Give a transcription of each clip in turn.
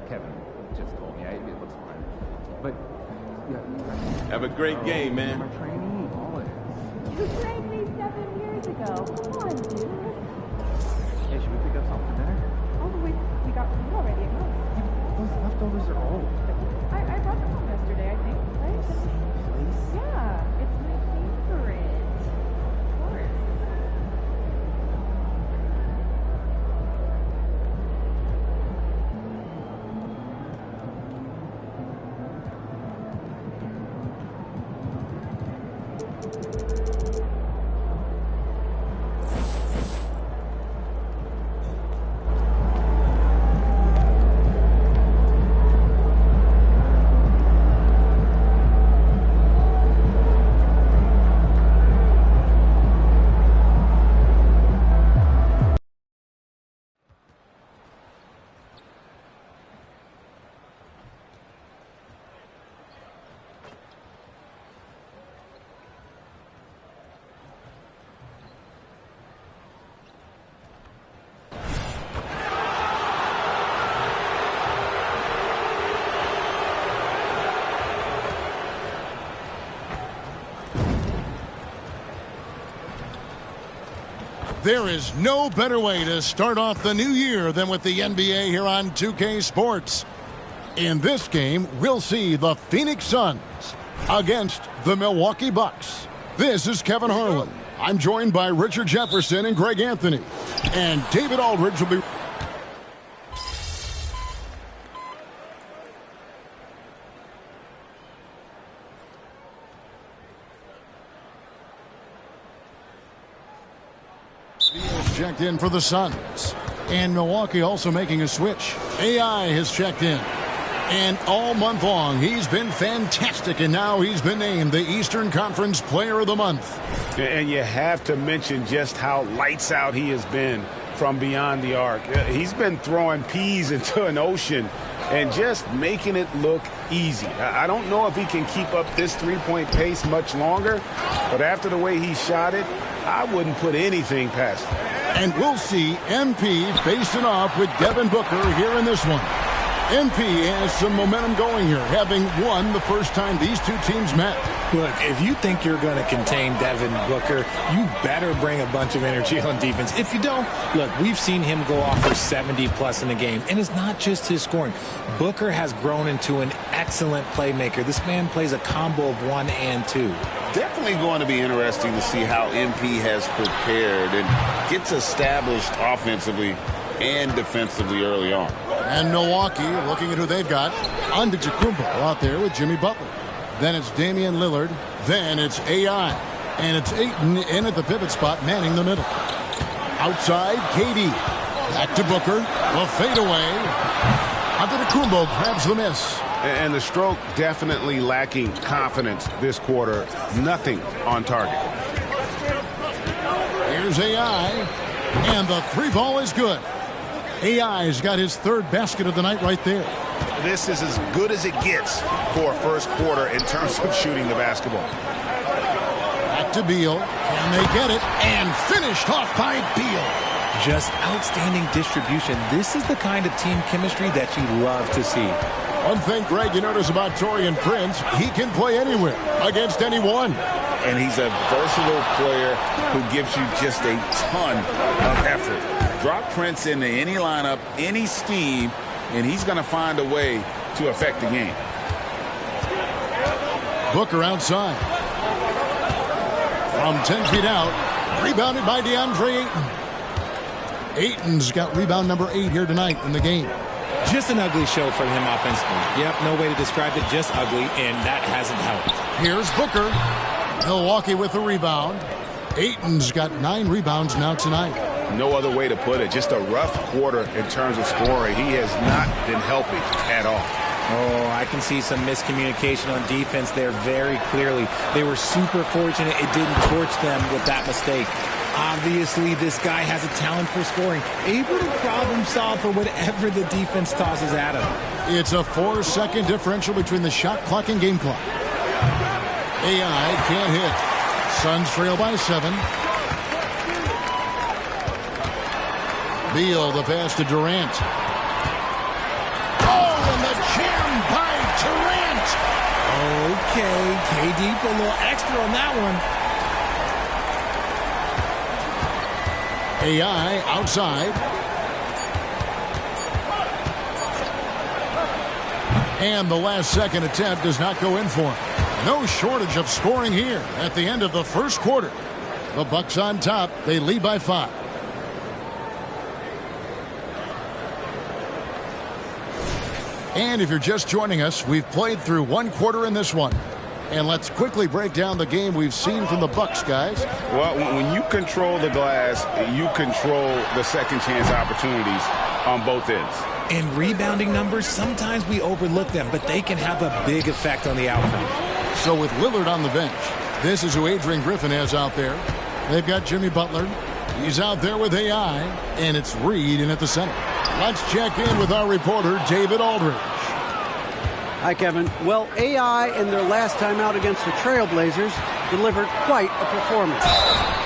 Kevin just told me. It looks fine. But, yeah. Have a great game, man. My trainee, all it is. You trained me 7 years ago. Come on, dude. Hey, should we pick up something for dinner? Oh, we got food already at home. Those leftovers are old. I brought them home yesterday, I think, right? Yeah, it's my favorite. Of course. There is no better way to start off the new year than with the NBA here on 2K Sports. In this game, we'll see the Phoenix Suns against the Milwaukee Bucks. This is Kevin Harlan. I'm joined by Richard Jefferson and Greg Anthony. And David Aldridge will be... checked in for the Suns. And Milwaukee also making a switch. AI has checked in. And all month long, he's been fantastic. And now he's been named the Eastern Conference Player of the Month. And you have to mention just how lights out he has been from beyond the arc. He's been throwing peas into an ocean and just making it look easy. I don't know if he can keep up this three-point pace much longer, but after the way he shot it, I wouldn't put anything past him. And we'll see MP facing off with Devin Booker here in this one. MP has some momentum going here, having won the first time these two teams met. Look, if you think you're going to contain Devin Booker, you better bring a bunch of energy on defense. If you don't, look, we've seen him go off for 70-plus in the game, and it's not just his scoring. Booker has grown into an excellent playmaker. This man plays a combo of 1 and 2. Definitely going to be interesting to see how MP has prepared and gets established offensively and defensively early on. And Milwaukee looking at who they've got. Antetokounmpo out there with Jimmy Butler. Then it's Damian Lillard. Then it's AI. And it's Ayton in at the pivot spot, manning the middle. Outside, KD. Back to Booker. The fadeaway. Antetokounmpo grabs the miss. And the stroke definitely lacking confidence this quarter. Nothing on target. Here's AI. And the three ball is good. AI's got his third basket of the night right there. This is as good as it gets for a first quarter in terms of shooting the basketball. Back to Beal. Can they get it? And finished off by Beal. Just outstanding distribution. This is the kind of team chemistry that you love to see. One thing, Greg, you notice about Taurean Prince, he can play anywhere against anyone. And he's a versatile player who gives you just a ton of effort. Drop Prince into any lineup, any scheme, and he's going to find a way to affect the game. Booker outside. From 10 feet out, rebounded by DeAndre Ayton. Ayton's got rebound number 8 here tonight in the game. Just an ugly show from him offensively. Yep, no way to describe it, just ugly, and that hasn't helped. Here's Booker. Milwaukee with the rebound. Ayton's got 9 rebounds now tonight. No other way to put it. Just a rough quarter in terms of scoring. He has not been helping at all. Oh, I can see some miscommunication on defense there very clearly. They were super fortunate it didn't torch them with that mistake. Obviously, this guy has a talent for scoring, able to problem solve for whatever the defense tosses at him. It's a 4-second differential between the shot clock and game clock. AI can't hit. Suns trail by 7. Beal, the pass to Durant. Oh, and the jam by Durant. Okay, KD put a little extra on that one. AI outside. And the last second attempt does not go in for him. No shortage of scoring here at the end of the first quarter. The Bucks on top. They lead by 5. And if you're just joining us, we've played through 1 quarter in this one. And let's quickly break down the game we've seen from the Bucks, guys. Well, when you control the glass, you control the second chance opportunities on both ends. And rebounding numbers, sometimes we overlook them, but they can have a big effect on the outcome. So with Lillard on the bench, this is who Adrian Griffin has out there. They've got Jimmy Butler. He's out there with AI, and it's Reed in at the center. Let's check in with our reporter, David Aldridge. Hi, Kevin. Well, AI in their last time out against the Trailblazers delivered quite a performance.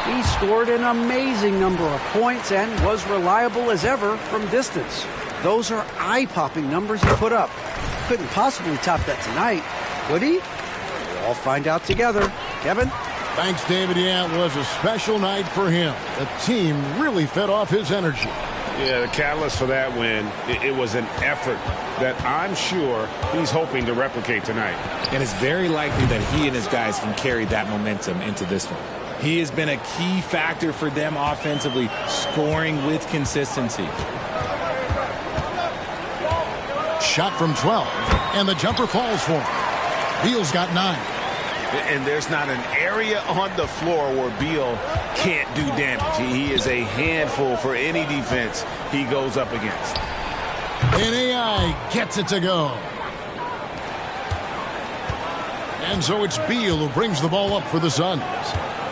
He scored an amazing number of points and was reliable as ever from distance. Those are eye-popping numbers he put up. Couldn't possibly top that tonight, could he? We'll all find out together. Kevin? Thanks, David. Yeah, it was a special night for him. The team really fed off his energy. Yeah, the catalyst for that win, it was an effort that I'm sure he's hoping to replicate tonight. And it's very likely that he and his guys can carry that momentum into this one. He has been a key factor for them offensively, scoring with consistency. Shot from 12, and the jumper falls for him. Beal's got 9. And there's not an area on the floor where Beal can't do damage. He is a handful for any defense he goes up against. And AI gets it to go. And so it's Beal who brings the ball up for the Suns.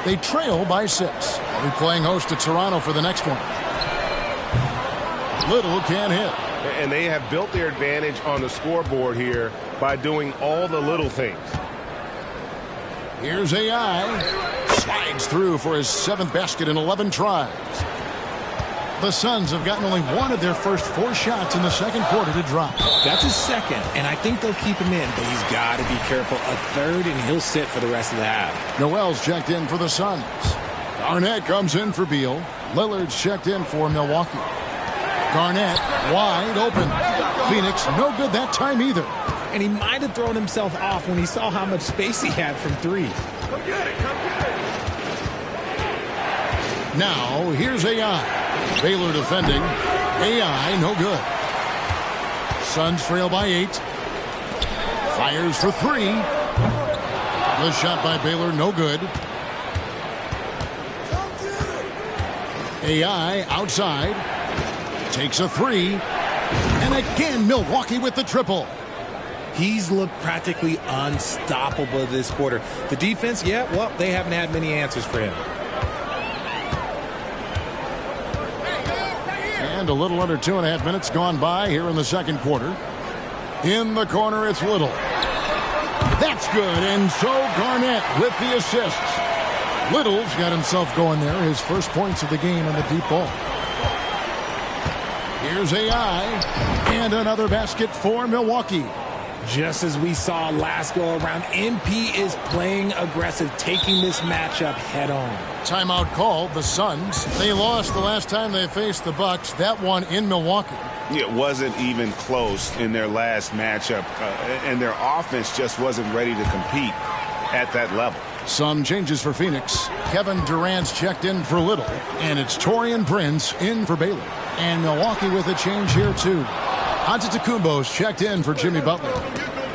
They trail by 6. They'll be playing host to Toronto for the next one. Little can't hit. And they have built their advantage on the scoreboard here by doing all the little things. Here's AI. Slides through for his 7th basket in 11 tries. The Suns have gotten only 1 of their first 4 shots in the second quarter to drop. That's his second, and I think they'll keep him in, but he's got to be careful. A third, and he'll sit for the rest of the half. Noel's checked in for the Suns. Garnett comes in for Beal. Lillard's checked in for Milwaukee. Garnett wide open. Phoenix no good that time either. And he might have thrown himself off when he saw how much space he had from 3. Now, here's AI. Baylor defending. AI, no good. Suns trail by 8. Fires for 3. The shot by Baylor, no good. AI outside. Takes a 3. And again, Milwaukee with the triple. He's looked practically unstoppable this quarter. The defense, yeah, well, they haven't had many answers for him. And a little under 2.5 minutes gone by here in the second quarter. In the corner, it's Little. That's good, and so Garnett with the assists. Little's got himself going there, his first points of the game on the deep ball. Here's AI, and another basket for Milwaukee. Just as we saw last go around, MP is playing aggressive, taking this matchup head on. Timeout called. The Suns. They lost the last time they faced the Bucks. That one in Milwaukee. It wasn't even close in their last matchup, and their offense just wasn't ready to compete at that level. Some changes for Phoenix. Kevin Durant's checked in for Little, and it's Taurean Prince in for Baylor. And Milwaukee with a change here, too. Antetokounmpo's checked in for Jimmy Butler.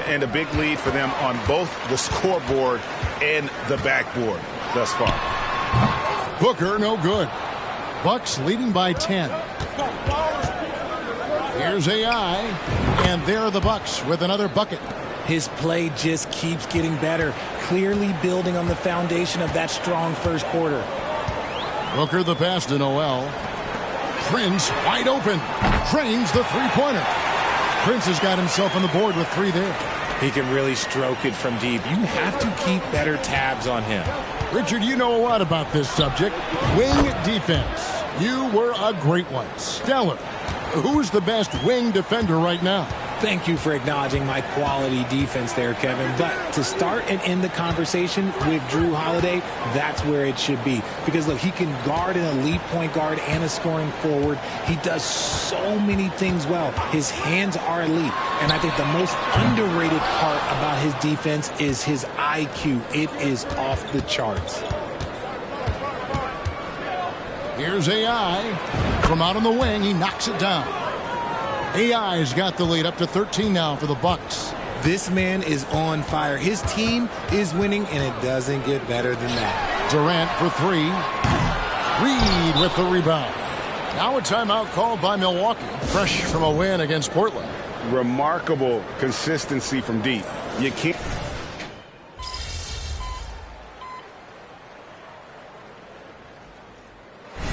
And a big lead for them on both the scoreboard and the backboard thus far. Booker, no good. Bucks leading by 10. Here's AI, and there are the Bucks with another bucket. His play just keeps getting better, clearly building on the foundation of that strong first quarter. Booker the pass to Noel. Prince wide open. Trains the three-pointer. Prince has got himself on the board with 3 there. He can really stroke it from deep. You have to keep better tabs on him. Richard, you know a lot about this subject. Wing defense. You were a great one. Stellar. Who's the best wing defender right now? Thank you for acknowledging my quality defense there, Kevin. But to start and end the conversation with Jrue Holiday, that's where it should be. Because, look, he can guard an elite point guard and a scoring forward. He does so many things well. His hands are elite. And I think the most underrated part about his defense is his IQ. It is off the charts. Here's AI. From out on the wing, he knocks it down. AI's got the lead up to 13 now for the Bucks. This man is on fire. His team is winning, and it doesn't get better than that. Durant for 3. Reed with the rebound. Now a timeout called by Milwaukee. Fresh from a win against Portland. Remarkable consistency from deep. You can't.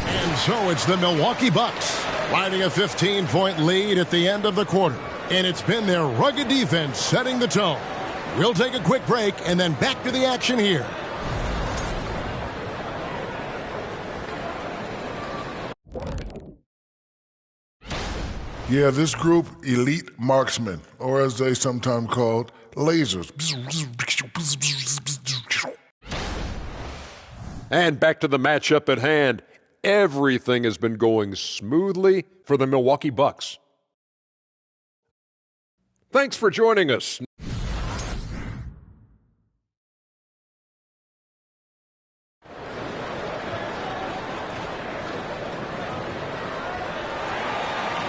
And so it's the Milwaukee Bucks riding a 15-point lead at the end of the quarter. And it's been their rugged defense setting the tone. We'll take a quick break and then back to the action here. Yeah, this group, elite marksmen, or as they sometimes called, lasers. And back to the matchup at hand. Everything has been going smoothly for the Milwaukee Bucks. Thanks for joining us.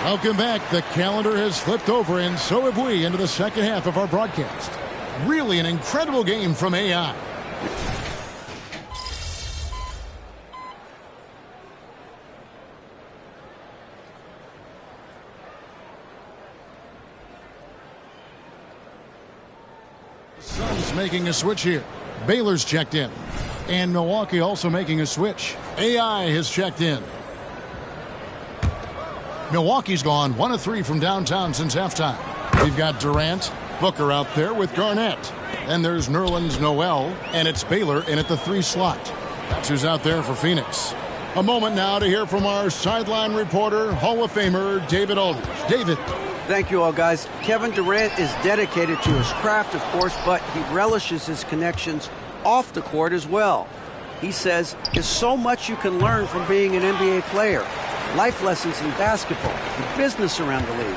Welcome back. The calendar has flipped over, and so have we, into the second half of our broadcast. Really an incredible game from AI. Suns making a switch here. Baylor's checked in. And Milwaukee also making a switch. AI has checked in. Milwaukee's gone 1 of 3 from downtown since halftime. We've got Durant, Booker out there with Garnett. Then there's Nerlens Noel, and it's Baylor in at the 3 slot. That's who's out there for Phoenix. A moment now to hear from our sideline reporter, Hall of Famer David Aldridge. David. Thank you all, guys. Kevin Durant is dedicated to his craft, of course, but he relishes his connections off the court as well. He says there's so much you can learn from being an NBA player. Life lessons in basketball, the business around the league.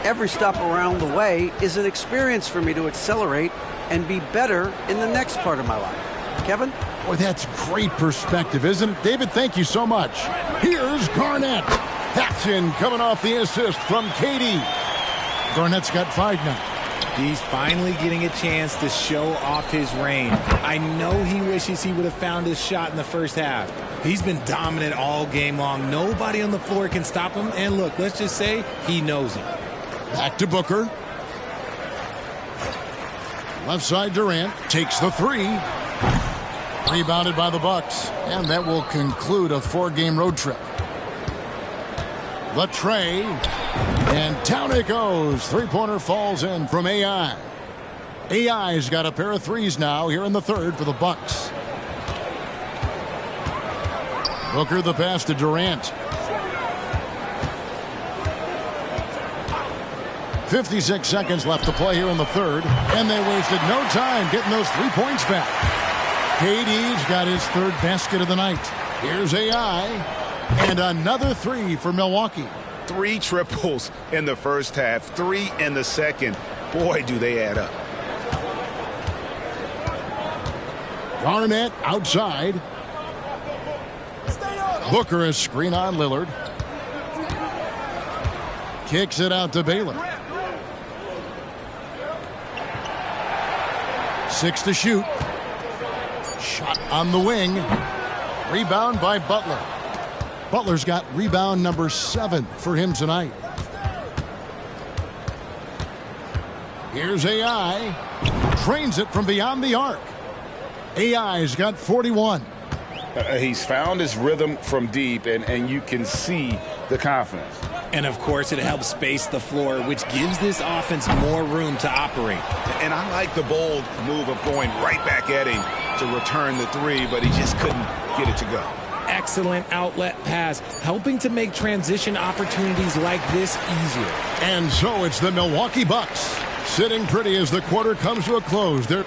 Every stop around the way is an experience for me to accelerate and be better in the next part of my life. Kevin? Boy, that's great perspective, isn't it? David, thank you so much. Here's Garnett. That's in, coming off the assist from KD. Garnett's got 5 now. He's finally getting a chance to show off his range. I know he wishes he would have found his shot in the first half. He's been dominant all game long. Nobody on the floor can stop him. And look, let's just say he knows it. Back to Booker. Left side Durant takes the 3. Rebounded by the Bucks. And that will conclude a 4-game road trip. The tray. And down it goes. 3-pointer falls in from AI. AI's got a pair of 3s now here in the third for the Bucks. Booker the pass to Durant. 56 seconds left to play here in the third. And they wasted no time getting those 3 points back. KD's got his 3rd basket of the night. Here's AI. And another 3 for Milwaukee. 3 triples in the first half, 3 in the second. Boy, do they add up. Garnett outside. Booker is screen on Lillard. Kicks it out to Baylor. 6 to shoot. Shot on the wing. Rebound by Butler. Butler's got rebound number 7 for him tonight. Here's AI. Trains it from beyond the arc. AI's got 41. He's found his rhythm from deep, and you can see the confidence. And, of course, it helps space the floor, which gives this offense more room to operate. And I like the bold move of going right back at him to return the three, but he just couldn't get it to go. Excellent outlet pass, helping to make transition opportunities like this easier. And so it's the Milwaukee Bucks sitting pretty as the quarter comes to a close. They're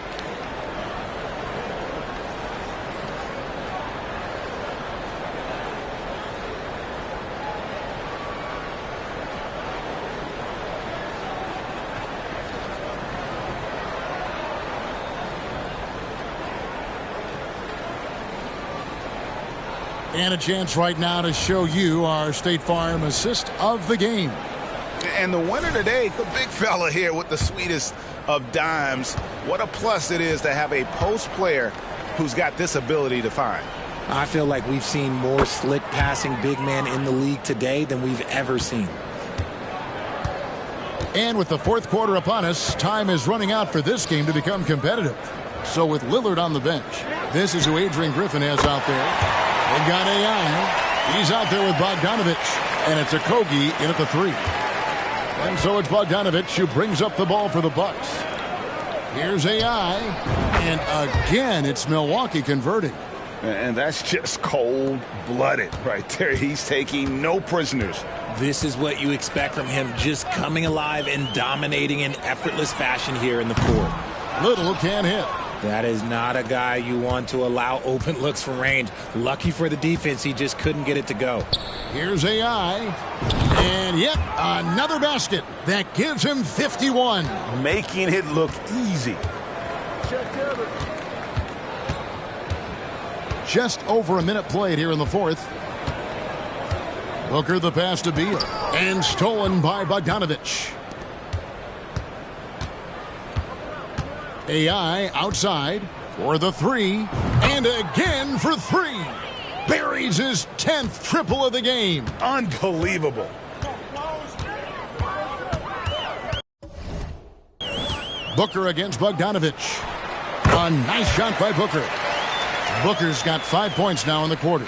and a chance right now to show you our State Farm assist of the game. And the winner today, the big fella here with the sweetest of dimes. What a plus it is to have a post player who's got this ability to find. I feel like we've seen more slick passing big man in the league today than we've ever seen. And with the fourth quarter upon us, time is running out for this game to become competitive. So with Lillard on the bench, this is who Adrian Griffin has out there. They've got AI. He's out there with Bogdanovich. And it's Okogie in at the 3. And so it's Bogdanovich who brings up the ball for the Bucks. Here's AI. And again, it's Milwaukee converting. And that's just cold-blooded right there. He's taking no prisoners. This is what you expect from him, just coming alive and dominating in effortless fashion here in the fourth. Little can't hit. That is not a guy you want to allow open looks from range. Lucky for the defense, he just couldn't get it to go. Here's AI. And yet another basket. That gives him 51. Making it look easy. Just over a minute played here in the fourth. Booker the pass to Beal. And stolen by Bogdanovich. AI outside for the 3. And again for 3. Buries his 10th triple of the game. Unbelievable. Booker against Bogdanovich. A nice shot by Booker. Booker's got 5 points now in the quarter.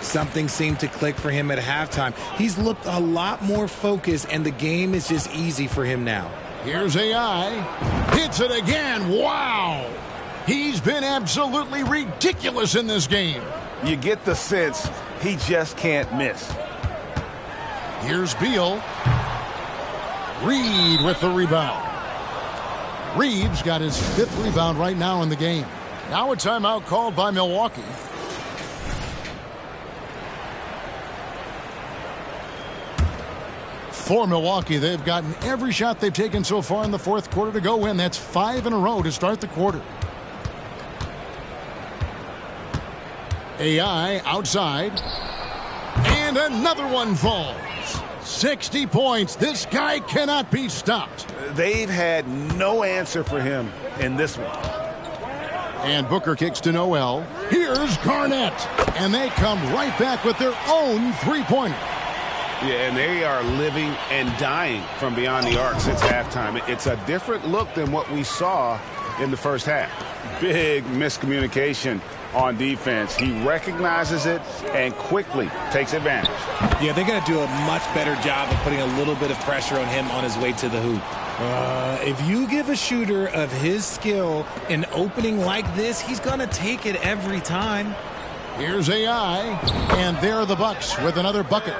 Something seemed to click for him at halftime. He's looked a lot more focused, and the game is just easy for him now. Here's AI. Hits it again. Wow. He's been absolutely ridiculous in this game. You get the sense he just can't miss. Here's Beal. Reed with the rebound. Reed's got his 5th rebound right now in the game. Now a timeout called by Milwaukee. For Milwaukee, they've gotten every shot they've taken so far in the fourth quarter to go win. That's 5 in a row to start the quarter. AI outside. And another one falls. 60 points. This guy cannot be stopped. They've had no answer for him in this one. And Booker kicks to Noel. Here's Garnett. And they come right back with their own three-pointer. Yeah, and they are living and dying from beyond the arc since halftime. It's a different look than what we saw in the first half. Big miscommunication on defense. He recognizes it and quickly takes advantage. Yeah, they're going to do a much better job of putting a little bit of pressure on him on his way to the hoop. If you give a shooter of his skill an opening like this, he's going to take it every time. Here's AI, and there are the Bucks with another bucket.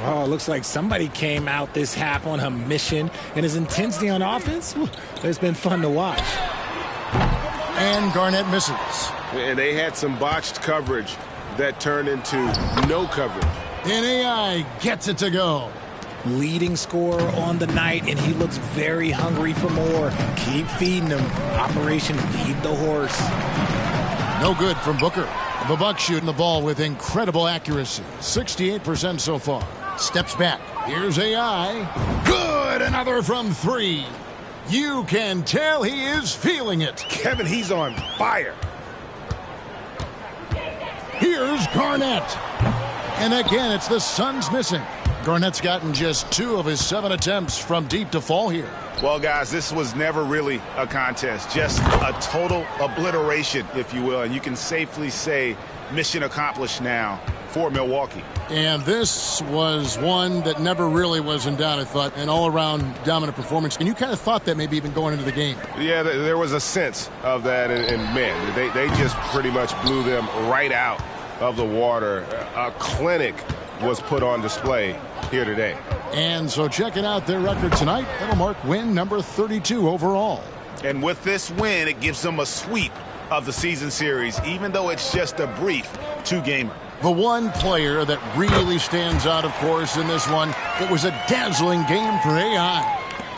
Oh, looks like somebody came out this half on a mission, and his intensity on offense, it's been fun to watch. And Garnett misses. And they had some botched coverage that turned into no coverage. And AI gets it to go. Leading scorer on the night, and he looks very hungry for more. Keep feeding him. Operation Feed the Horse. No good from Booker. The Bucks shooting the ball with incredible accuracy. 68% so far. Steps back. Here's AI. Good! Another from 3. You can tell he is feeling it. Kevin, he's on fire. Here's Garnett. And again, it's the Suns missing. Garnett's gotten just 2 of his 7 attempts from deep to fall here. Well, guys, this was never really a contest. Just a total obliteration, if you will. And you can safely say mission accomplished now for Milwaukee. And this was one that never really was in doubt, I thought. An all-around dominant performance. And you kind of thought that maybe even going into the game. Yeah, there was a sense of that. And man, they just pretty much blew them right out of the water. A clinic was put on display here today. And so checking out their record tonight, it'll mark win number 32 overall. And with this win, it gives them a sweep of the season series, even though it's just a brief 2-gamer. The one player that really stands out, of course, in this one, it was a dazzling game for AI.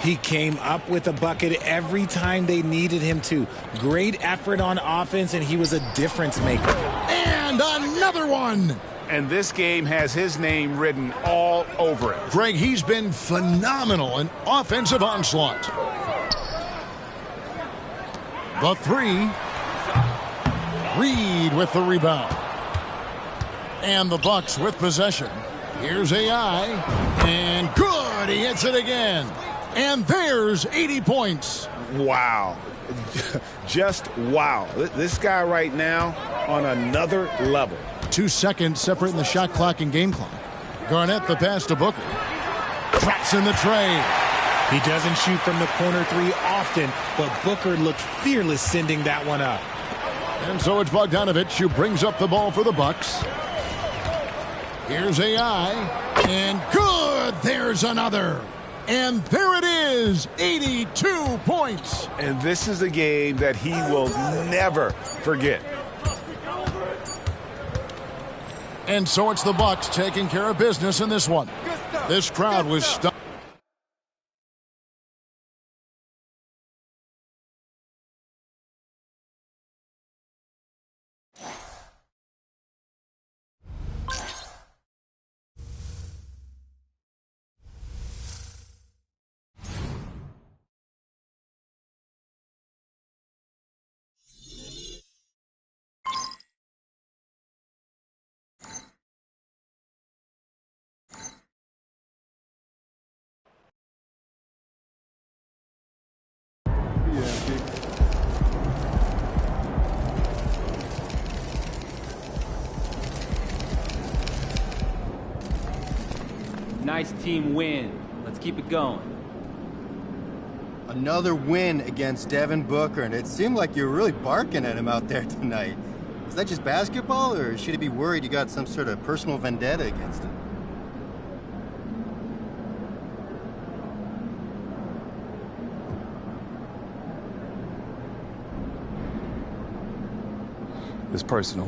He came up with a bucket every time they needed him to. Great effort on offense, and he was a difference maker. And another one! And this game has his name written all over it. Greg, he's been phenomenal in offensive onslaught. The 3. Reed with the rebound. And the Bucks with possession. Here's AI. And good! He hits it again. And there's 80 points. Wow. Just wow. This guy right now on another level. 2 seconds separating the shot clock and game clock. Garnett the pass to Booker. Drops in the tray. He doesn't shoot from the corner 3 often, but Booker looked fearless sending that one up. And so it's Bogdanovich who brings up the ball for the Bucks. Here's AI. And good! There's another. And there it is, 82 points. And this is a game that he will never forget. And so it's the Bucks taking care of business in this one. This crowd was stunned. Nice team win. Let's keep it going. Another win against Devin Booker, and it seemed like you were really barking at him out there tonight. Is that just basketball, or should he be worried you got some sort of personal vendetta against him? It's personal.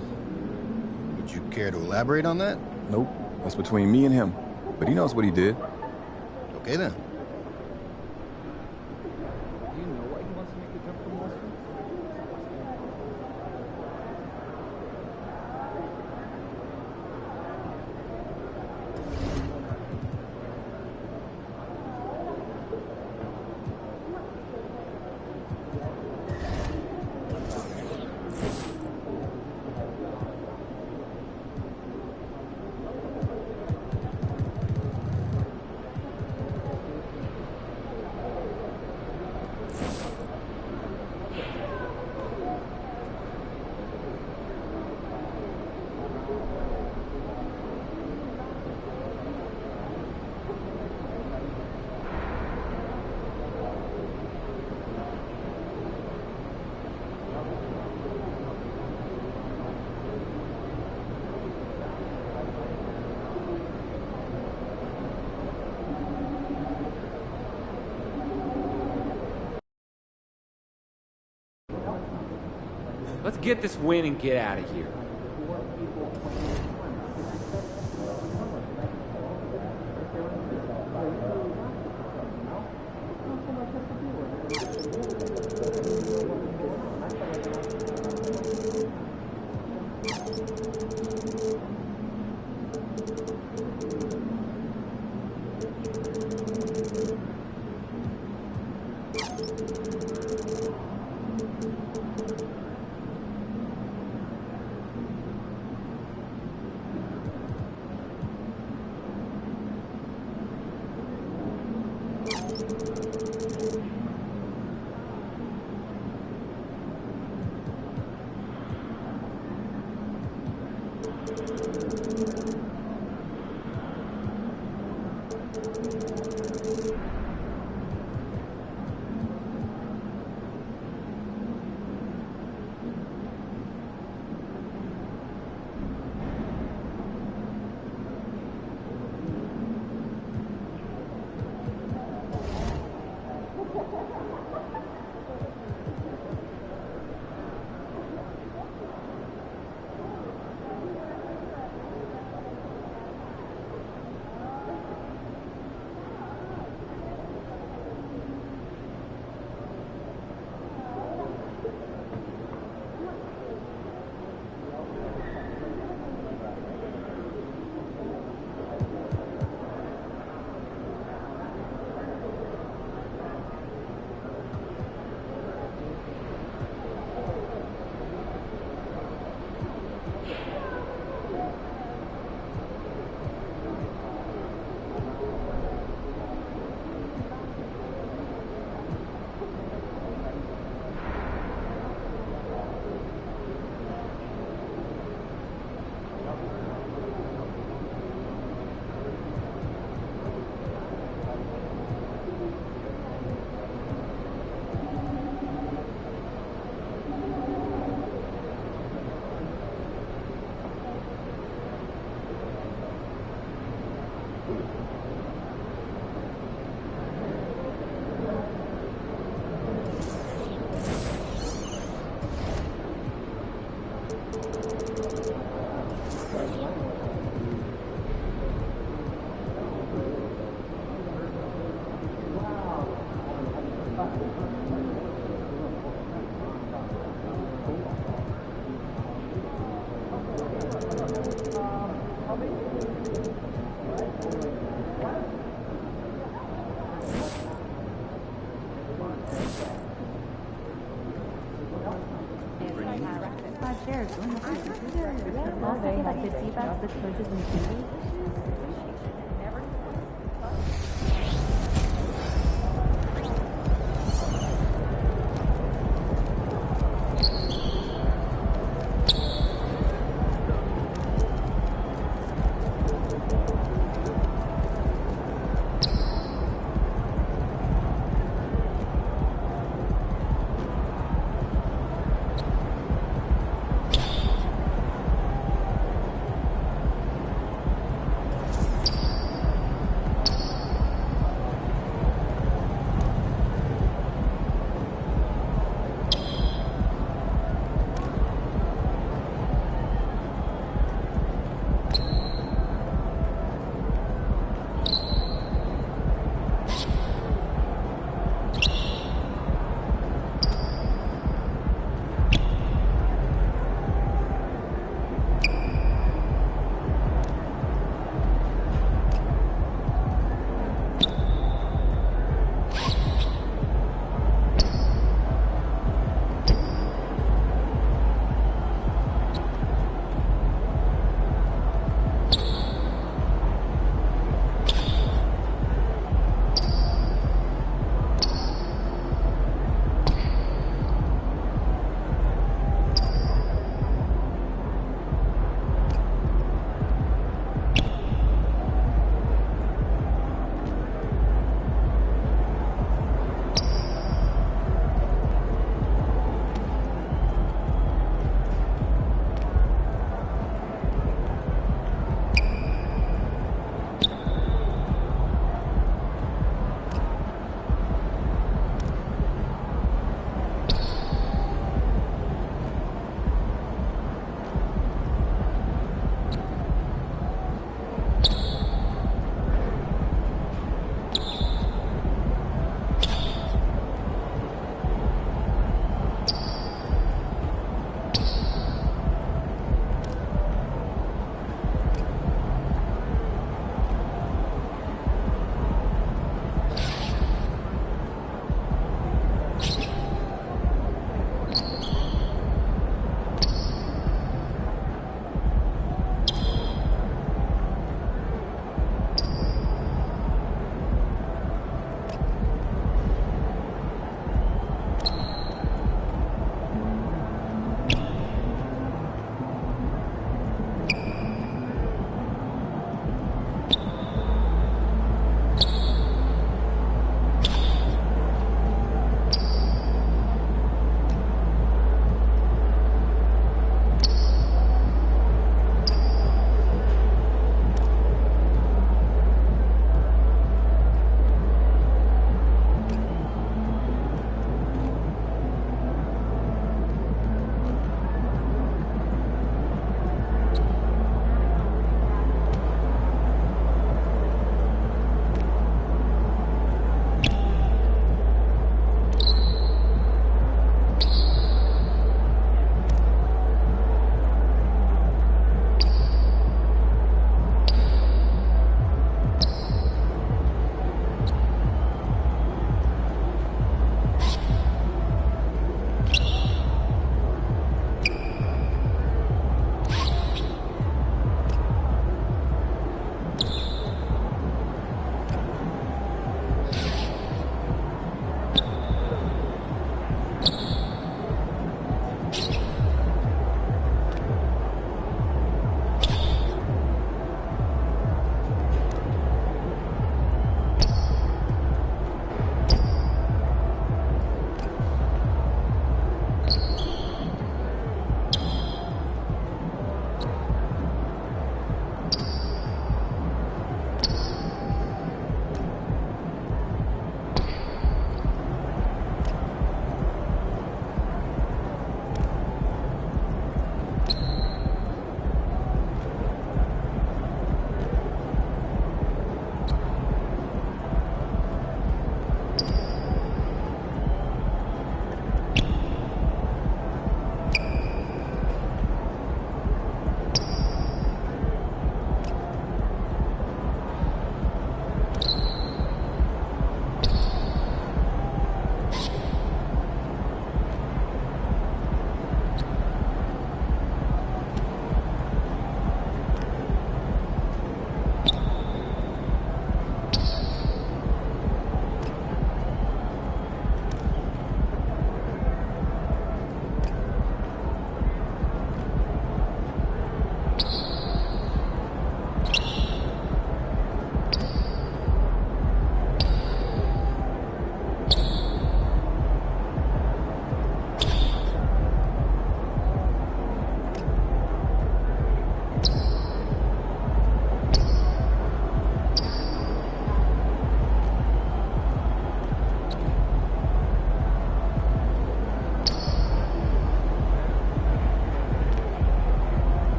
Would you care to elaborate on that? Nope. That's between me and him. But he knows what he did. Okay, then. Do you know why he wants to make the jump from Western? Let's get this win and get out of here.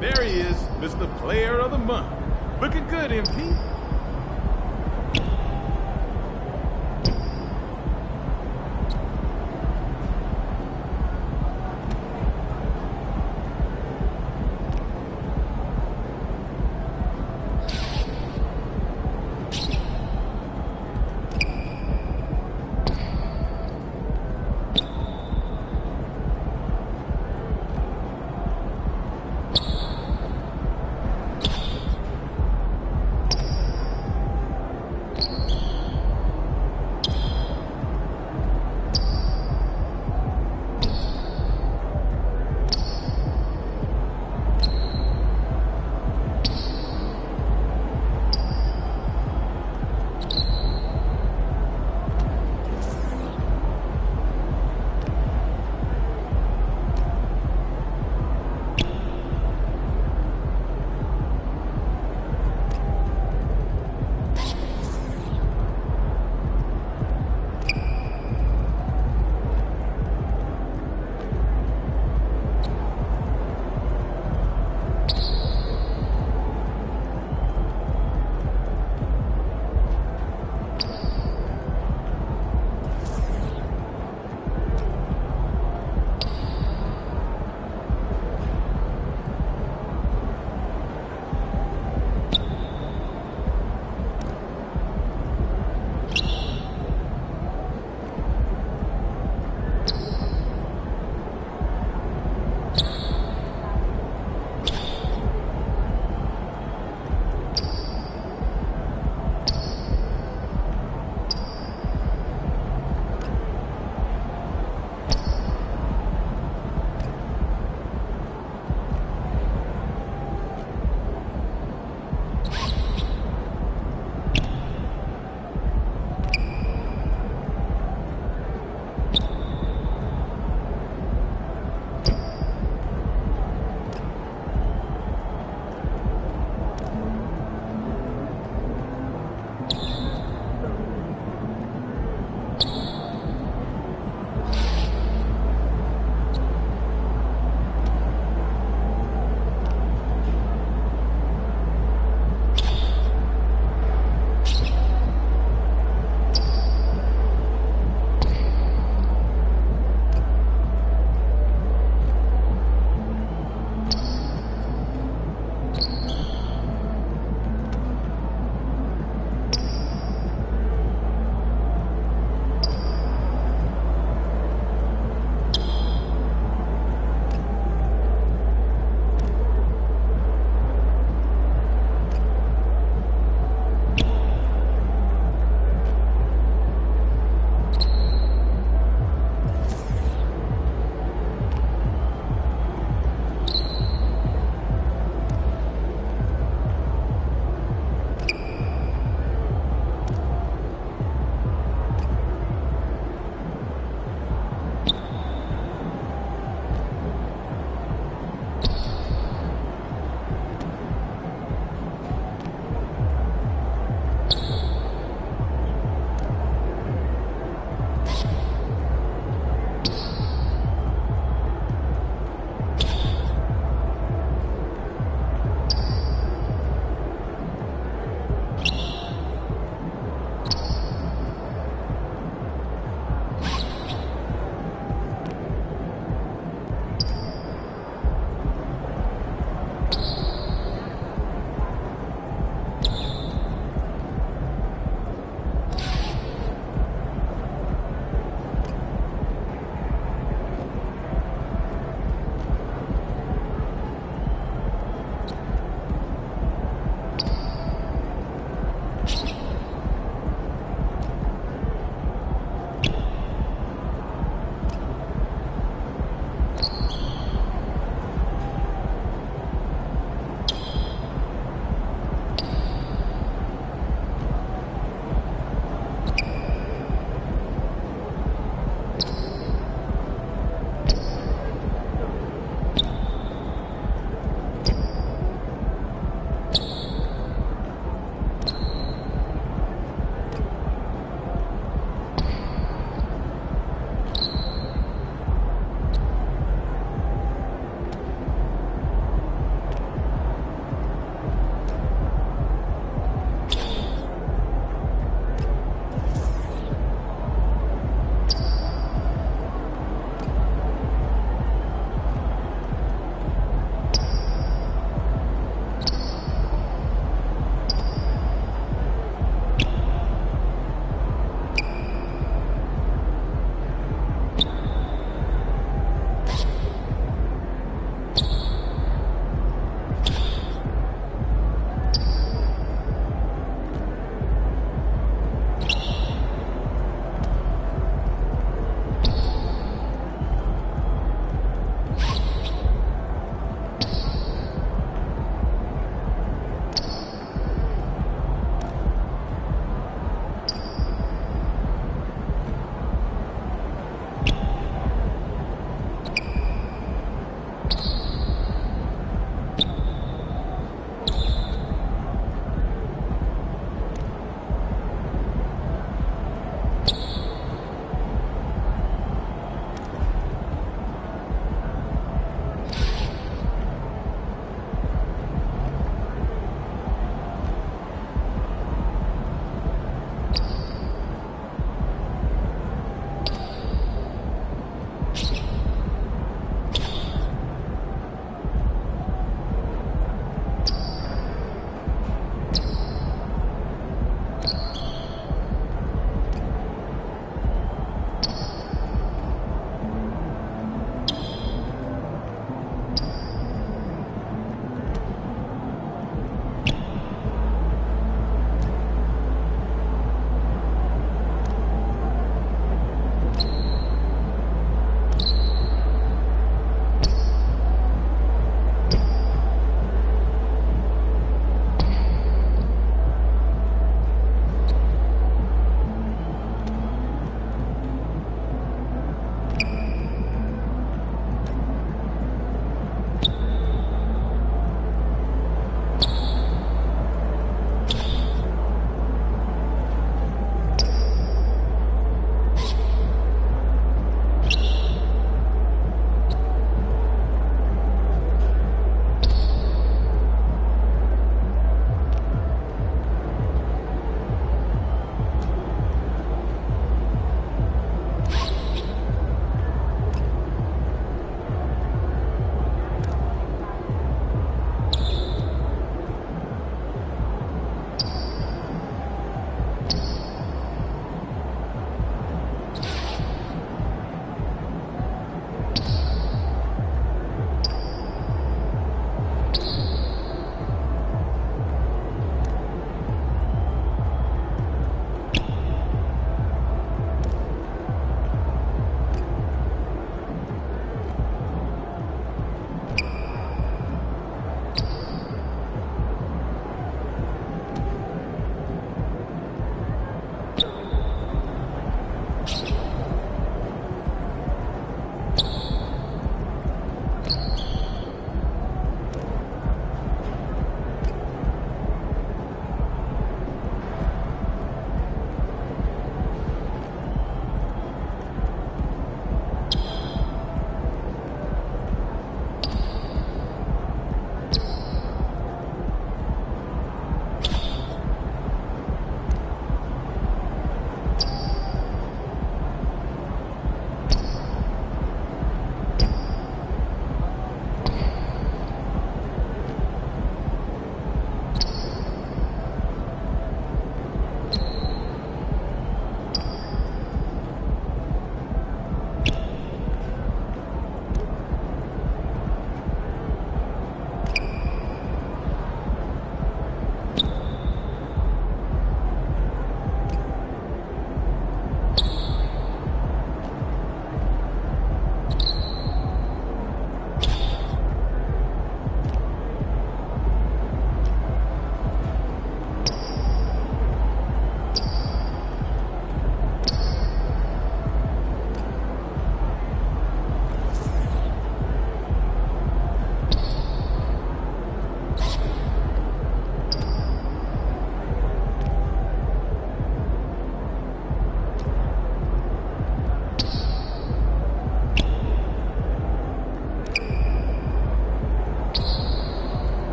There he is, Mr. Player of the Month. Looking good, MP.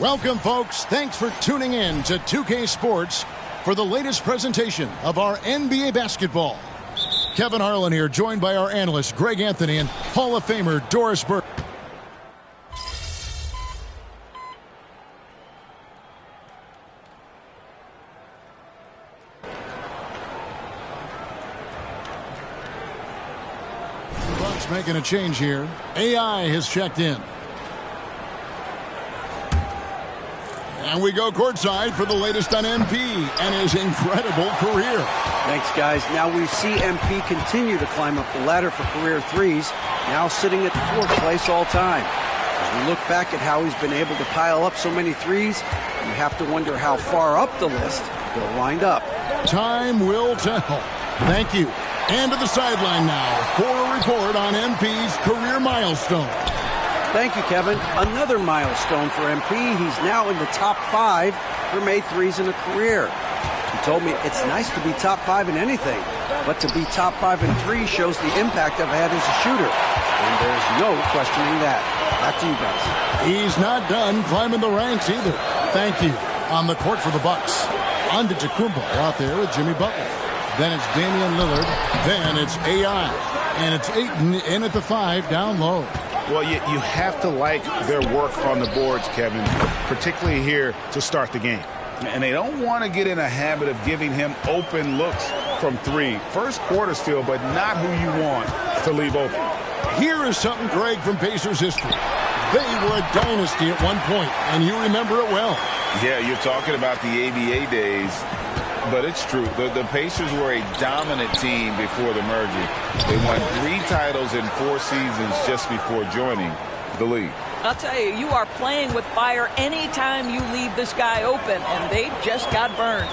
Welcome, folks. Thanks for tuning in to 2K Sports for the latest presentation of our NBA basketball. Kevin Harlan here, joined by our analysts Greg Anthony and Hall of Famer Doris Burke. The Bucks making a change here. AI has checked in. And we go courtside for the latest on MP and his incredible career. Thanks, guys. Now we see MP continue to climb up the ladder for career threes, now sitting at 4th place all time. As we look back at how he's been able to pile up so many threes, you have to wonder how far up the list he'll wind up. Time will tell. Thank you. And to the sideline now for a report on MP's career milestone. Thank you, Kevin. Another milestone for MP. He's now in the top 5 for made threes in a career. He told me it's nice to be top 5 in anything, but to be top 5 in 3 shows the impact I've had as a shooter. And there's no questioning that. Back to you guys. He's not done climbing the ranks either. Thank you. On the court for the Bucks. Antetokounmpo out there with Jimmy Butler. Then it's Damian Lillard. Then it's AI. And it's Ayton in at the 5 down low. Well, you have to like their work on the boards, Kevin, particularly here to start the game. And they don't want to get in a habit of giving him open looks from 3. First quarter still, but not who you want to leave open. Here is something, Greg, from Pacers history. They were a dynasty at one point, and you remember it well. Yeah, you're talking about the ABA days. But it's true. The Pacers were a dominant team before the merger. They won 3 titles in 4 seasons just before joining the league. I'll tell you, you are playing with fire anytime you leave this guy open, and they just got burned.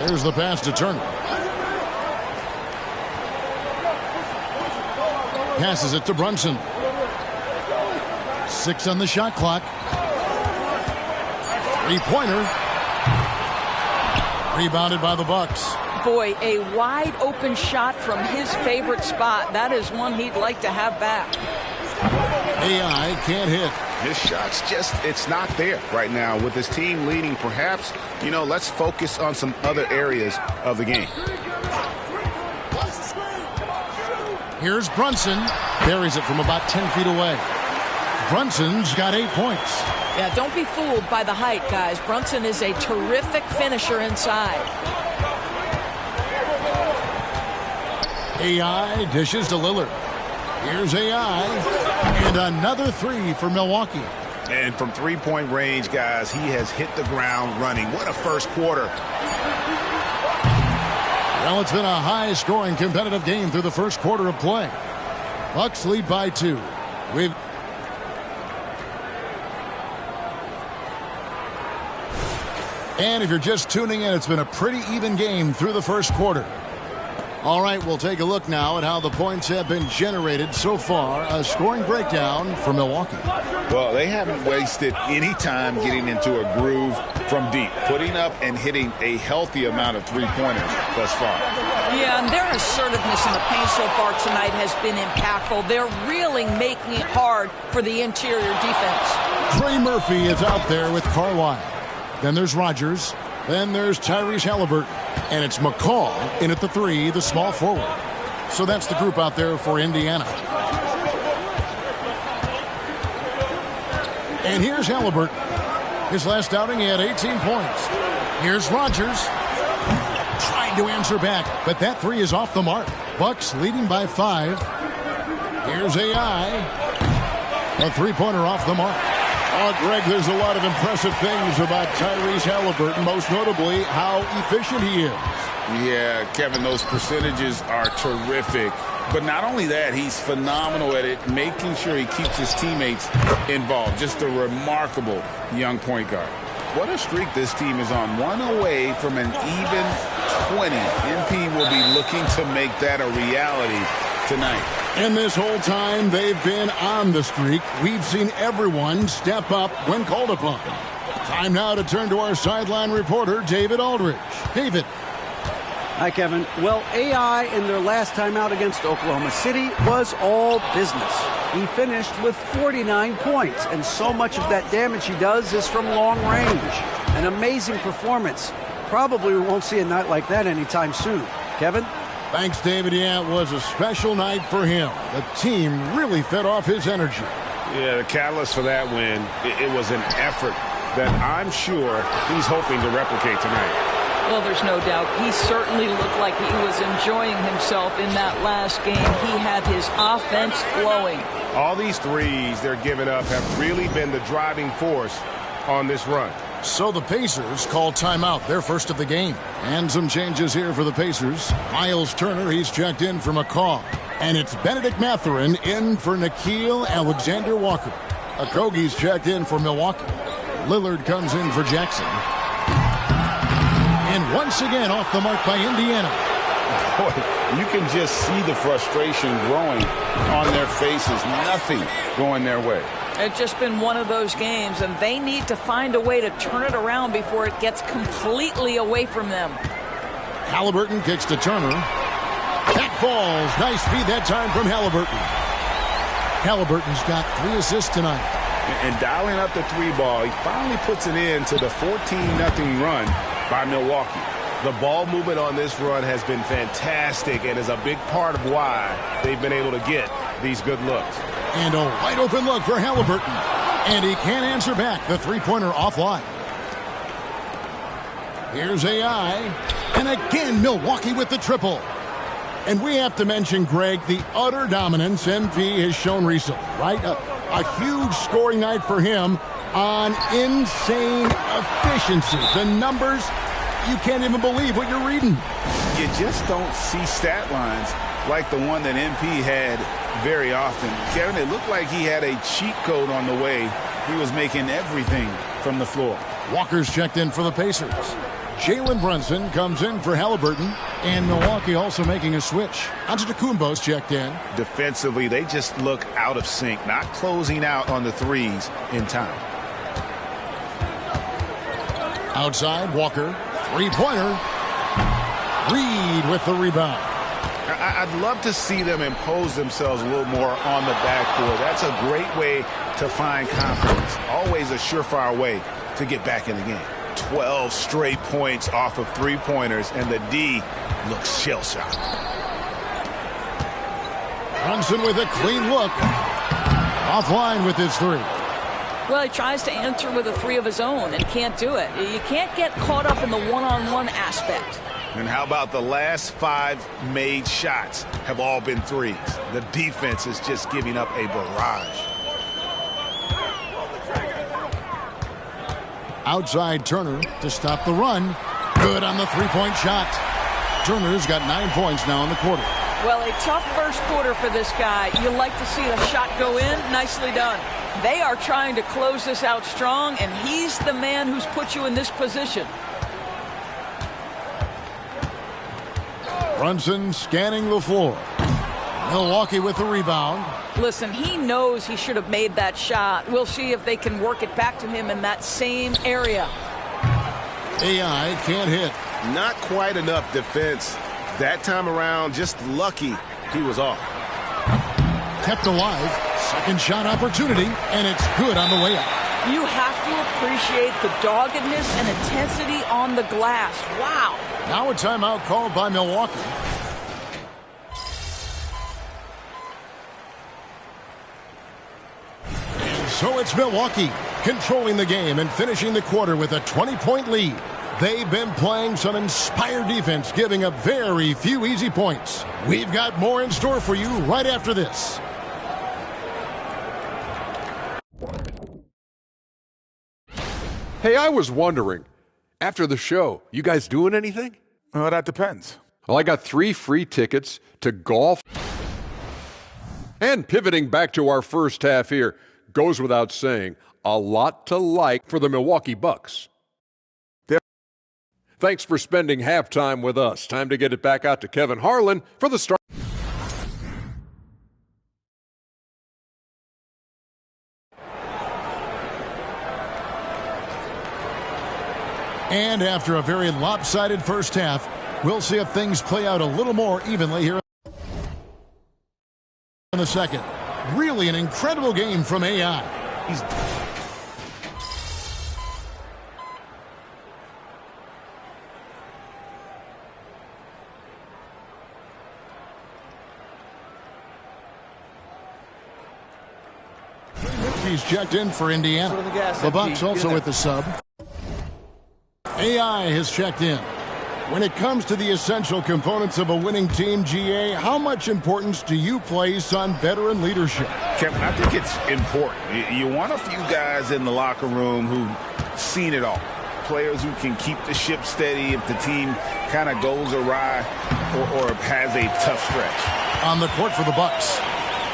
There's the pass to Turner. Passes it to Brunson. 6 on the shot clock. 3-pointer. Rebounded by the Bucks. Boy, a wide open shot from his favorite spot. That is one he'd like to have back. AI can't hit. His shot's it's not there right now. With his team leading, perhaps, let's focus on some other areas of the game. Here's Brunson. Buries it from about 10 feet away. Brunson's got 8 points. Yeah, don't be fooled by the height, guys. Brunson is a terrific finisher inside. AI dishes to Lillard. Here's AI. And another 3 for Milwaukee. And from 3-point range, guys, he has hit the ground running. What a first quarter. Well, it's been a high-scoring competitive game through the first quarter of play. Bucks lead by 2. And if you're just tuning in, it's been a pretty even game through the first quarter. All right, we'll take a look now at how the points have been generated so far. A scoring breakdown for Milwaukee. Well, they haven't wasted any time getting into a groove from deep, putting up and hitting a healthy amount of 3-pointers thus far. Yeah, and their assertiveness in the paint so far tonight has been impactful. They're really making it hard for the interior defense. Trey Murphy is out there with Carlisle. Then there's Rogers. Then there's Tyrese Halliburton. And it's McCall in at the 3, the small forward. So that's the group out there for Indiana. And here's Halliburton. His last outing, he had 18 points. Here's Rogers. Trying to answer back, but that 3 is off the mark. Bucks leading by 5. Here's AI. A 3-pointer off the mark. Oh, Greg, there's a lot of impressive things about Tyrese Halliburton, most notably how efficient he is. Yeah, Kevin, those percentages are terrific. But not only that, he's phenomenal at it, making sure he keeps his teammates involved. Just a remarkable young point guard. What a streak this team is on. 1 away from an even 20. MP will be looking to make that a reality tonight. And this whole time they've been on the streak, we've seen everyone step up when called upon. Time now to turn to our sideline reporter, David Aldridge. David. Hi, Kevin. Well, AI in their last time out against Oklahoma City was all business. He finished with 49 points, and so much of that damage he does is from long range. An amazing performance. Probably we won't see a night like that anytime soon. Kevin? Thanks, David. Yeah, it was a special night for him. The team really fed off his energy. Yeah, the catalyst for that win, it was an effort that I'm sure he's hoping to replicate tonight. Well, there's no doubt. He certainly looked like he was enjoying himself in that last game. He had his offense flowing. All these threes they're giving up have really been the driving force on this run. So the Pacers call timeout, their first of the game. And some changes here for the Pacers. Miles Turner, he's checked in for McCaw. And it's Benedict Mathurin in for Nickeil Alexander-Walker. Okogie's checked in for Milwaukee. Lillard comes in for Jackson. And once again off the mark by Indiana. Boy, you can just see the frustration growing on their faces. Nothing going their way. It's just been one of those games, and they need to find a way to turn it around before it gets completely away from them. Halliburton kicks to Turner. That falls. Nice feed that time from Halliburton. Halliburton's got 3 assists tonight. And dialing up the 3 ball, he finally puts it in to the 14-0 run by Milwaukee. The ball movement on this run has been fantastic and is a big part of why they've been able to get these good looks. And a wide open look for Halliburton. And he can't answer back. The three-pointer offline. Here's AI. And again, Milwaukee with the triple. And we have to mention, Greg, the utter dominance MP has shown recently, right? A huge scoring night for him on insane efficiency. The numbers, you can't even believe what you're reading. You just don't see stat lines like the one that MP had very often. Kevin, it looked like he had a cheat code on the way. He was making everything from the floor. Walker's checked in for the Pacers. Jalen Brunson comes in for Halliburton, and Milwaukee also making a switch. Antetokounmpo's checked in. Defensively, they just look out of sync, not closing out on the threes in time. Outside, Walker, three-pointer. Reed with the rebound. I'd love to see them impose themselves a little more on the backboard. That's a great way to find confidence. Always a surefire way to get back in the game. 12 straight points off of three-pointers, and the D looks shell-shocked. Brunson with a clean look. Offline with his 3. Well, he tries to answer with a 3 of his own and can't do it. You can't get caught up in the one-on-one aspect. And how about the last 5 made shots have all been threes? The defense is just giving up a barrage. Outside Turner to stop the run. Good on the three-point shot. Turner's got 9 points now in the quarter. Well, a tough first quarter for this guy. You like to see the shot go in. Nicely done. They are trying to close this out strong, and he's the man who's put you in this position. Brunson scanning the floor. Milwaukee with the rebound. Listen, he knows he should have made that shot. We'll see if they can work it back to him in that same area. AI can't hit. Not quite enough defense. That time around, just lucky he was off. Kept alive. Second shot opportunity, and it's good on the way up. You have to appreciate the doggedness and intensity on the glass. Wow. Now a timeout called by Milwaukee. And so it's Milwaukee controlling the game and finishing the quarter with a 20-point lead. They've been playing some inspired defense, giving up very few easy points. We've got more in store for you right after this. Hey, I was wondering, after the show, you guys doing anything? Well, that depends. Well, I got 3 free tickets to golf. And pivoting back to our first half here, goes without saying, a lot to like for the Milwaukee Bucks. Thanks for spending halftime with us. Time to get it back out to Kevin Harlan for the start. And after a very lopsided first half, We'll see if things play out a little more evenly here in the second. Really an incredible game from AI. He's checked in for Indiana. The Bucks also with the sub. AI has checked in. When it comes to the essential components of a winning team, GA, how much importance do you place on veteran leadership? Kevin, I think it's important. You want a few guys in the locker room who've seen it all. Players who can keep the ship steady if the team kind of goes awry or has a tough stretch. On the court for the Bucks,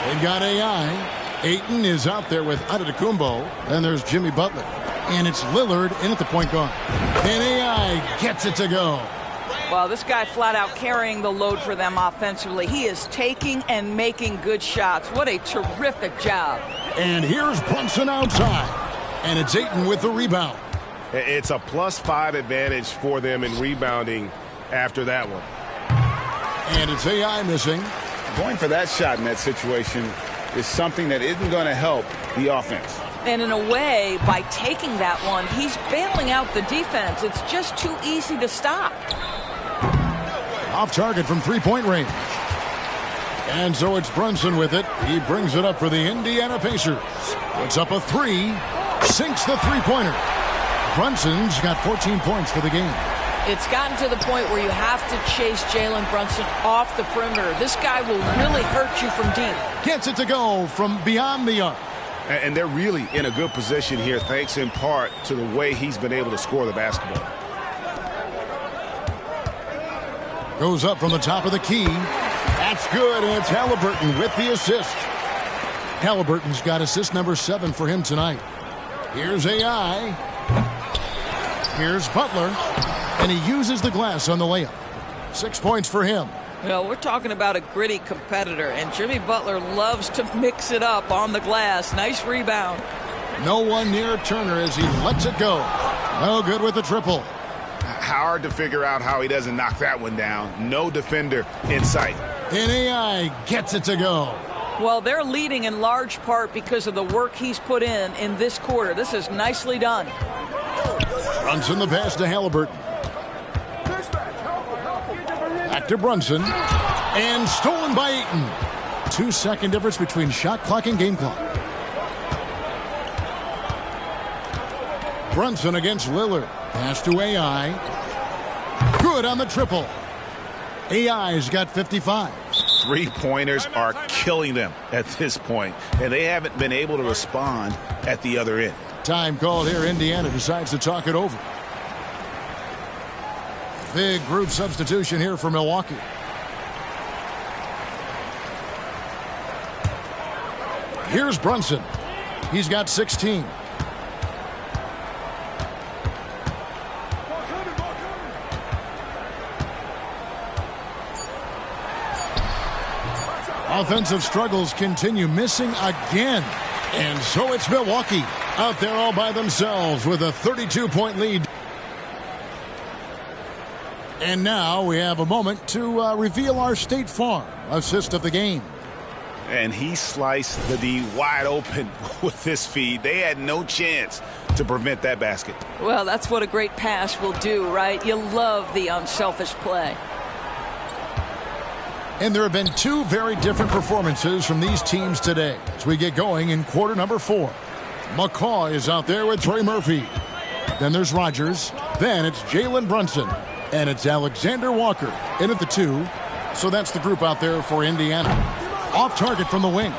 they've got AI. Ayton is out there with Antetokounmpo. Then there's Jimmy Butler. And it's Lillard in at the point guard. And AI gets it to go. Well, this guy flat out carrying the load for them offensively. He is taking and making good shots. What a terrific job. And here's Brunson outside. And it's Ayton with the rebound. It's a +5 advantage for them in rebounding after that one. And it's AI missing. Going for that shot in that situation is something that isn't going to help the offense. And in a way, by taking that one, he's bailing out the defense. It's just too easy to stop. Off target from three-point range. And so it's Brunson with it. He brings it up for the Indiana Pacers. Puts up a three. Sinks the three-pointer. Brunson's got 14 points for the game. It's gotten to the point where you have to chase Jalen Brunson off the perimeter. This guy will really hurt you from deep. Gets it to go from beyond the arc. And they're really in a good position here, thanks in part to the way he's been able to score the basketball. Goes up from the top of the key. That's good, and it's Halliburton with the assist. Halliburton's got assist number 7 for him tonight. Here's AI. Here's Butler. And he uses the glass on the layup. 6 points for him. You know, we're talking about a gritty competitor, and Jimmy Butler loves to mix it up on the glass. Nice rebound. No one near Turner as he lets it go. No good with the triple. Hard to figure out how he doesn't knock that one down. No defender in sight. And AI gets it to go. Well, they're leading in large part because of the work he's put in this quarter. This is nicely done. Brunson the pass to Halliburton. Back to Brunson. And stolen by Ayton. 2-second difference between shot clock and game clock. Brunson against Lillard. Pass to AI. Good on the triple. AI's got 55. Three-pointers are killing them at this point, and they haven't been able to respond at the other end. Time called here. Indiana decides to talk it over. Big group substitution here for Milwaukee. Here's Brunson. He's got 16. Offensive struggles continue, missing again. And so it's Milwaukee out there all by themselves with a 32-point lead. And now we have a moment to reveal our State Farm assist of the game. And he sliced the D wide open with this feed. They had no chance to prevent that basket. Well, that's what a great pass will do, right? You love the unselfish play. And there have been two very different performances from these teams today as we get going in quarter number 4. McCaw is out there with Trey Murphy. Then there's Rogers. Then it's Jalen Brunson. And it's Alexander Walker in at the 2. So that's the group out there for Indiana. Off target from the wing.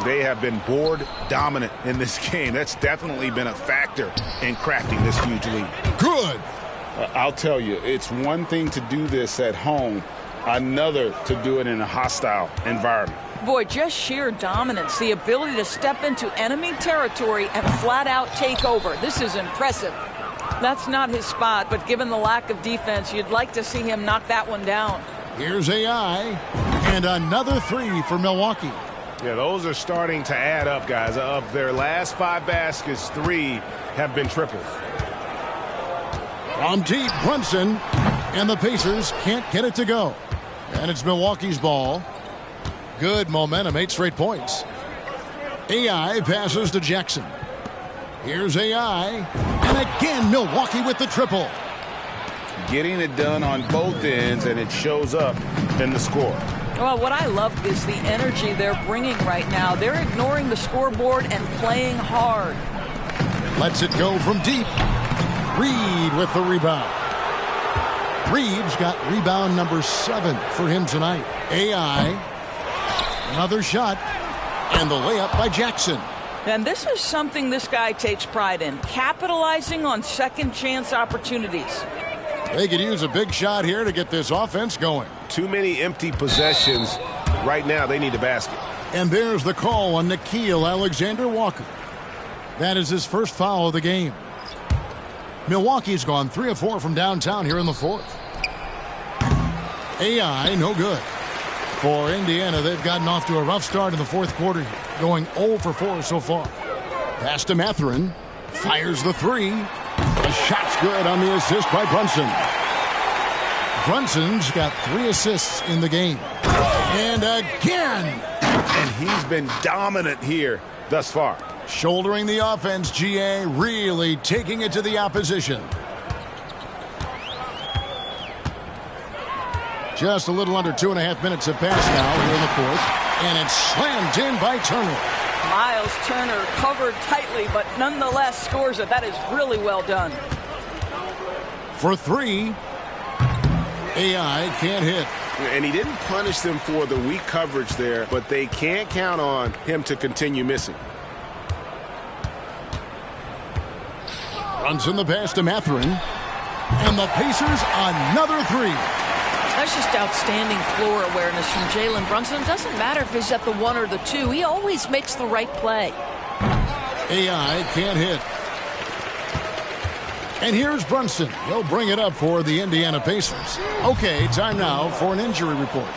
They have been board dominant in this game. That's definitely been a factor in crafting this huge lead. Good. I'll tell you, it's one thing to do this at home, another to do it in a hostile environment. Boy, just sheer dominance, the ability to step into enemy territory and flat out take over. This is impressive. That's not his spot, but given the lack of defense, you'd like to see him knock that one down. Here's AI, and another 3 for Milwaukee. Yeah, those are starting to add up, guys. Of their last 5 baskets, 3 have been triples. From deep, Brunson, And the Pacers can't get it to go. And it's Milwaukee's ball. Good momentum, 8 straight points. AI passes to Jackson. Here's AI. And again, Milwaukee with the triple. Getting it done on both ends, and it shows up in the score. Well, what I love is the energy they're bringing right now. They're ignoring the scoreboard and playing hard. Lets it go from deep. Reed with the rebound. Reeves got rebound number 7 for him tonight. AI. Another shot. And the layup by Jackson. And this is something this guy takes pride in, capitalizing on second chance opportunities. They could use a big shot here to get this offense going. Too many empty possessions. Right now, they need a basket. And there's the call on Nickeil Alexander-Walker. That is his first foul of the game. Milwaukee's gone 3 of 4 from downtown here in the 4th. AI, no good. For Indiana, they've gotten off to a rough start in the 4th quarter, going 0 for 4 so far. Pass to Mathurin. Fires the 3. The shot's good on the assist by Brunson. Brunson's got 3 assists in the game. And again! And he's been dominant here thus far. Shouldering the offense, GA really taking it to the opposition. Just a little under 2.5 minutes have passed now here in the 4th. And it's slammed in by Turner. Miles Turner covered tightly, but nonetheless scores it. That is really well done. For 3. AI can't hit. And he didn't punish them for the weak coverage there, but they can't count on him to continue missing. Runs in the pass to Mathurin. And the Pacers another 3. That's just outstanding floor awareness from Jalen Brunson. It doesn't matter if he's at the 1 or the 2. He always makes the right play. AI can't hit. And here's Brunson. He'll bring it up for the Indiana Pacers. Okay, time now for an injury report.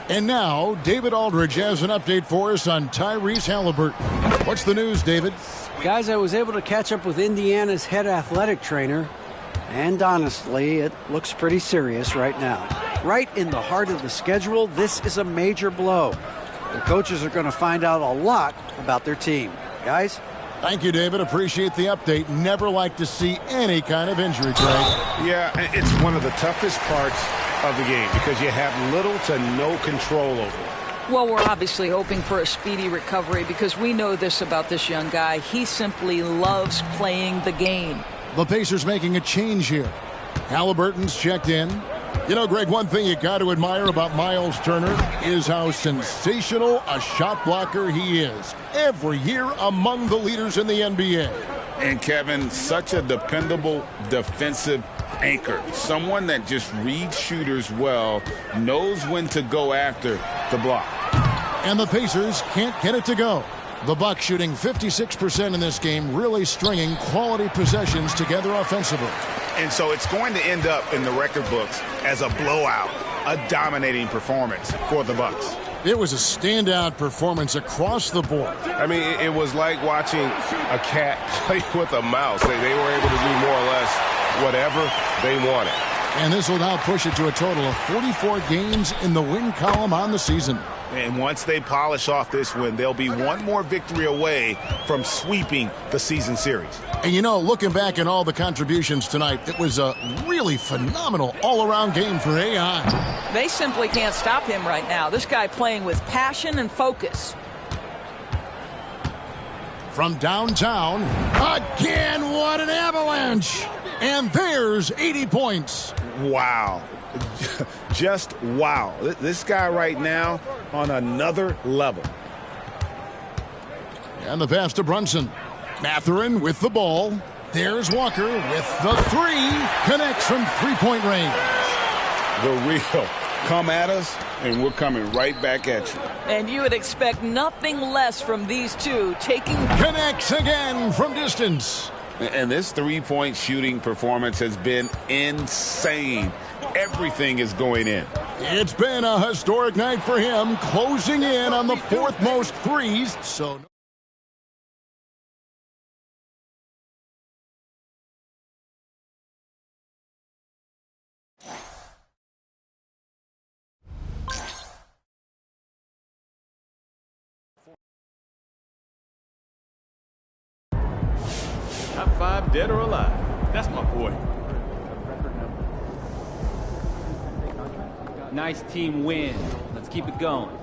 And now, David Aldridge has an update for us on Tyrese Halliburton. What's the news, David? Guys, I was able to catch up with Indiana's head athletic trainer. And honestly, it looks pretty serious right now. Right in the heart of the schedule, this is a major blow. The coaches are going to find out a lot about their team. Guys? Thank you, David. Appreciate the update. Never like to see any kind of injury, Craig. Yeah, it's one of the toughest parts of the game because you have little to no control over it. Well, we're obviously hoping for a speedy recovery because we know this about this young guy. He simply loves playing the game. The Pacers making a change here. Halliburton's checked in. You know, Greg, one thing you got to admire about Miles Turner is how sensational a shot blocker he is. Every year among the leaders in the NBA. And Kevin, such a dependable defensive anchor. Someone that just reads shooters well, knows when to go after the block. And the Pacers can't get it to go. The Bucks shooting 56% in this game, really stringing quality possessions together offensively. And so it's going to end up in the record books as a blowout, a dominating performance for the Bucks. It was a standout performance across the board. I mean, it was like watching a cat play with a mouse. They were able to do more or less whatever they wanted. And this will now push it to a total of 44 games in the win column on the season. And once they polish off this win, they'll be one more victory away from sweeping the season series. And you know, looking back at all the contributions tonight, it was a really phenomenal all-around game for AI. They simply can't stop him right now. This guy playing with passion and focus. From downtown, again, what an avalanche! And there's 80 points. Wow. Just wow. This guy right now on another level. And the pass to Brunson. Mathurin with the ball. There's Walker with the 3. Connects from three-point range. The real come at us, and we're coming right back at you. And you would expect nothing less from these two taking... Connects again from distance. And this three-point shooting performance has been insane. Everything is going in. It's been a historic night for him, closing in on the 4th most threes. So. 5 dead or alive. That's my boy. Nice team win. Let's keep it going.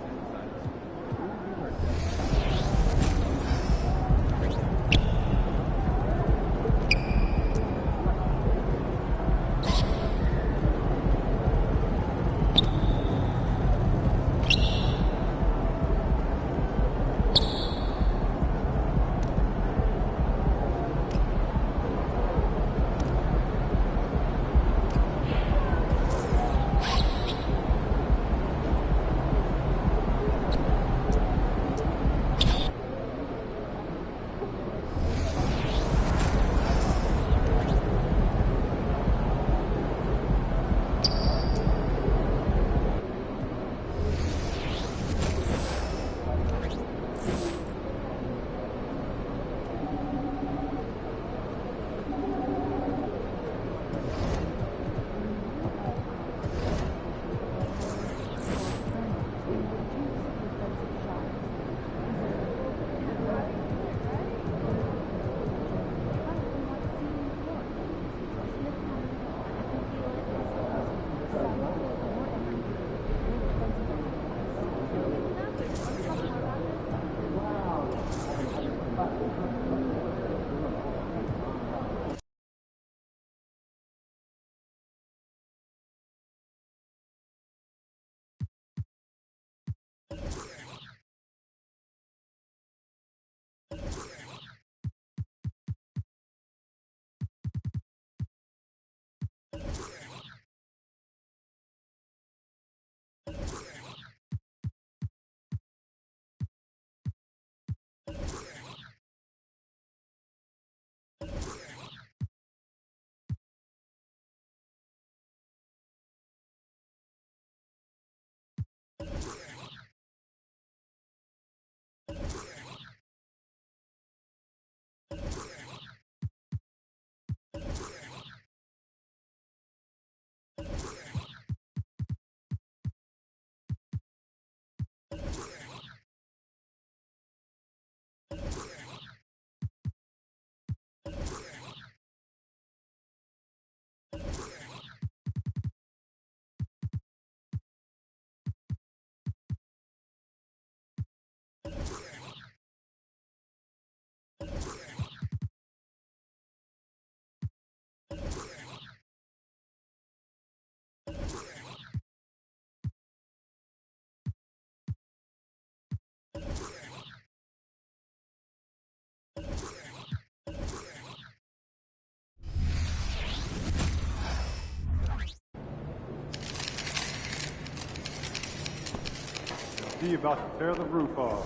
D about to tear the roof off.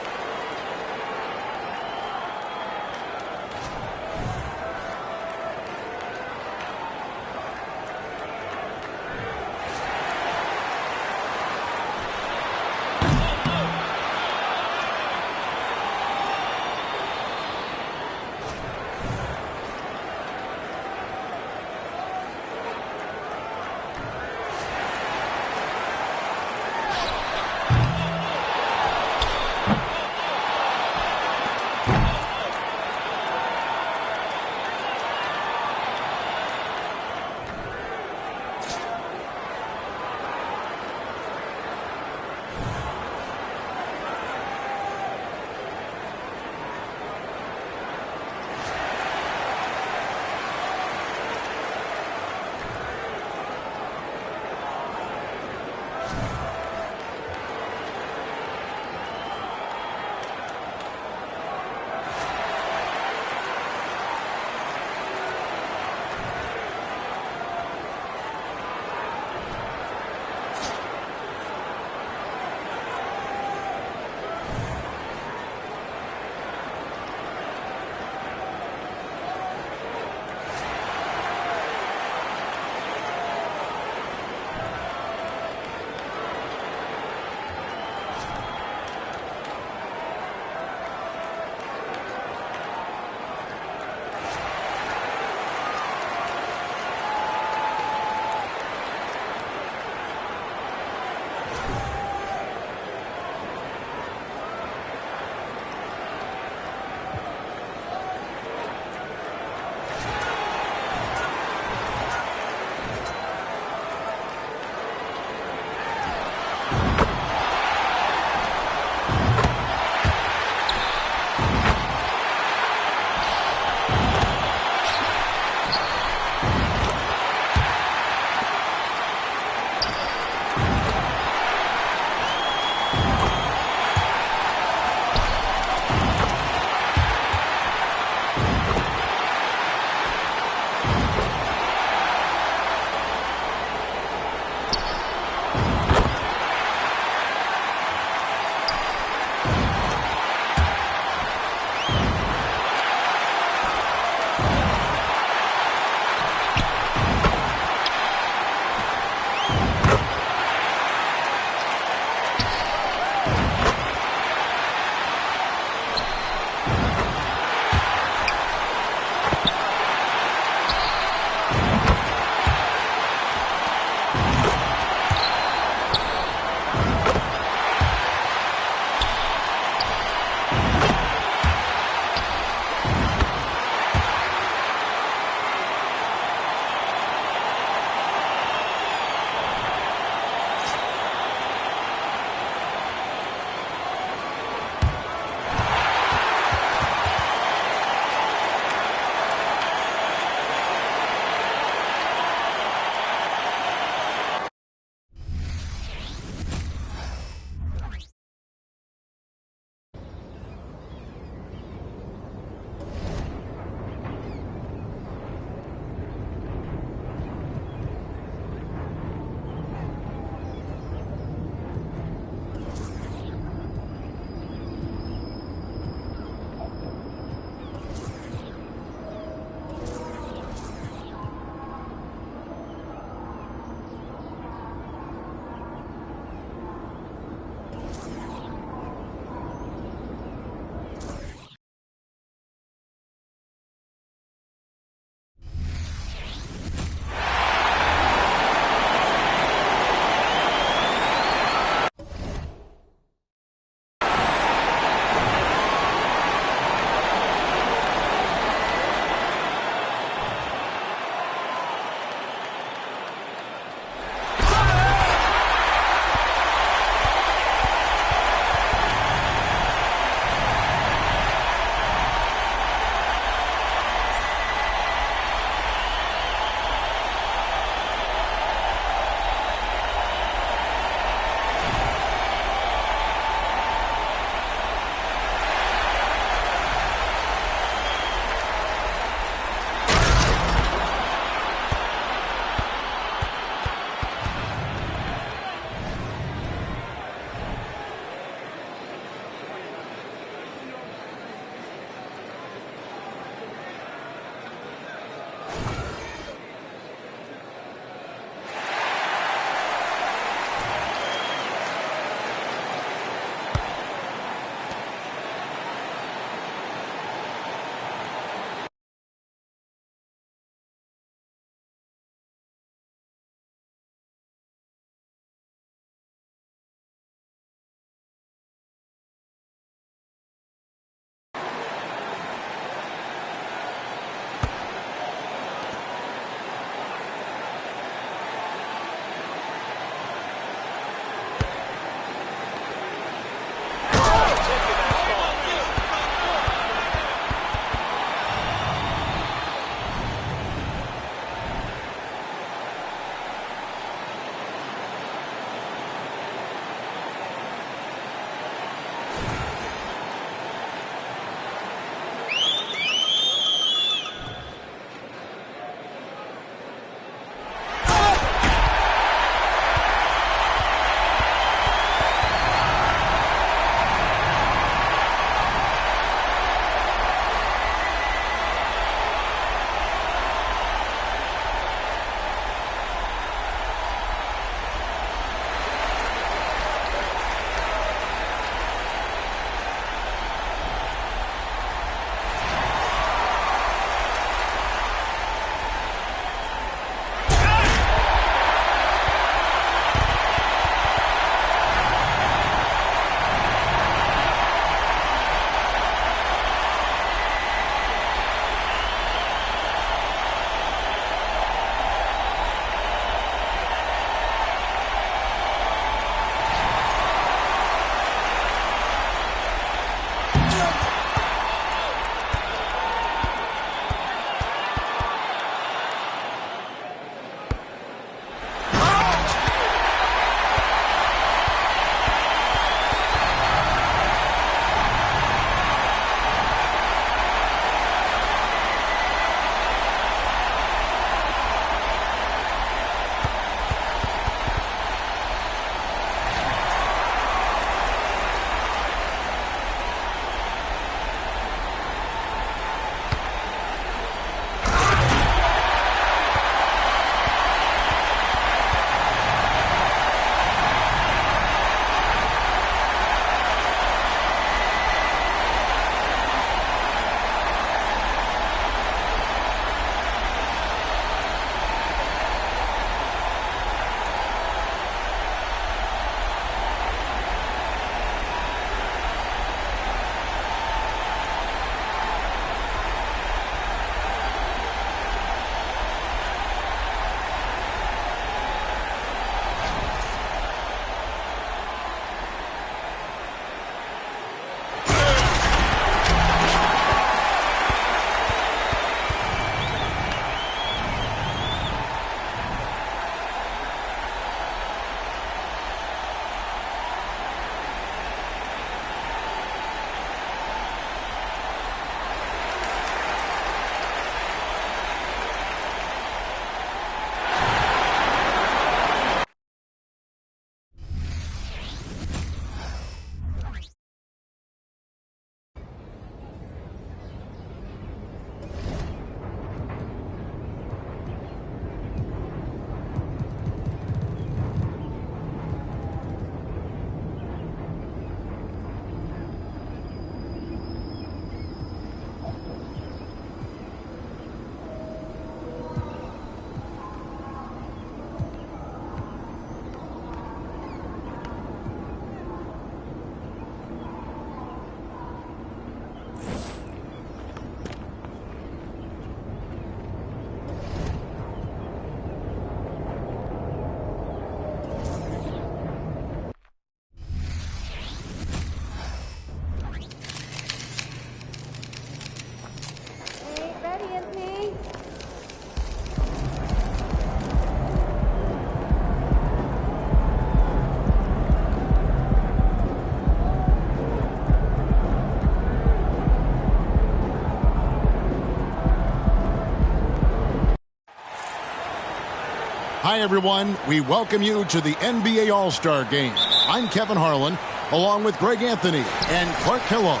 Hi, everyone. We welcome you to the NBA All-Star Game. I'm Kevin Harlan, along with Greg Anthony and Clark Kellogg.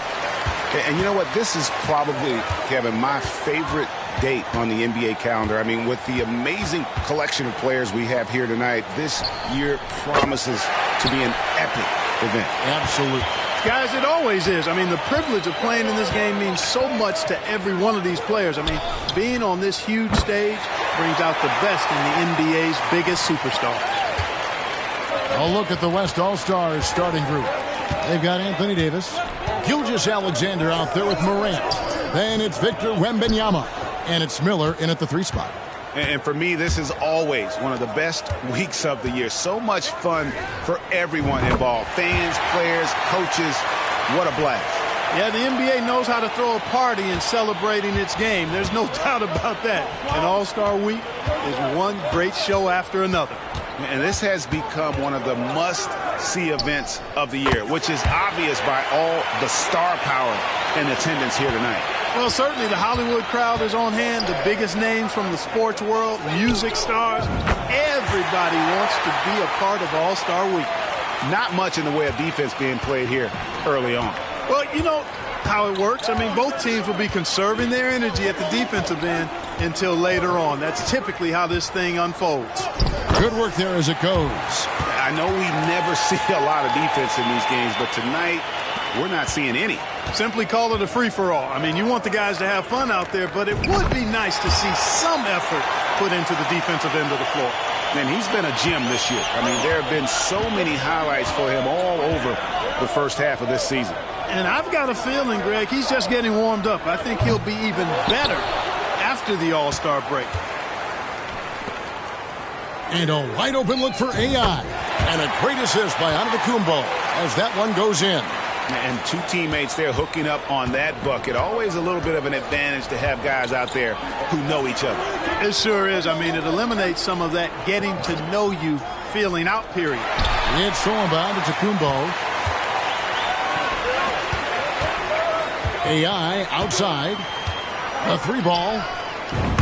And you know what? This is probably, Kevin, my favorite date on the NBA calendar. I mean, with the amazing collection of players we have here tonight, this year promises to be an epic event. Absolutely. Guys, it always is. I mean, the privilege of playing in this game means so much to every one of these players. I mean, being on this huge stage brings out the best in the NBA's biggest superstar. A look at the West All-Stars starting group. They've got Anthony Davis, Gilgeous-Alexander out there with Morant. Then it's Victor Wembanyama, and it's Miller in at the 3 spot. And for me, this is always one of the best weeks of the year. So much fun for everyone involved. Fans, players, coaches. What a blast. Yeah, the NBA knows how to throw a party in celebrating its game. There's no doubt about that. And All-Star Week is one great show after another. And this has become one of the must-see events of the year, which is obvious by all the star power in attendance here tonight. Well, certainly the Hollywood crowd is on hand, the biggest names from the sports world, music stars. Everybody wants to be a part of All-Star Week. Not much in the way of defense being played here early on. Well, you know how it works. I mean, both teams will be conserving their energy at the defensive end until later on. That's typically how this thing unfolds. Good work there as it goes. I know we never see a lot of defense in these games, but tonight we're not seeing any. Simply call it a free-for-all. I mean, you want the guys to have fun out there, but it would be nice to see some effort put into the defensive end of the floor. And he's been a gem this year. I mean, there have been so many highlights for him all over the first half of this season. And I've got a feeling, Greg, he's just getting warmed up. I think he'll be even better after the All-Star break. And a wide-open look for AI. And a great assist by Antetokounmpo as that one goes in. And two teammates there hooking up on that bucket. Always a little bit of an advantage to have guys out there who know each other. It sure is. I mean, it eliminates some of that getting to know you feeling out period. It's thrown by Antetokounmpo. AI outside. A 3 ball.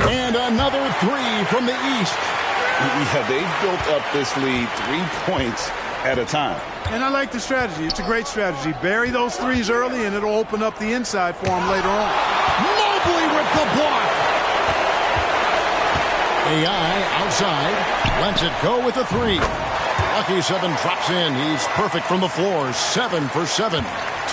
And another 3 from the East. Yeah, they built up this lead 3 points at a time. And I like the strategy. It's a great strategy. Bury those threes early, and it'll open up the inside for them later on. Mobley with the block. AI outside. Lets it go with the 3. Lucky 7 drops in. He's perfect from the floor. 7 for 7.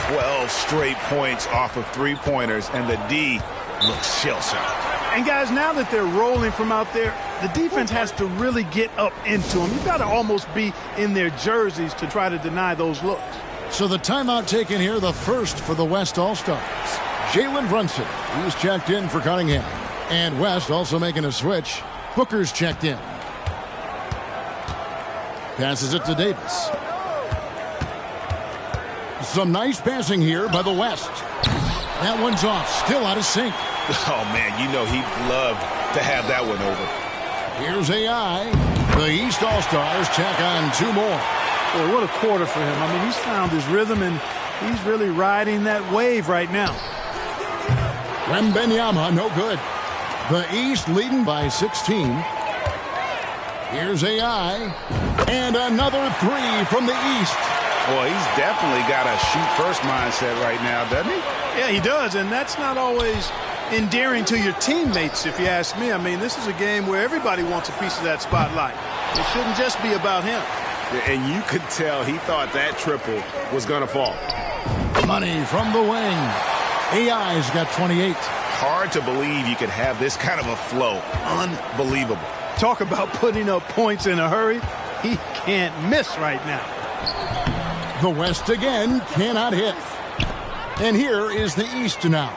12 straight points off of 3-pointers, and the D looks shell-shocked. And, guys, now that they're rolling from out there, the defense has to really get up into them. You've got to almost be in their jerseys to try to deny those looks. So the timeout taken here, the first for the West All-Stars. Jalen Brunson, he's checked in for Cunningham. And West also making a switch. Booker's checked in. Passes it to Davis. Some nice passing here by the West. That one's off, still out of sync. Oh, man, you know he'd love to have that one over. Here's AI. The East All-Stars check on 2 more. Boy, what a quarter for him. I mean, he's found his rhythm, and he's really riding that wave right now. Wembanyama, no good. The East leading by 16. Here's AI. And another 3 from the East. Well, he's definitely got a shoot-first mindset right now, doesn't he? Yeah, he does, and that's not always endearing to your teammates, if you ask me. I mean, this is a game where everybody wants a piece of that spotlight. It shouldn't just be about him. And you could tell he thought that triple was going to fall. Money from the wing. AI's got 28. Hard to believe you could have this kind of a flow. Unbelievable. Talk about putting up points in a hurry. He can't miss right now. The West again cannot hit. And here is the East now.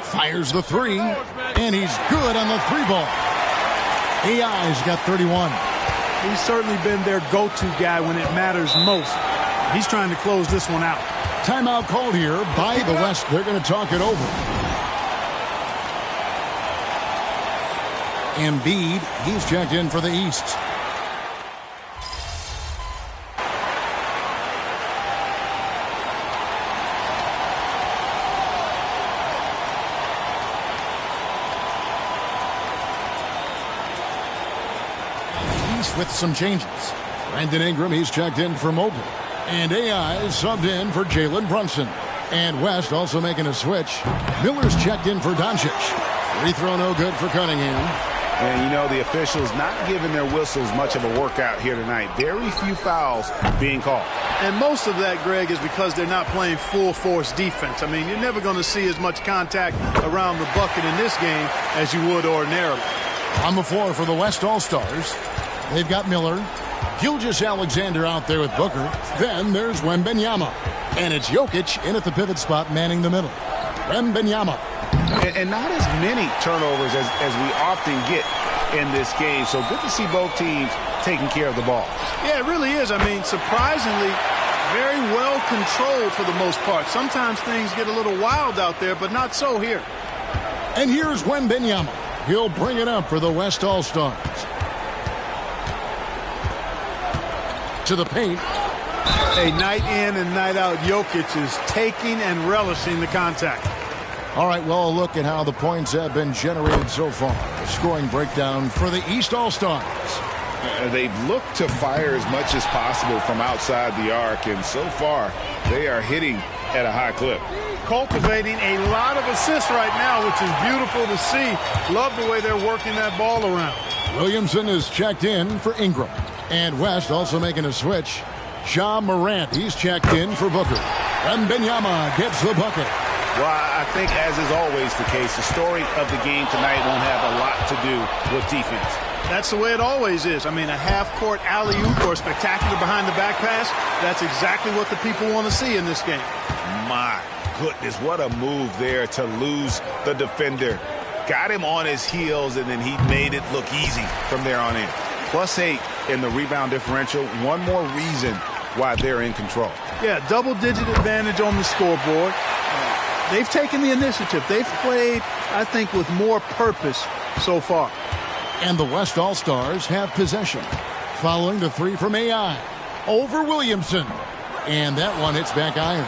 Fires the 3, and he's good on the 3 ball. AI's got 31. He's certainly been their go-to guy when it matters most. He's trying to close this one out. Timeout called here by the West. They're going to talk it over. Embiid, he's checked in for the East. East with some changes. Brandon Ingram, he's checked in for Mobley. And AI subbed in for Jalen Brunson. And West also making a switch. Miller's checked in for Doncic. Free throw no good for Cunningham. And, you know, the officials not giving their whistles much of a workout here tonight. Very few fouls being called. And most of that, Greg, is because they're not playing full-force defense. I mean, you're never going to see as much contact around the bucket in this game as you would ordinarily. On the floor for the West All-Stars, they've got Miller. Gilgeous-Alexander out there with Booker. Then there's Wembanyama. And it's Jokic in at the pivot spot manning the middle. Wembanyama. And not as many turnovers as we often get in this game. So good to see both teams taking care of the ball. Yeah, it really is. I mean, surprisingly, very well controlled for the most part. Sometimes things get a little wild out there, but not so here. And here's Wembanyama. He'll bring it up for the West All-Stars. To the paint. A night in and night out, Jokic is taking and relishing the contact. All right, well, a look at how the points have been generated so far. A scoring breakdown for the East All-Stars. They've looked to fire as much as possible from outside the arc, and so far they are hitting at a high clip. Cultivating a lot of assists right now, which is beautiful to see. Love the way they're working that ball around. Williamson is checked in for Ingram. And West also making a switch. Ja Morant, he's checked in for Booker. Wembanyama gets the bucket. Well, I think, as is always the case, the story of the game tonight won't have a lot to do with defense. That's the way it always is. I mean, a half-court alley-oop or spectacular behind-the-back pass, that's exactly what the people want to see in this game. My goodness, what a move there to lose the defender. Got him on his heels, and then he made it look easy from there on in. +8 in the rebound differential. One more reason why they're in control. Yeah, double-digit advantage on the scoreboard. They've taken the initiative. They've played, I think, with more purpose so far. And the West All-Stars have possession. Following the three from AI. Over Williamson. And that one hits back iron.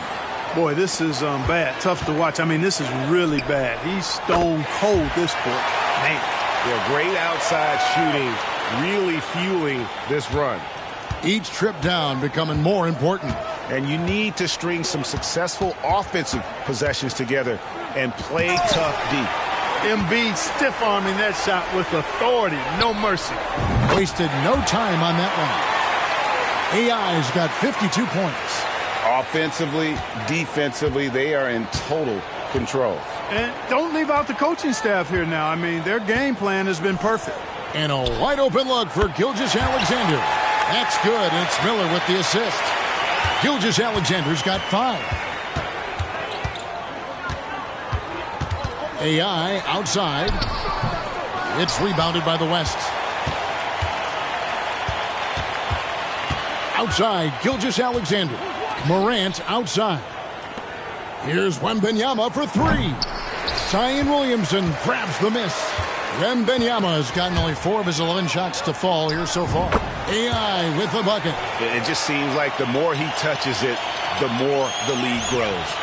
Boy, this is bad. Tough to watch. I mean, this is really bad. He's stone cold this court. Man. Yeah, great outside shooting. Really fueling this run. Each trip down becoming more important. And you need to string some successful offensive possessions together and play tough deep. Embiid stiff-arming that shot with authority. No mercy. Wasted no time on that one. AI's got 52 points. Offensively, defensively, they are in total control. And don't leave out the coaching staff here now. I mean, their game plan has been perfect. And a wide-open look for Gilgeous-Alexander. That's good, and it's Miller with the assist. Gilgeous-Alexander's got 5. AI outside. It's rebounded by the West. Outside, Gilgeous-Alexander. Morant outside. Here's Wembanyama for 3. Zion Williamson grabs the miss. Wembanyama has gotten only 4 of his 11 shots to fall here so far. AI with the bucket. It just seems like the more he touches it, the more the lead grows.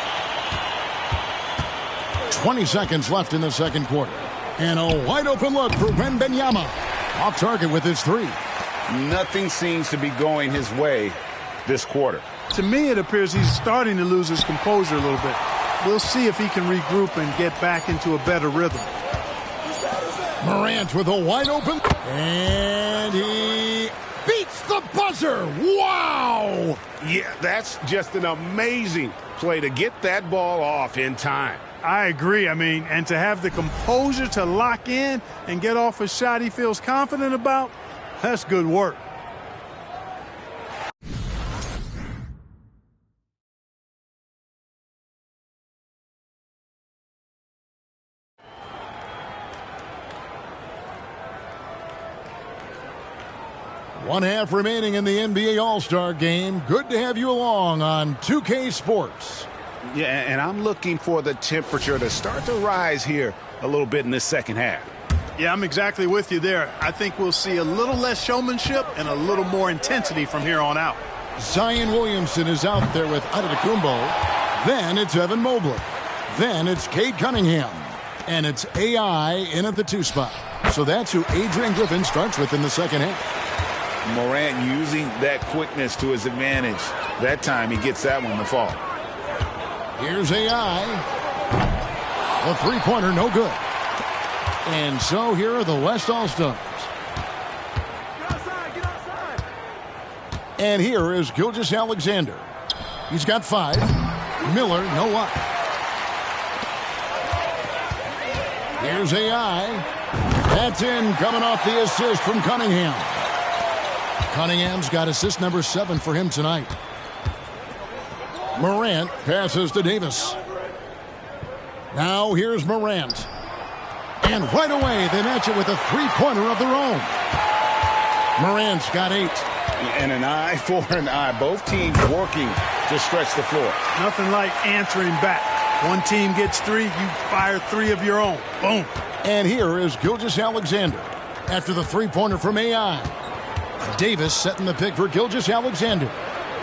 20 seconds left in the second quarter. And a wide open look for Wembanyama. Off target with his 3. Nothing seems to be going his way this quarter. To me, it appears he's starting to lose his composure a little bit. We'll see if he can regroup and get back into a better rhythm. Morant with a wide open. And he beats the buzzer. Wow! Yeah, that's just an amazing play to get that ball off in time. I agree. I mean, and to have the composure to lock in and get off a shot he feels confident about, that's good work. One half remaining in the NBA All-Star Game. Good to have you along on 2K Sports. Yeah, and I'm looking for the temperature to start to rise here a little bit in this second half. Yeah, I'm exactly with you there. I think we'll see a little less showmanship and a little more intensity from here on out. Zion Williamson is out there with Antetokounmpo. Then it's Evan Mobley. Then it's Cade Cunningham. And it's AI in at the 2 spot. So that's who Adrian Griffin starts with in the second half. Morant using that quickness to his advantage. That time he gets that one to fall. Here's AI. The three-pointer, no good. And so here are the West All-Stars. And here is Gilgeous-Alexander. He's got 5. Miller, no up. Here's AI. That's in, coming off the assist from Cunningham. Cunningham's got assist number 7 for him tonight. Morant passes to Davis. Now here's Morant. And right away they match it with a three-pointer of their own. Morant's got 8. And an eye for an eye. Both teams working to stretch the floor. Nothing like answering back. One team gets 3, you fire 3 of your own. Boom. And here is Gilgeous-Alexander after the three-pointer from AI. Davis setting the pick for Gilgeous-Alexander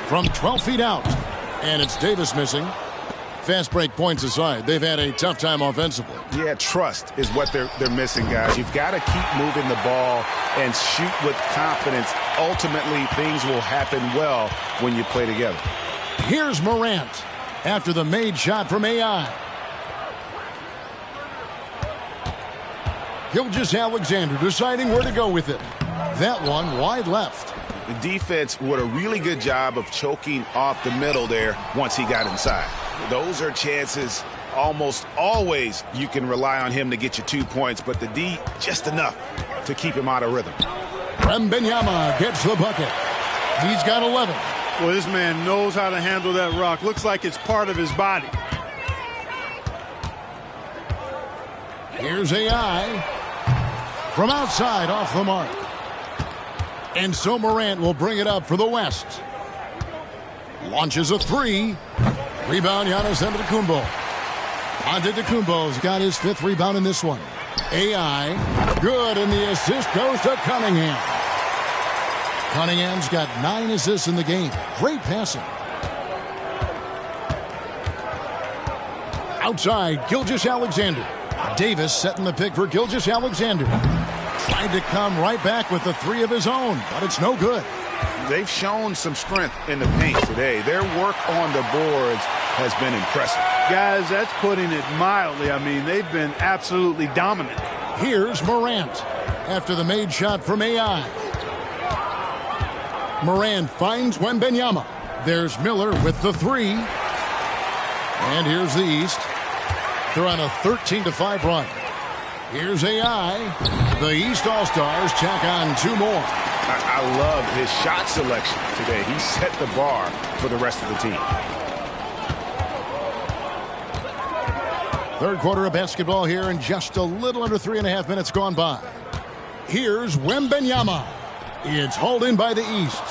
from 12 feet out. And it's Davis missing. Fast break points aside, they've had a tough time offensively. Yeah, trust is what they're missing, guys. You've got to keep moving the ball and shoot with confidence. Ultimately, things will happen well when you play together. Here's Morant after the made shot from AI. Gilgeous-Alexander deciding where to go with it. That one wide left. The defense did a really good job of choking off the middle there once he got inside. Those are chances almost always you can rely on him to get you 2 points, but the D just enough to keep him out of rhythm. Wembanyama gets the bucket. He's got 11. Well, this man knows how to handle that rock. Looks like it's part of his body. Here's AI from outside off the mark. And so Morant will bring it up for the West. Launches a 3. Rebound, Giannis Antetokounmpo. Antetokounmpo's got his 5th rebound in this one. AI, good, and the assist goes to Cunningham. Cunningham's got 9 assists in the game. Great passing. Outside, Gilgeous-Alexander. Davis setting the pick for Gilgeous-Alexander. Tried to come right back with the 3 of his own, but it's no good. They've shown some strength in the paint today. Their work on the boards has been impressive. Guys, that's putting it mildly. I mean, they've been absolutely dominant. Here's Morant after the made shot from AI. Morant finds Wembanyama. There's Miller with the 3. And here's the East. They're on a 13-5 run. Here's AI. The East All-Stars tack on 2 more. I love his shot selection today. He set the bar for the rest of the team. Third quarter of basketball here, and just a little under 3.5 minutes gone by. Here's Wembanyama. It's hauled in by the East.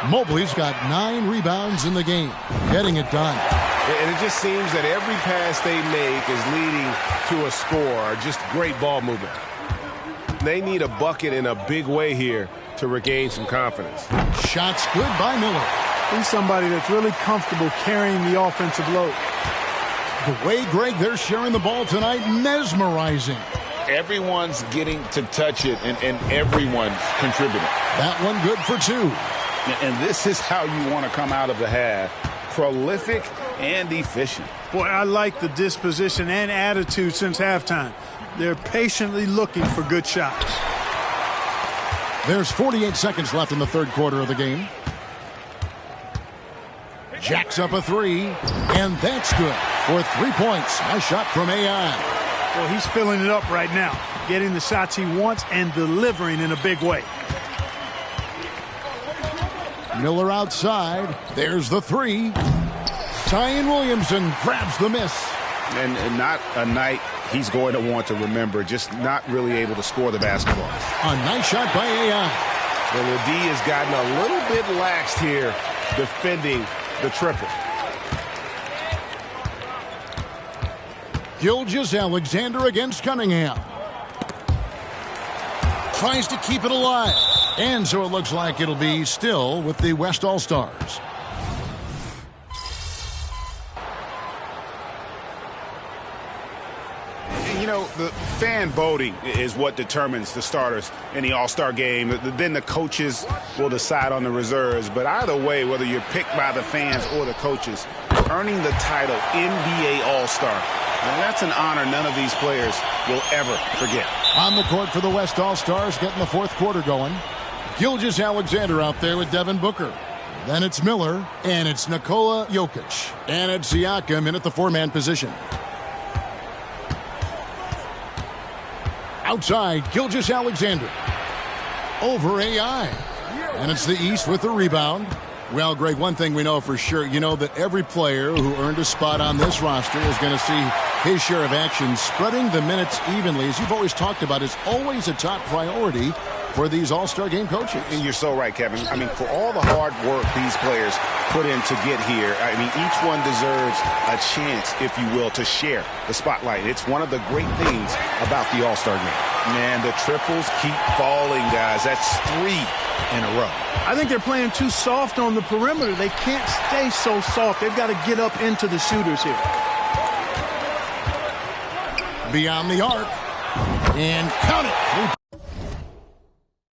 Mobley's got 9 rebounds in the game, getting it done. And it just seems that every pass they make is leading to a score. Just great ball movement. They need a bucket in a big way here to regain some confidence. Shots good by Miller. He's somebody that's really comfortable carrying the offensive load. The way, Greg, they're sharing the ball tonight, mesmerizing. Everyone's getting to touch it, and everyone's contributing. That one good for 2. And this is how you want to come out of the half. Prolific and efficient. Boy, I like the disposition and attitude since halftime. They're patiently looking for good shots. There's 48 seconds left in the third quarter of the game. Jacks up a 3, and that's good for 3 points. Nice shot from AI. Well, he's filling it up right now, getting the shots he wants and delivering in a big way. Miller outside. There's the 3. Zion Williamson grabs the miss. And not a night he's going to want to remember, just not really able to score the basketball. A nice shot by AI. And the D has gotten a little bit laxed here defending the triple. Gilgeous-Alexander against Cunningham. Tries to keep it alive. And so it looks like it'll be still with the West All-Stars. You know, The fan voting is what determines the starters in the All-Star game. Then the coaches will decide on the reserves. But either way, whether you're picked by the fans or the coaches, earning the title NBA All-Star, that's an honor none of these players will ever forget. On the court for the West All-Stars, getting the fourth quarter going. Gilgeous-Alexander out there with Devin Booker. Then it's Miller, and it's Nikola Jokic. And it's Siakam in at the four-man position. Outside, Gilgeous-Alexander. Over AI. And it's the East with the rebound. Well, Greg, one thing we know for sure, you know that every player who earned a spot on this roster is going to see his share of action. Spreading the minutes evenly, as you've always talked about, is always a top priority for these All-Star game coaches. And you're so right, Kevin. I mean, for all the hard work these players put in to get here, I mean, each one deserves a chance, if you will, to share the spotlight. It's one of the great things about the All-Star game. Man, the triples keep falling, guys. That's 3 in a row. I think they're playing too soft on the perimeter. They can't stay so soft. They've got to get up into the shooters here. Beyond the arc. And count it.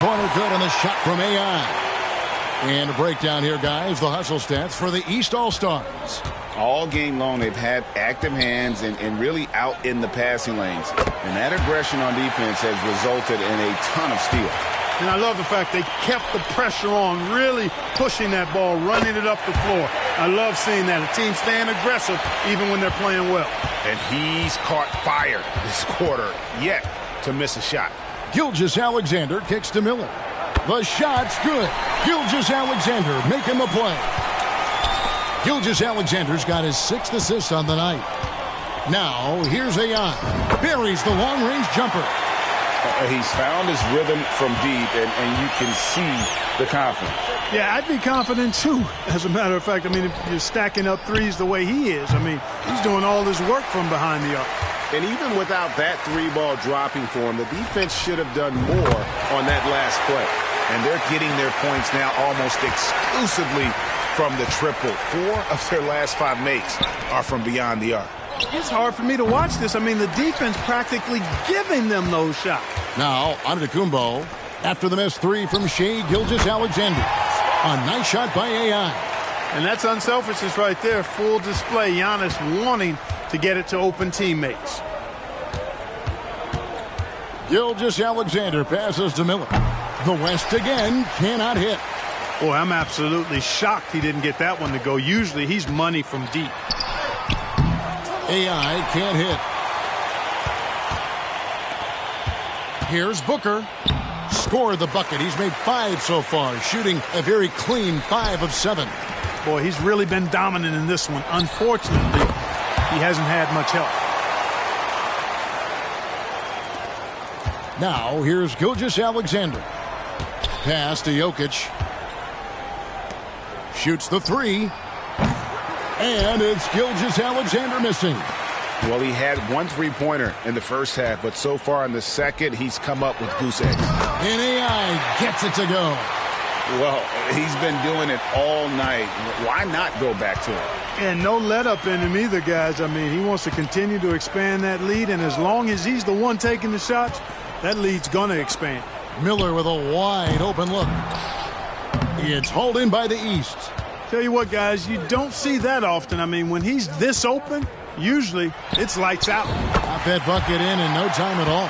Corner good on the shot from AI. And a breakdown here, guys. The hustle stats for the East All-Stars. All game long, they've had active hands and really out in the passing lanes. And that aggression on defense has resulted in a ton of steals. And I love the fact they kept the pressure on, really pushing that ball, running it up the floor. I love seeing that. A team staying aggressive even when they're playing well. And he's caught fire this quarter, yet to miss a shot. Gilgeous-Alexander kicks to Miller. The shot's good. Gilgeous-Alexander making the play. Gilgeous-Alexander's got his 6th assist on the night. Now, here's AI. Buries the long-range jumper. He's found his rhythm from deep, and you can see the confidence. Yeah, I'd be confident, too. As a matter of fact, I mean, if you're stacking up threes the way he is, I mean, he's doing all this work from behind the arc. And even without that 3-ball dropping for him, the defense should have done more on that last play. And they're getting their points now almost exclusively from the triple. 4 of their last 5 makes are from beyond the arc. It's hard for me to watch this. I mean, the defense practically giving them those shots. Now, Antetokounmpo after the missed 3 from Shai Gilgeous-Alexander. A nice shot by AI. And that's unselfishness right there. Full display. Giannis wanting to get it to open teammates. Gilgeous-Alexander passes to Miller. The West again cannot hit. Boy, I'm absolutely shocked he didn't get that one to go. Usually he's money from deep. AI can't hit. Here's Booker. Scored the bucket. He's made 5 so far, shooting a very clean 5 of 7. Boy, he's really been dominant in this one. Unfortunately, he hasn't had much help. Now, here's Gilgeous-Alexander. Pass to Jokic. Shoots the 3. And it's Gilgeous-Alexander missing. Well, he had 1 3-pointer in the first half, but so far in the second, he's come up with goose eggs. And AI gets it to go. Well, he's been doing it all night. Why not go back to it? And no let up in him either, guys. I mean, he wants to continue to expand that lead, and as long as he's the one taking the shots, that lead's going to expand. Miller with a wide open look. It's hauled in by the East. Tell you what, guys, you don't see that often. I mean, when he's this open, usually it's lights out. Got that bucket in no time at all.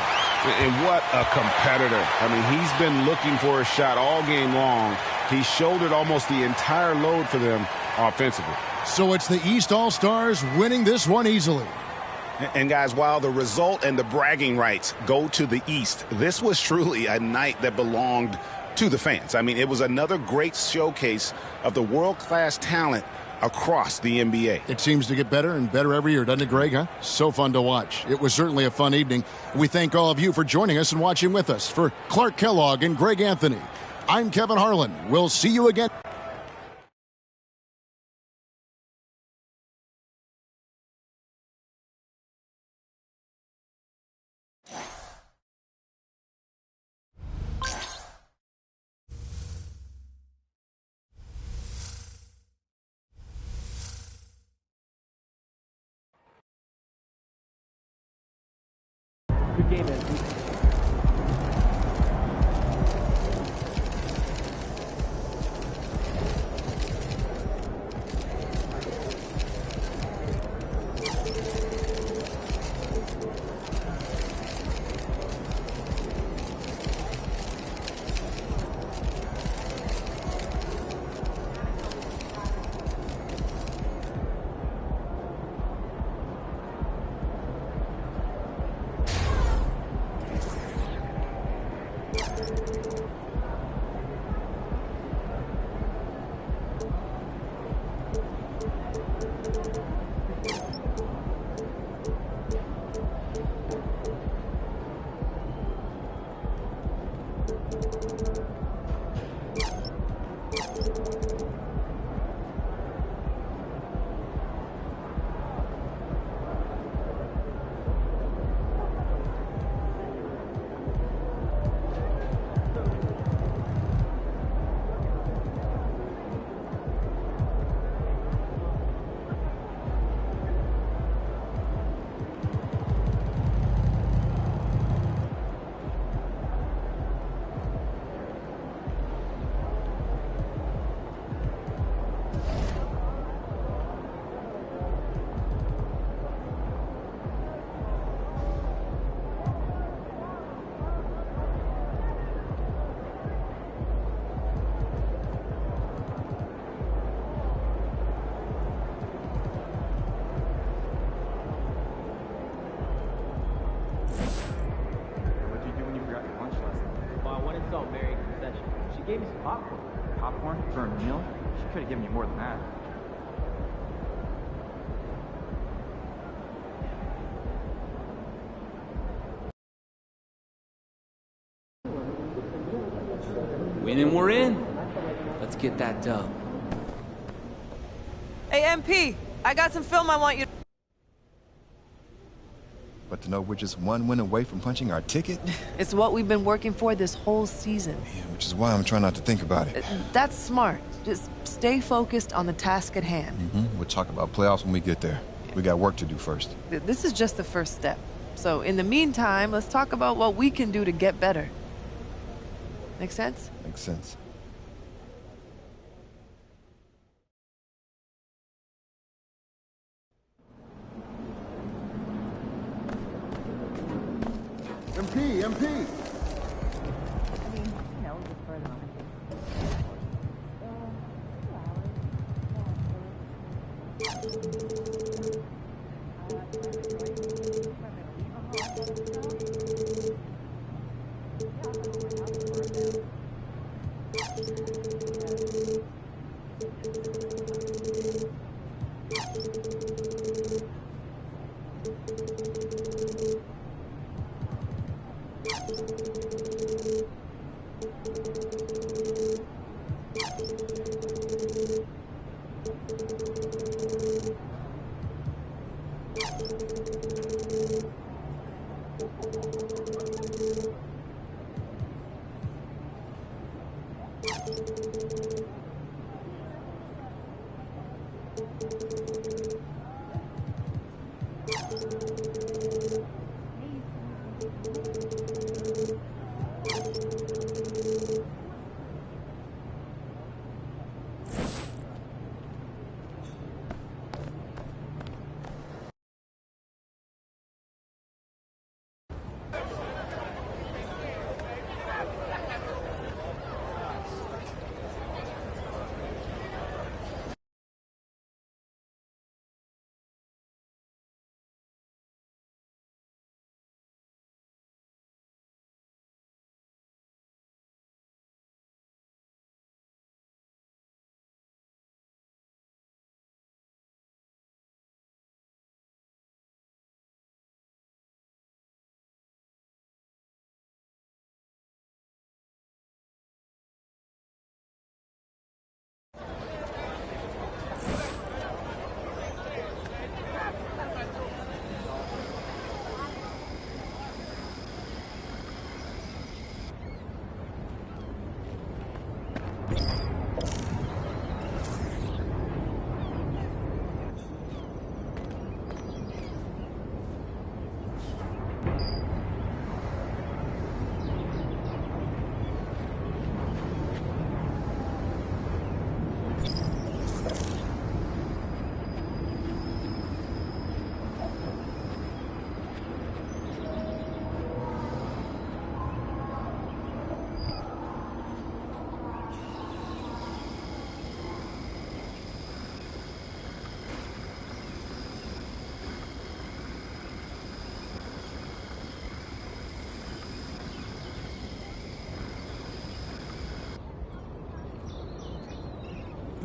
And what a competitor. I mean, he's been looking for a shot all game long. He shouldered almost the entire load for them offensively. So it's the East All-Stars winning this one easily. And, guys, while the result and the bragging rights go to the East, this was truly a night that belonged to the fans. I mean, it was another great showcase of the world-class talent across the NBA. It seems to get better and better every year, doesn't it, Greg? Huh? So fun to watch. It was certainly a fun evening. We thank all of you for joining us and watching with us. For Clark Kellogg and Greg Anthony, I'm Kevin Harlan. We'll see you again. Good game, MP. Gave me some popcorn. Popcorn for a meal? She could have given you more than that. Win and we're in. Let's get that dub. Hey, MP, I got some film I want you to... But to know we're just one win away from punching our ticket? It's what we've been working for this whole season. Yeah, which is why I'm trying not to think about it. That's smart. Just stay focused on the task at hand. We'll talk about playoffs when we get there. We got work to do first. This is just the first step. So in the meantime, let's talk about what we can do to get better. Make sense? Makes sense. MP!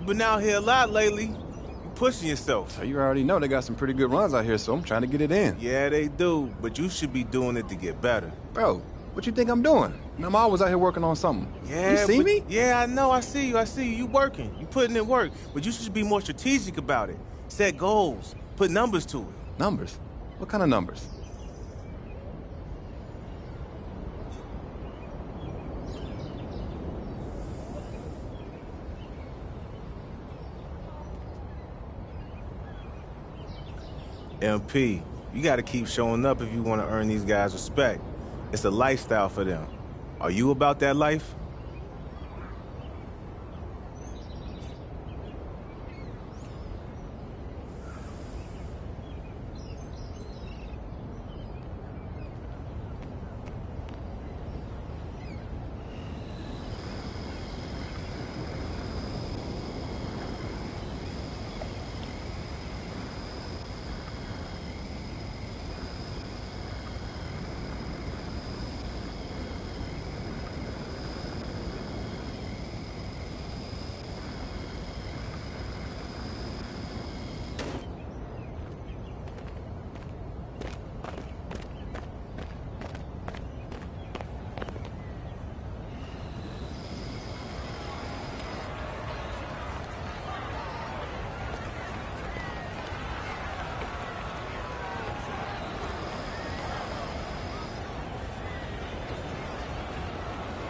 You've been out here a lot lately. You pushing yourself. You already know they got some pretty good runs out here, so I'm trying to get it in. Yeah, they do, but you should be doing it to get better. Bro, what you think I'm doing? I'm always out here working on something. Yeah, you see me? Yeah, I know. I see you. You working. You putting in work. But you should be more strategic about it. Set goals. Put numbers to it. Numbers? What kind of numbers? MP, you got to keep showing up if you want to earn these guys respect. It's a lifestyle for them. Are you about that life?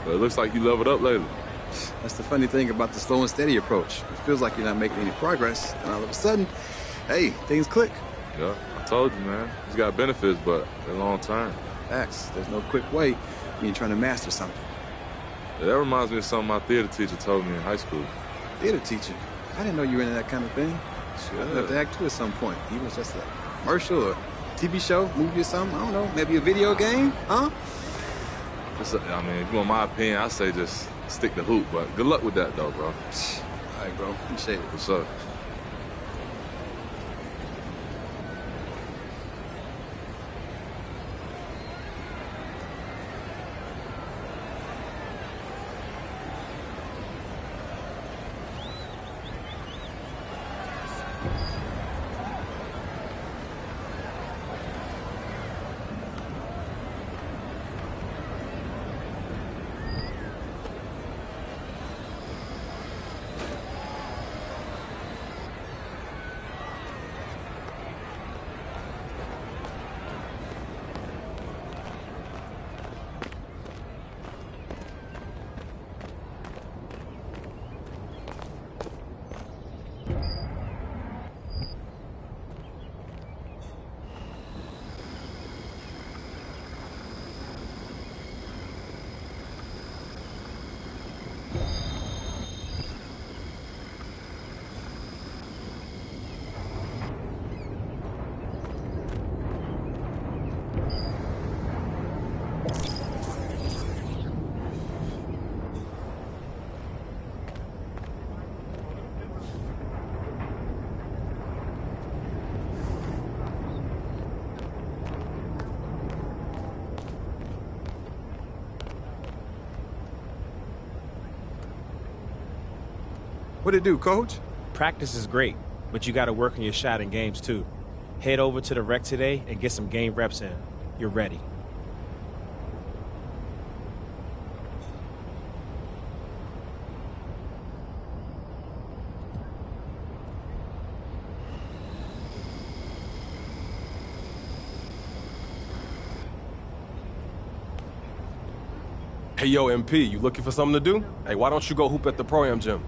But it looks like you leveled up lately. That's the funny thing about the slow and steady approach. It feels like you're not making any progress, and all of a sudden, hey, things click. Yeah, I told you, man. It's got benefits, but they're long term. Facts. There's no quick way when you're trying to master something. Yeah, that reminds me of something my theater teacher told me in high school. Theater teacher? I didn't know you were into that kind of thing. Shit, I'd have to act too at some point. Even if it's just a commercial or TV show, movie or something. I don't know. Maybe a video game, huh? I mean, if you want my opinion, I say just stick to hoop. But good luck with that, though, bro. All right, bro. Appreciate it. What's up? What'd it do, coach? Practice is great, but you got to work on your shot in games too. Head over to the rec today and get some game reps in. You're ready. Hey, yo, MP, you looking for something to do? Hey, why don't you go hoop at the Pro-Am gym?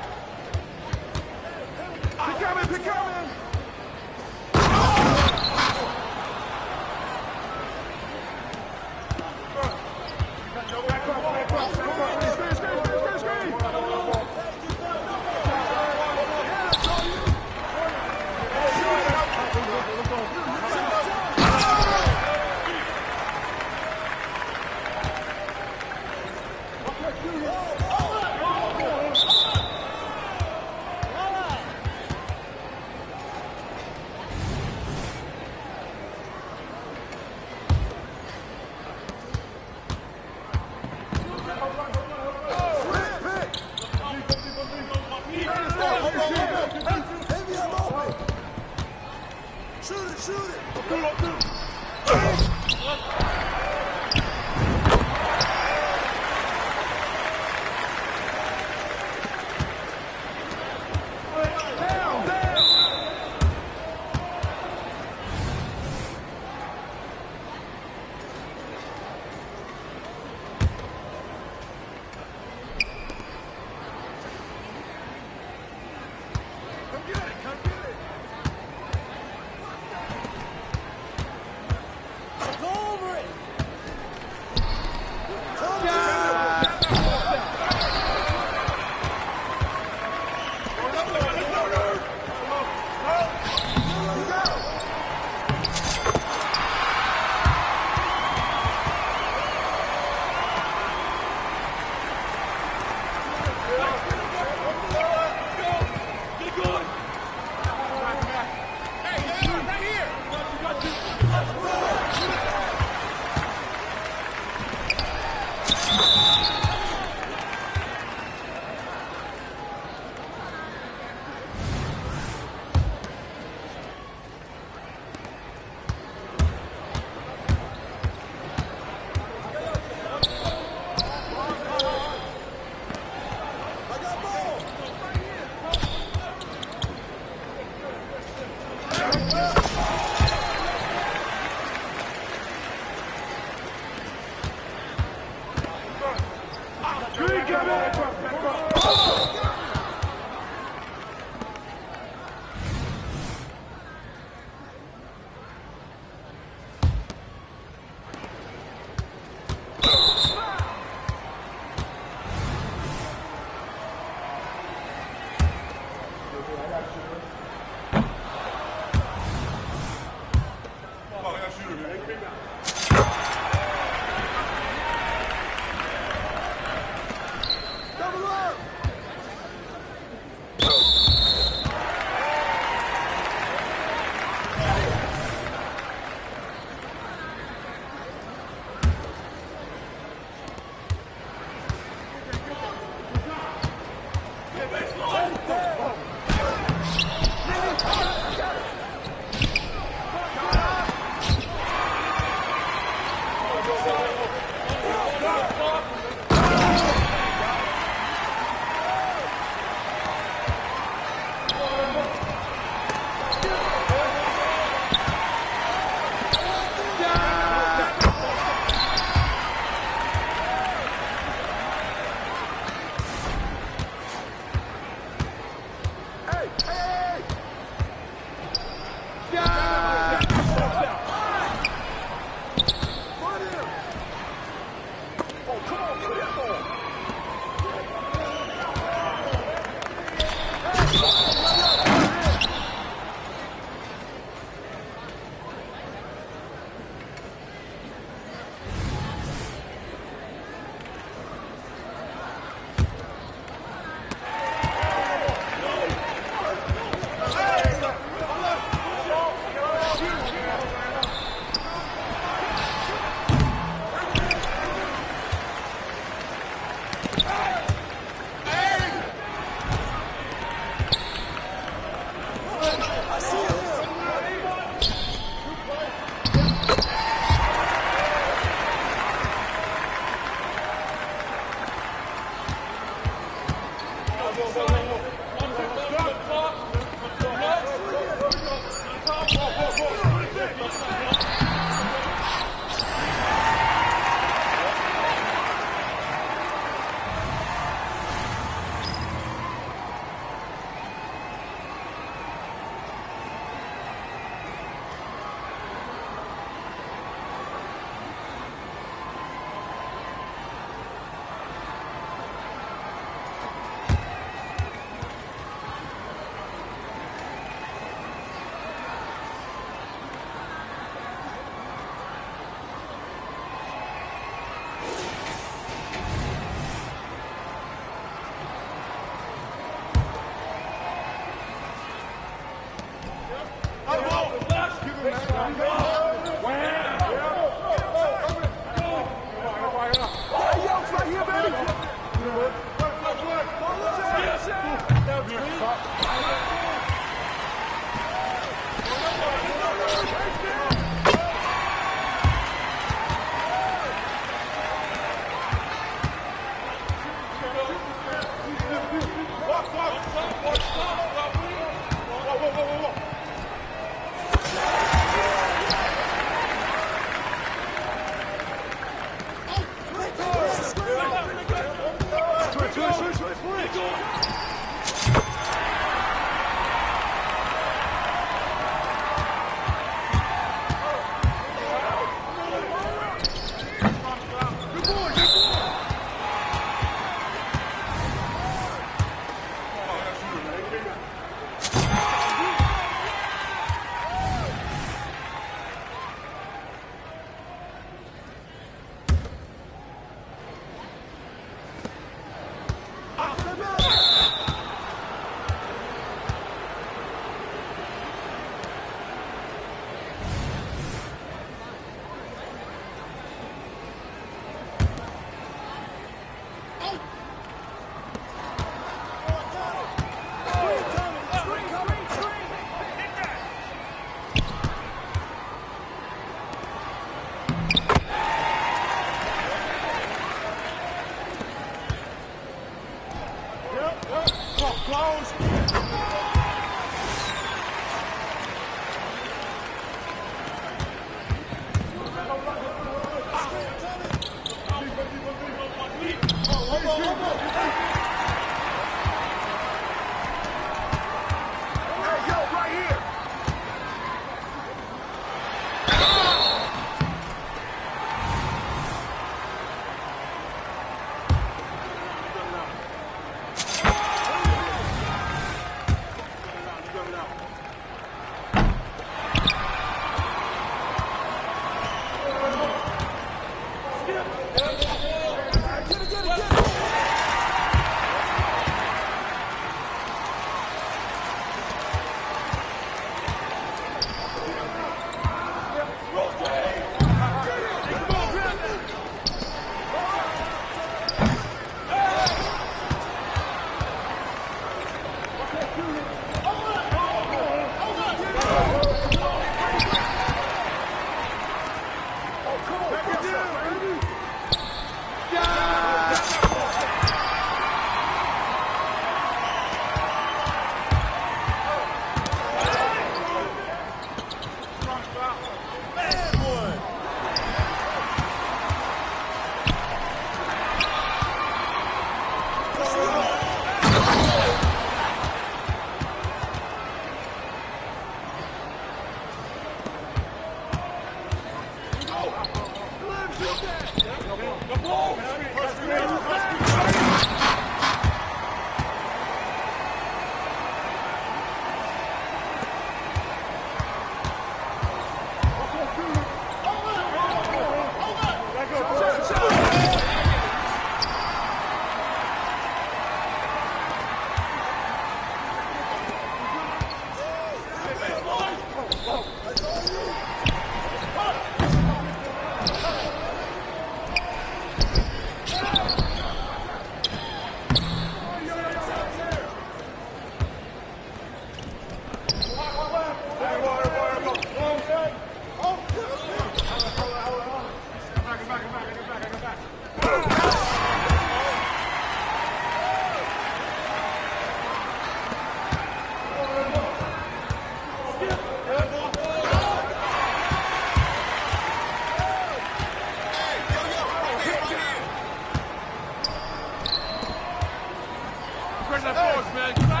Spread that force, man. You got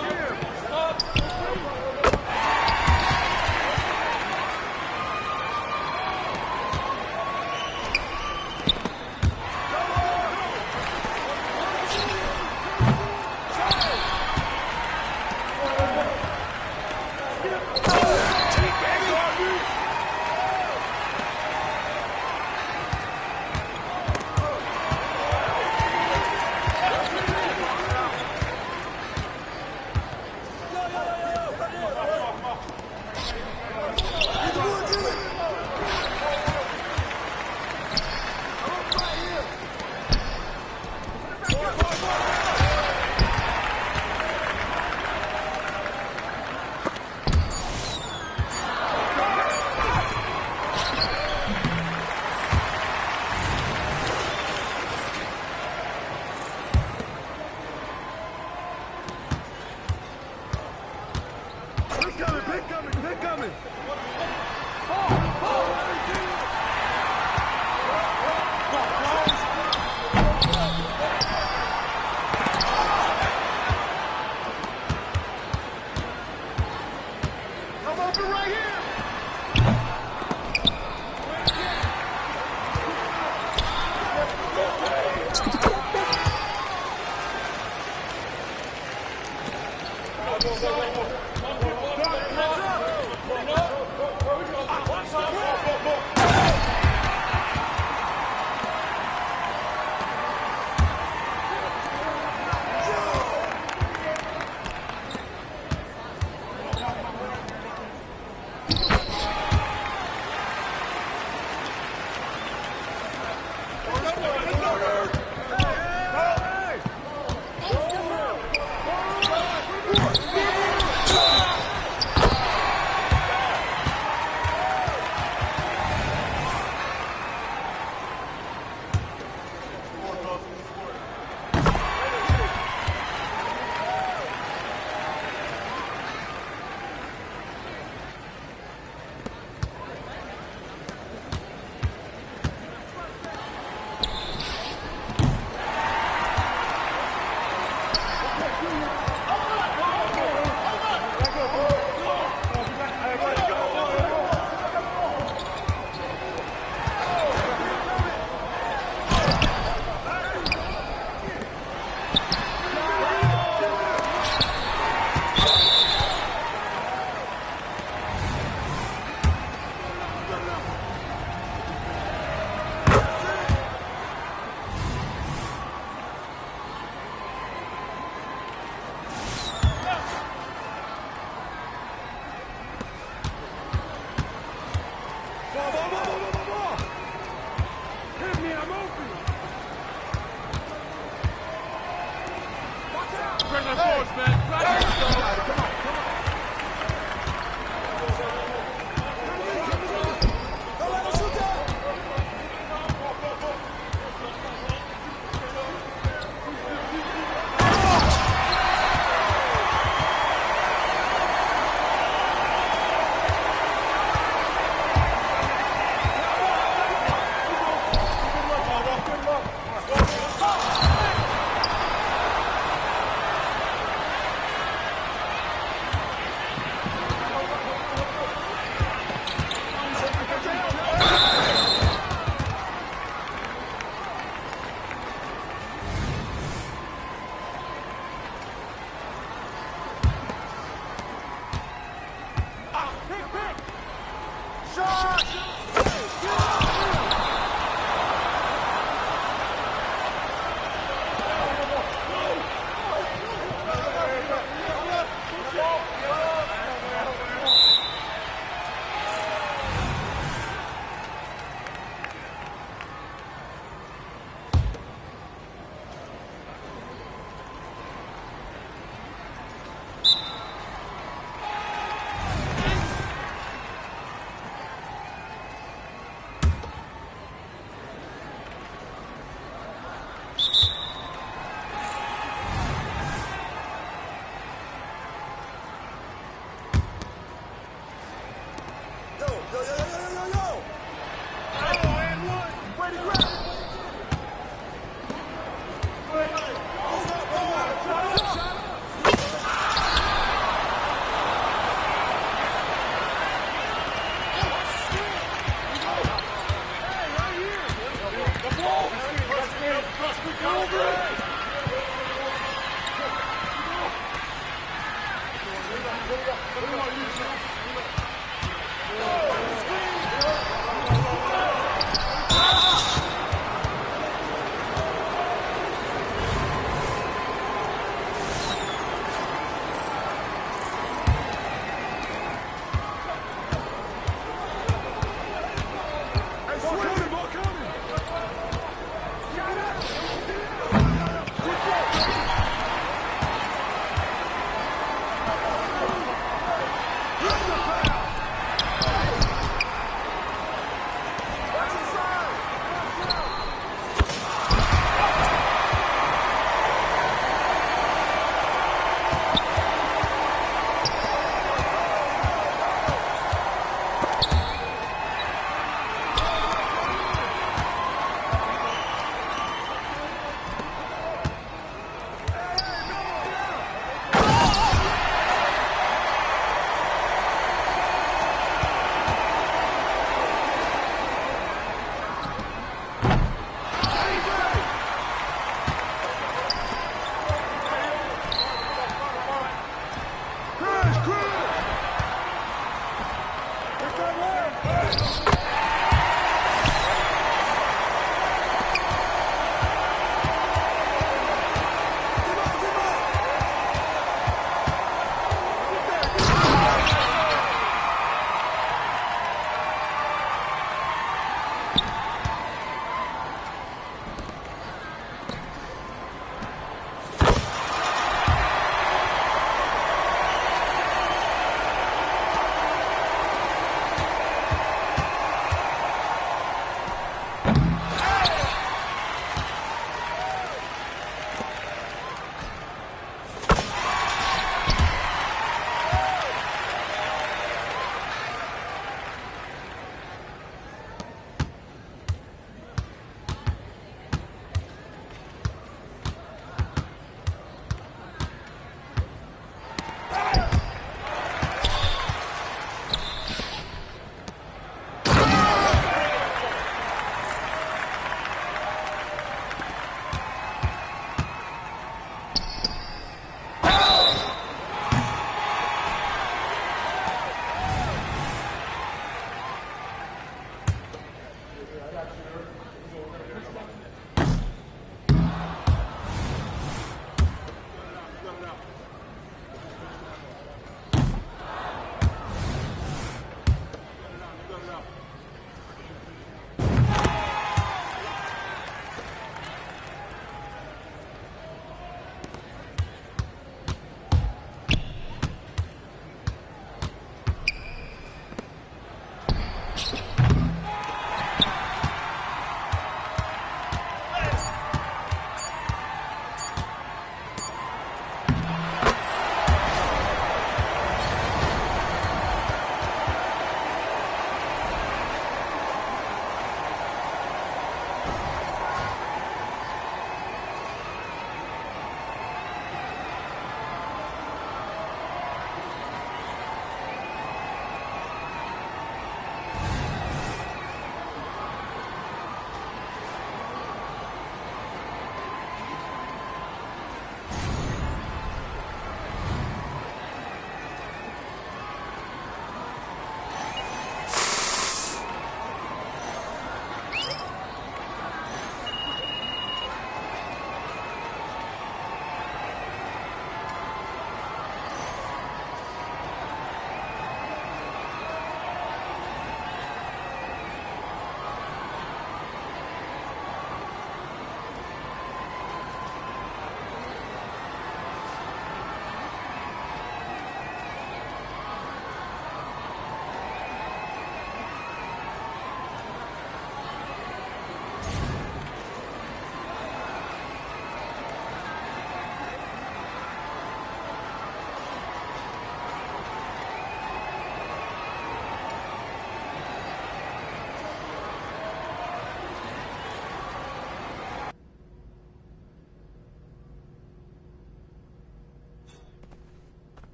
it. Come on, come on.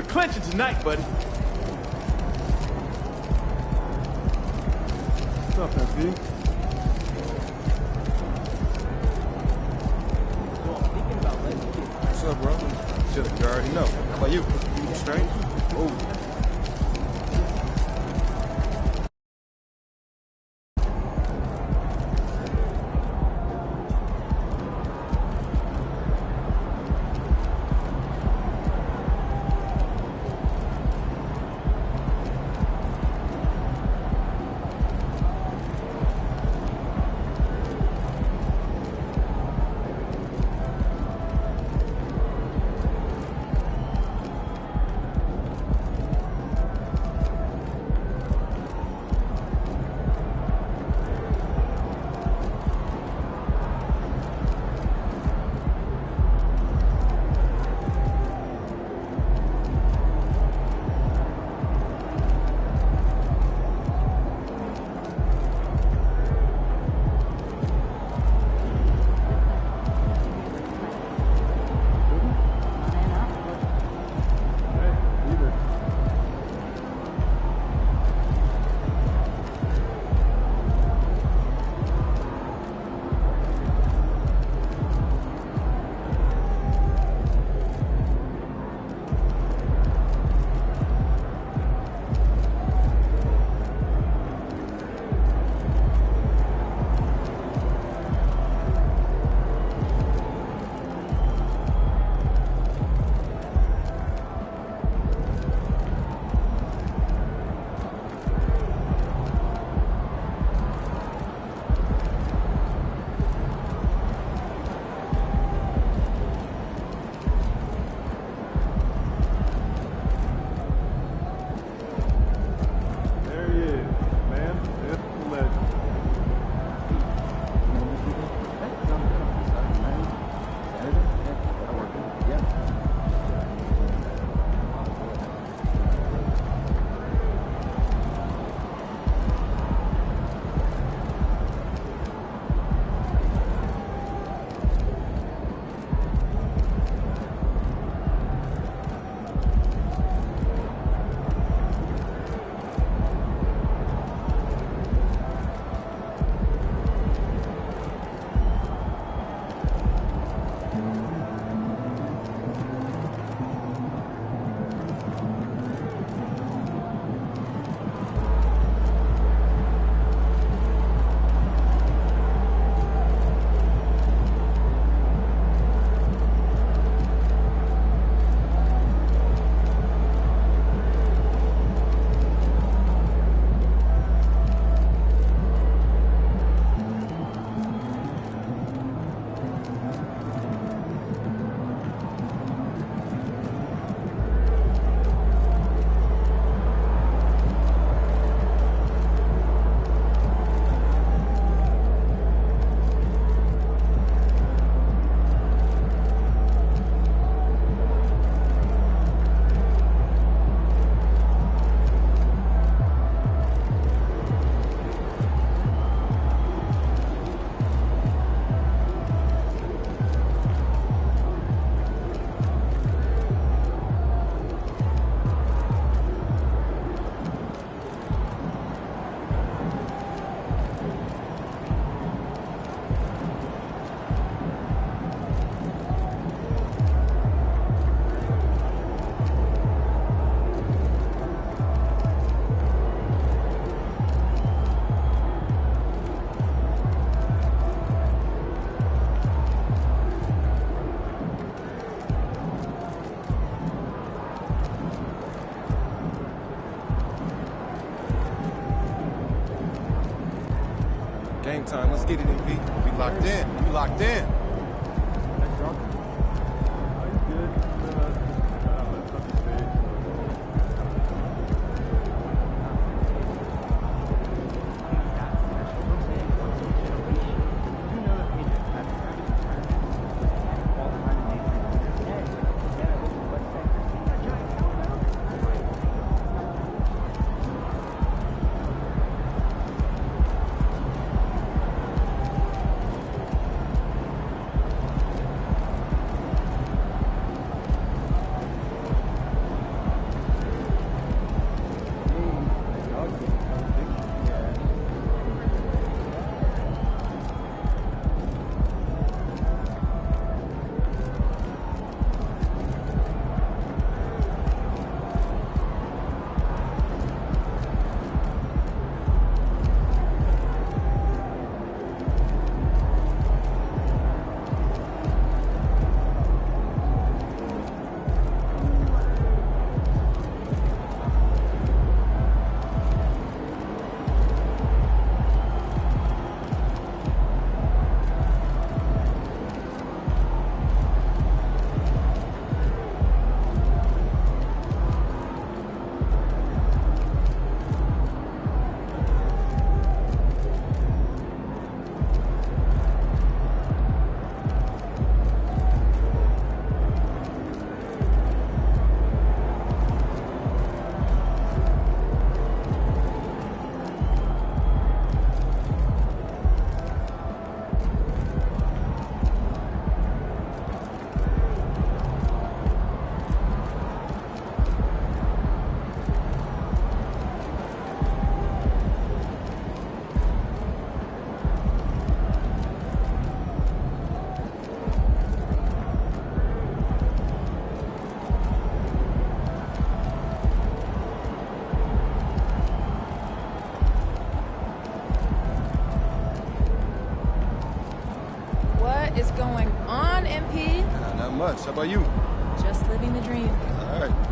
clinching tonight, buddy. What's up, FD? What's up, bro? Should've already know. How about you? You straight? Oh. Game time. Let's get it, MP. We locked in. We locked in. going on, MP? Not much. How about you? Just living the dream. All right.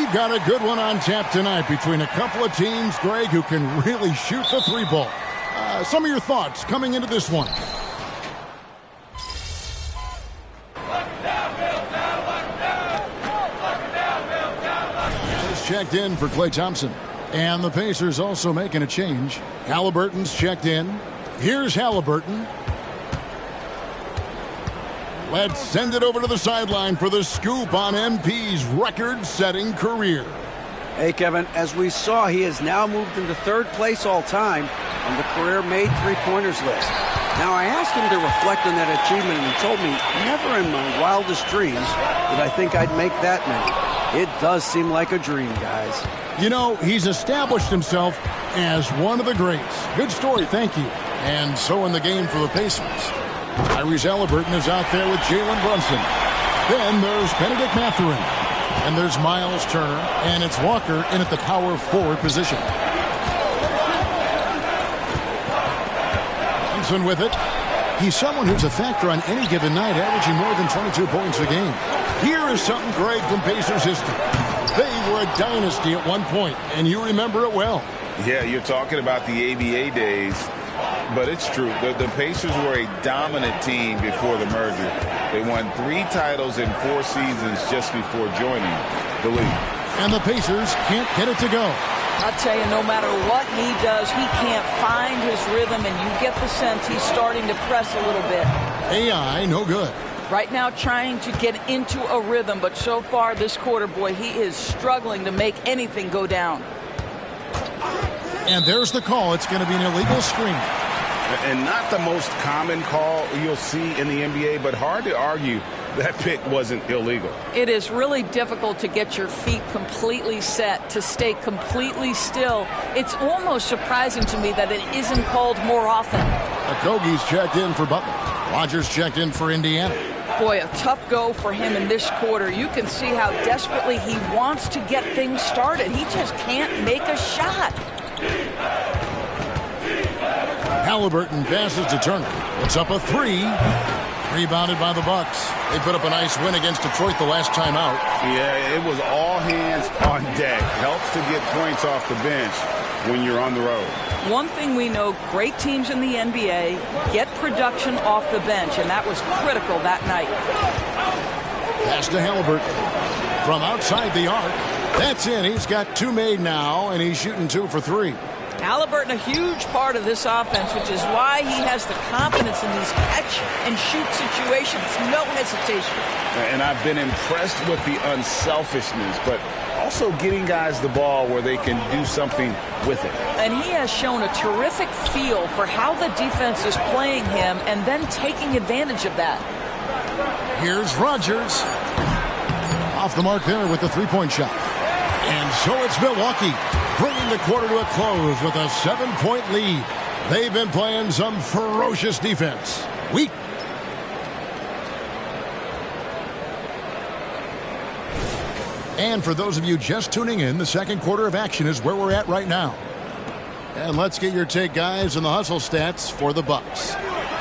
We've got a good one on tap tonight between a couple of teams, Greg, who can really shoot the three ball. Some of your thoughts coming into this one. Just checked in for Klay Thompson. And the Pacers also making a change. Halliburton's checked in. Here's Halliburton. Let's send it over to the sideline for the scoop on MP's record-setting career. Hey, Kevin, as we saw, he has now moved into third place all time on the career-made three-pointers list. Now, I asked him to reflect on that achievement, and he told me, never in my wildest dreams did I think I'd make that many. It does seem like a dream, guys. You know, he's established himself as one of the greats. Good story, thank you. And so in the game for the Pacers. Tyrese Halliburton is out there with Jalen Brunson. Then there's Benedict Mathurin. And there's Miles Turner. And it's Walker in at the power forward position. Brunson with it. He's someone who's a factor on any given night, averaging more than 22 points a game. Here is something great from Pacers history. They were a dynasty at one point, and you remember it well. Yeah, you're talking about the ABA days. But it's true. The Pacers were a dominant team before the merger. They won 3 titles in 4 seasons just before joining the league. And the Pacers can't get it to go. I'll tell you, no matter what he does, he can't find his rhythm, and you get the sense he's starting to press a little bit. AI, no good. Right now trying to get into a rhythm, but so far this quarter, boy, he is struggling to make anything go down. And there's the call. It's going to be an illegal screen. And not the most common call you'll see in the NBA, but hard to argue that pick wasn't illegal. It is really difficult to get your feet completely set, to stay completely still. It's almost surprising to me that it isn't called more often. Okogie's checked in for Butler. Rogers checked in for Indiana. Boy, a tough go for him in this quarter. You can see how desperately he wants to get things started. He just can't make a shot. Halliburton passes to Turner. It's up a 3. Rebounded by the Bucks. They put up a nice win against Detroit the last time out. Yeah, it was all hands on deck. Helps to get points off the bench when you're on the road. One thing we know, great teams in the NBA get production off the bench, and that was critical that night. Pass to Halliburton. From outside the arc. That's in. He's got 2 made now, and he's shooting 2 for 3. Halliburton, a huge part of this offense, which is why he has the confidence in these catch-and-shoot situations. No hesitation. And I've been impressed with the unselfishness, but also getting guys the ball where they can do something with it. And he has shown a terrific feel for how the defense is playing him and then taking advantage of that. Here's Rogers. Off the mark there with the three-point shot. And so it's Milwaukee bringing the quarter to a close with a 7-point lead. They've been playing some ferocious defense. And for those of you just tuning in, the second quarter of action is where we're at right now. And let's get your take, guys, on the hustle stats for the Bucks.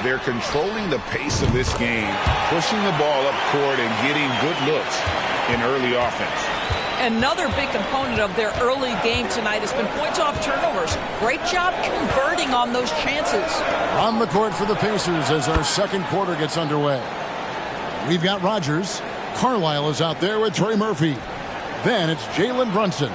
They're controlling the pace of this game, pushing the ball up court and getting good looks in early offense. Another big component of their early game tonight has been points off turnovers. Great job converting on those chances. On the court for the Pacers as our second quarter gets underway. We've got Rogers. Carlisle is out there with Trey Murphy. Then it's Jalen Brunson.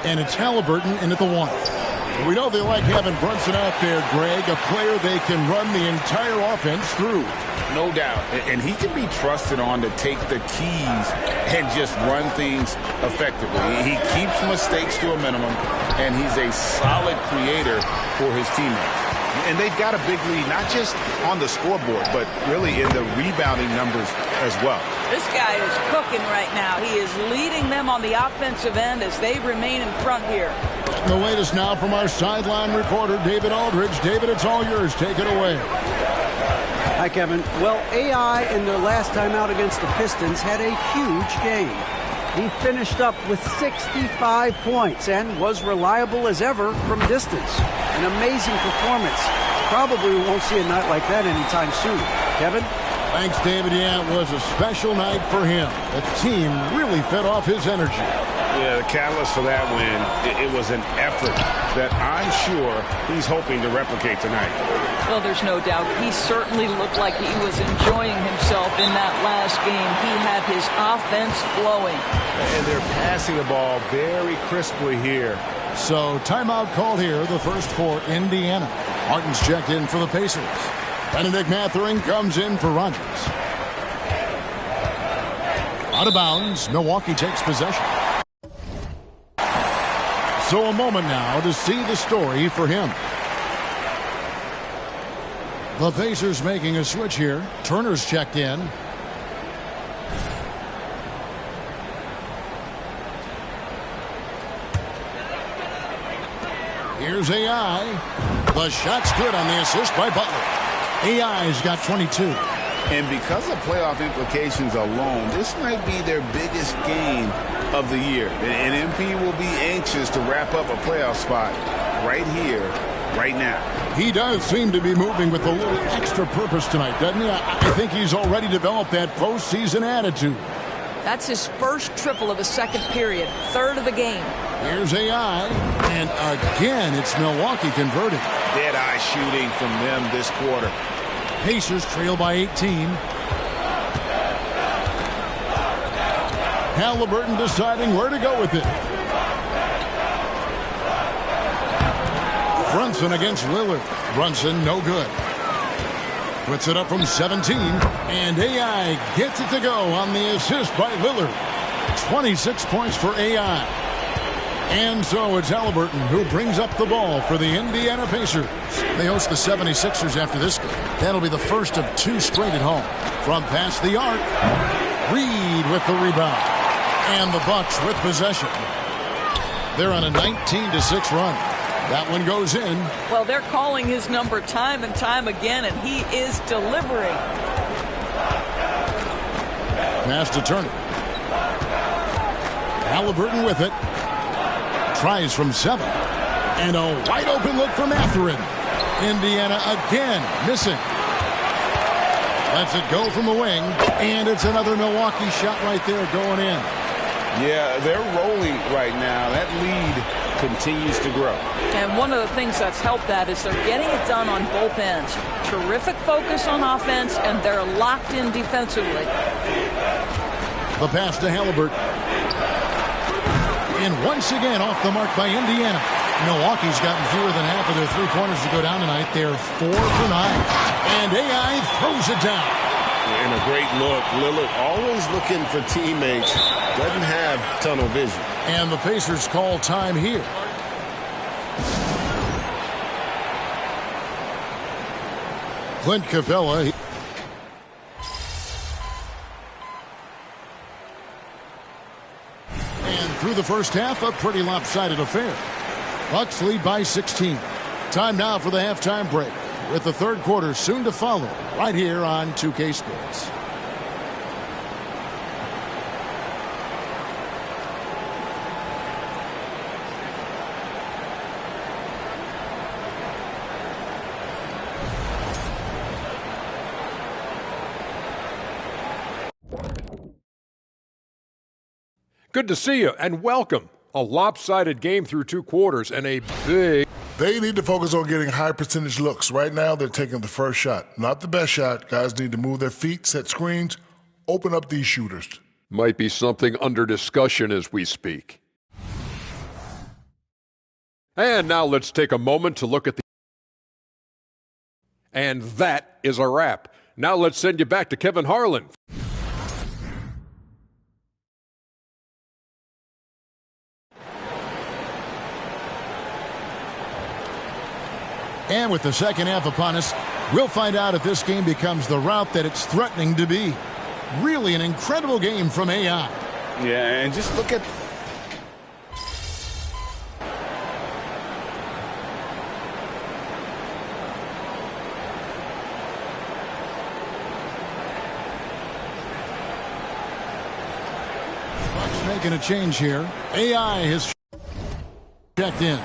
And it's Halliburton in at the 1. We know they like having Brunson out there, Greg, a player they can run the entire offense through. No doubt. And he can be trusted on to take the keys and just run things effectively. He keeps mistakes to a minimum, and he's a solid creator for his teammates. And they've got a big lead, not just on the scoreboard, but really in the rebounding numbers as well. This guy is cooking right now. He is leading them on the offensive end as they remain in front here. The latest now from our sideline reporter, David Aldridge. David, it's all yours. Take it away. Hi, Kevin. Well, AI in their last time out against the Pistons had a huge game. He finished up with 65 points and was reliable as ever from distance. An amazing performance. Probably we won't see a night like that anytime soon. Kevin? Thanks, David. Yeah, it was a special night for him. The team really fed off his energy. Yeah, the catalyst for that win, it was an effort that I'm sure he's hoping to replicate tonight. Well, there's no doubt. He certainly looked like he was enjoying himself in that last game. He had his offense flowing. And they're passing the ball very crisply here. So timeout called here, the first for Indiana. Martin's checked in for the Pacers. Benedict Mathurin comes in for Rogers. Out of bounds, Milwaukee takes possession. So a moment now to see the story for him. The Pacers making a switch here. Turner's checked in. Here's AI. The shot's good on the assist by Butler. AI's got 22. And because of playoff implications alone, this might be their biggest game of the year. And MP will be anxious to wrap up a playoff spot right here, right now. He does seem to be moving with a little extra purpose tonight, doesn't he? I think he's already developed that postseason attitude. That's his first triple of the second period, third of the game. Here's AI, and again, it's Milwaukee converting. Dead-eye shooting from them this quarter. Pacers trail by 18. Halliburton deciding where to go with it. Brunson against Lillard. Brunson no good. Puts it up from 17, and AI gets it to go on the assist by Lillard. 26 points for AI. And so it's Halliburton who brings up the ball for the Indiana Pacers. They host the 76ers after this game. That'll be the first of two straight at home. From past the arc, Reed with the rebound. And the Bucks with possession. They're on a 19-6 run. That one goes in. Well, they're calling his number time and time again, and he is delivering. Pass to Turner. Halliburton with it. Tries from 7. And a wide open look for Mathurin. Indiana again missing. Lets it go from the wing. And it's another Milwaukee shot right there going in. Yeah, they're rolling right now. That lead continues to grow. And one of the things that's helped that is they're getting it done on both ends. Terrific focus on offense, and they're locked in defensively. The pass to Halliburton. And once again off the mark by Indiana. Milwaukee's gotten fewer than half of their three-pointers to go down tonight. They're 4 for 9. And AI throws it down. And a great look. Lillard always looking for teammates. Doesn't have tunnel vision. And the Pacers call time here. Clint Capella. And through the first half, a pretty lopsided affair. Bucks lead by 16. Time now for the halftime break, with the third quarter soon to follow, right here on 2K Sports. Good to see you, and welcome. A lopsided game through 2 quarters and a big... They need to focus on getting high percentage looks. Right now, they're taking the first shot. Not the best shot. Guys need to move their feet, set screens, open up these shooters. Might be something under discussion as we speak. And now let's take a moment to look at the... And that is a wrap. Now let's send you back to Kevin Harlan. And with the second half upon us, we'll find out if this game becomes the route that it's threatening to be. Really an incredible game from AI. Yeah, and just look at... Bucks making a change here. AI has checked in.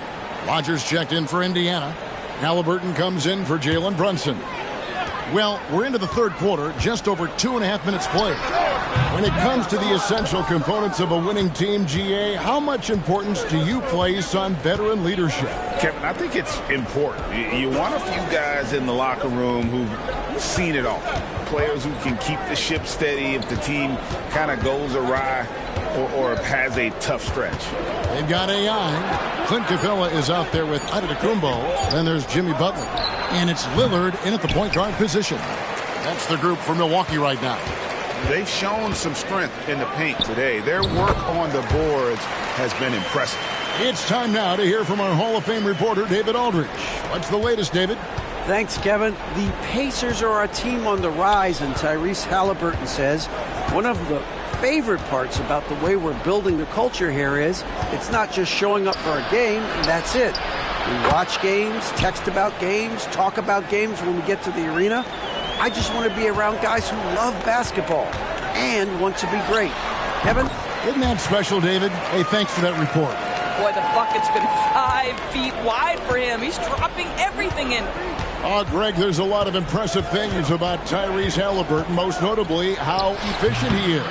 Rogers checked in for Indiana. Halliburton comes in for Jalen Brunson. Well, we're into the third quarter, just over 2.5 minutes played. When it comes to the essential components of a winning team, GA, how much importance do you place on veteran leadership? Kevin, I think it's important. You want a few guys in the locker room who've seen it all. Players who can keep the ship steady if the team kind of goes awry or has a tough stretch. They've got AI. Clint Capella is out there with Antetokounmpo. Then there's Jimmy Butler. And it's Lillard in at the point guard position. That's the group for Milwaukee right now. They've shown some strength in the paint today. Their work on the boards has been impressive. It's time now to hear from our Hall of Fame reporter, David Aldridge. What's the latest, David? Thanks, Kevin. The Pacers are a team on the rise, and Tyrese Halliburton says one of the favorite parts about the way we're building the culture here is it's not just showing up for a game, and that's it. We watch games, text about games, talk about games when we get to the arena. I just want to be around guys who love basketball and want to be great. Kevin? Isn't that special, David? Hey, thanks for that report. Boy, the bucket's been 5 feet wide for him. He's dropping everything in. Greg, there's a lot of impressive things about Tyrese Halliburton, most notably how efficient he is.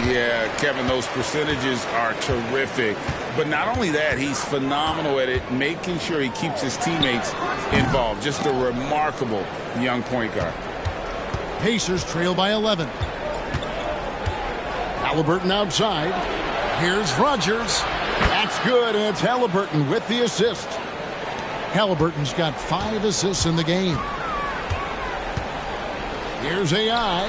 Yeah, Kevin, those percentages are terrific. But not only that, he's phenomenal at it, making sure he keeps his teammates involved. Just a remarkable young point guard. Pacers trail by 11. Halliburton outside. Here's Rodgers. That's good, and it's Halliburton with the assist. Halliburton's got 5 assists in the game. Here's AI,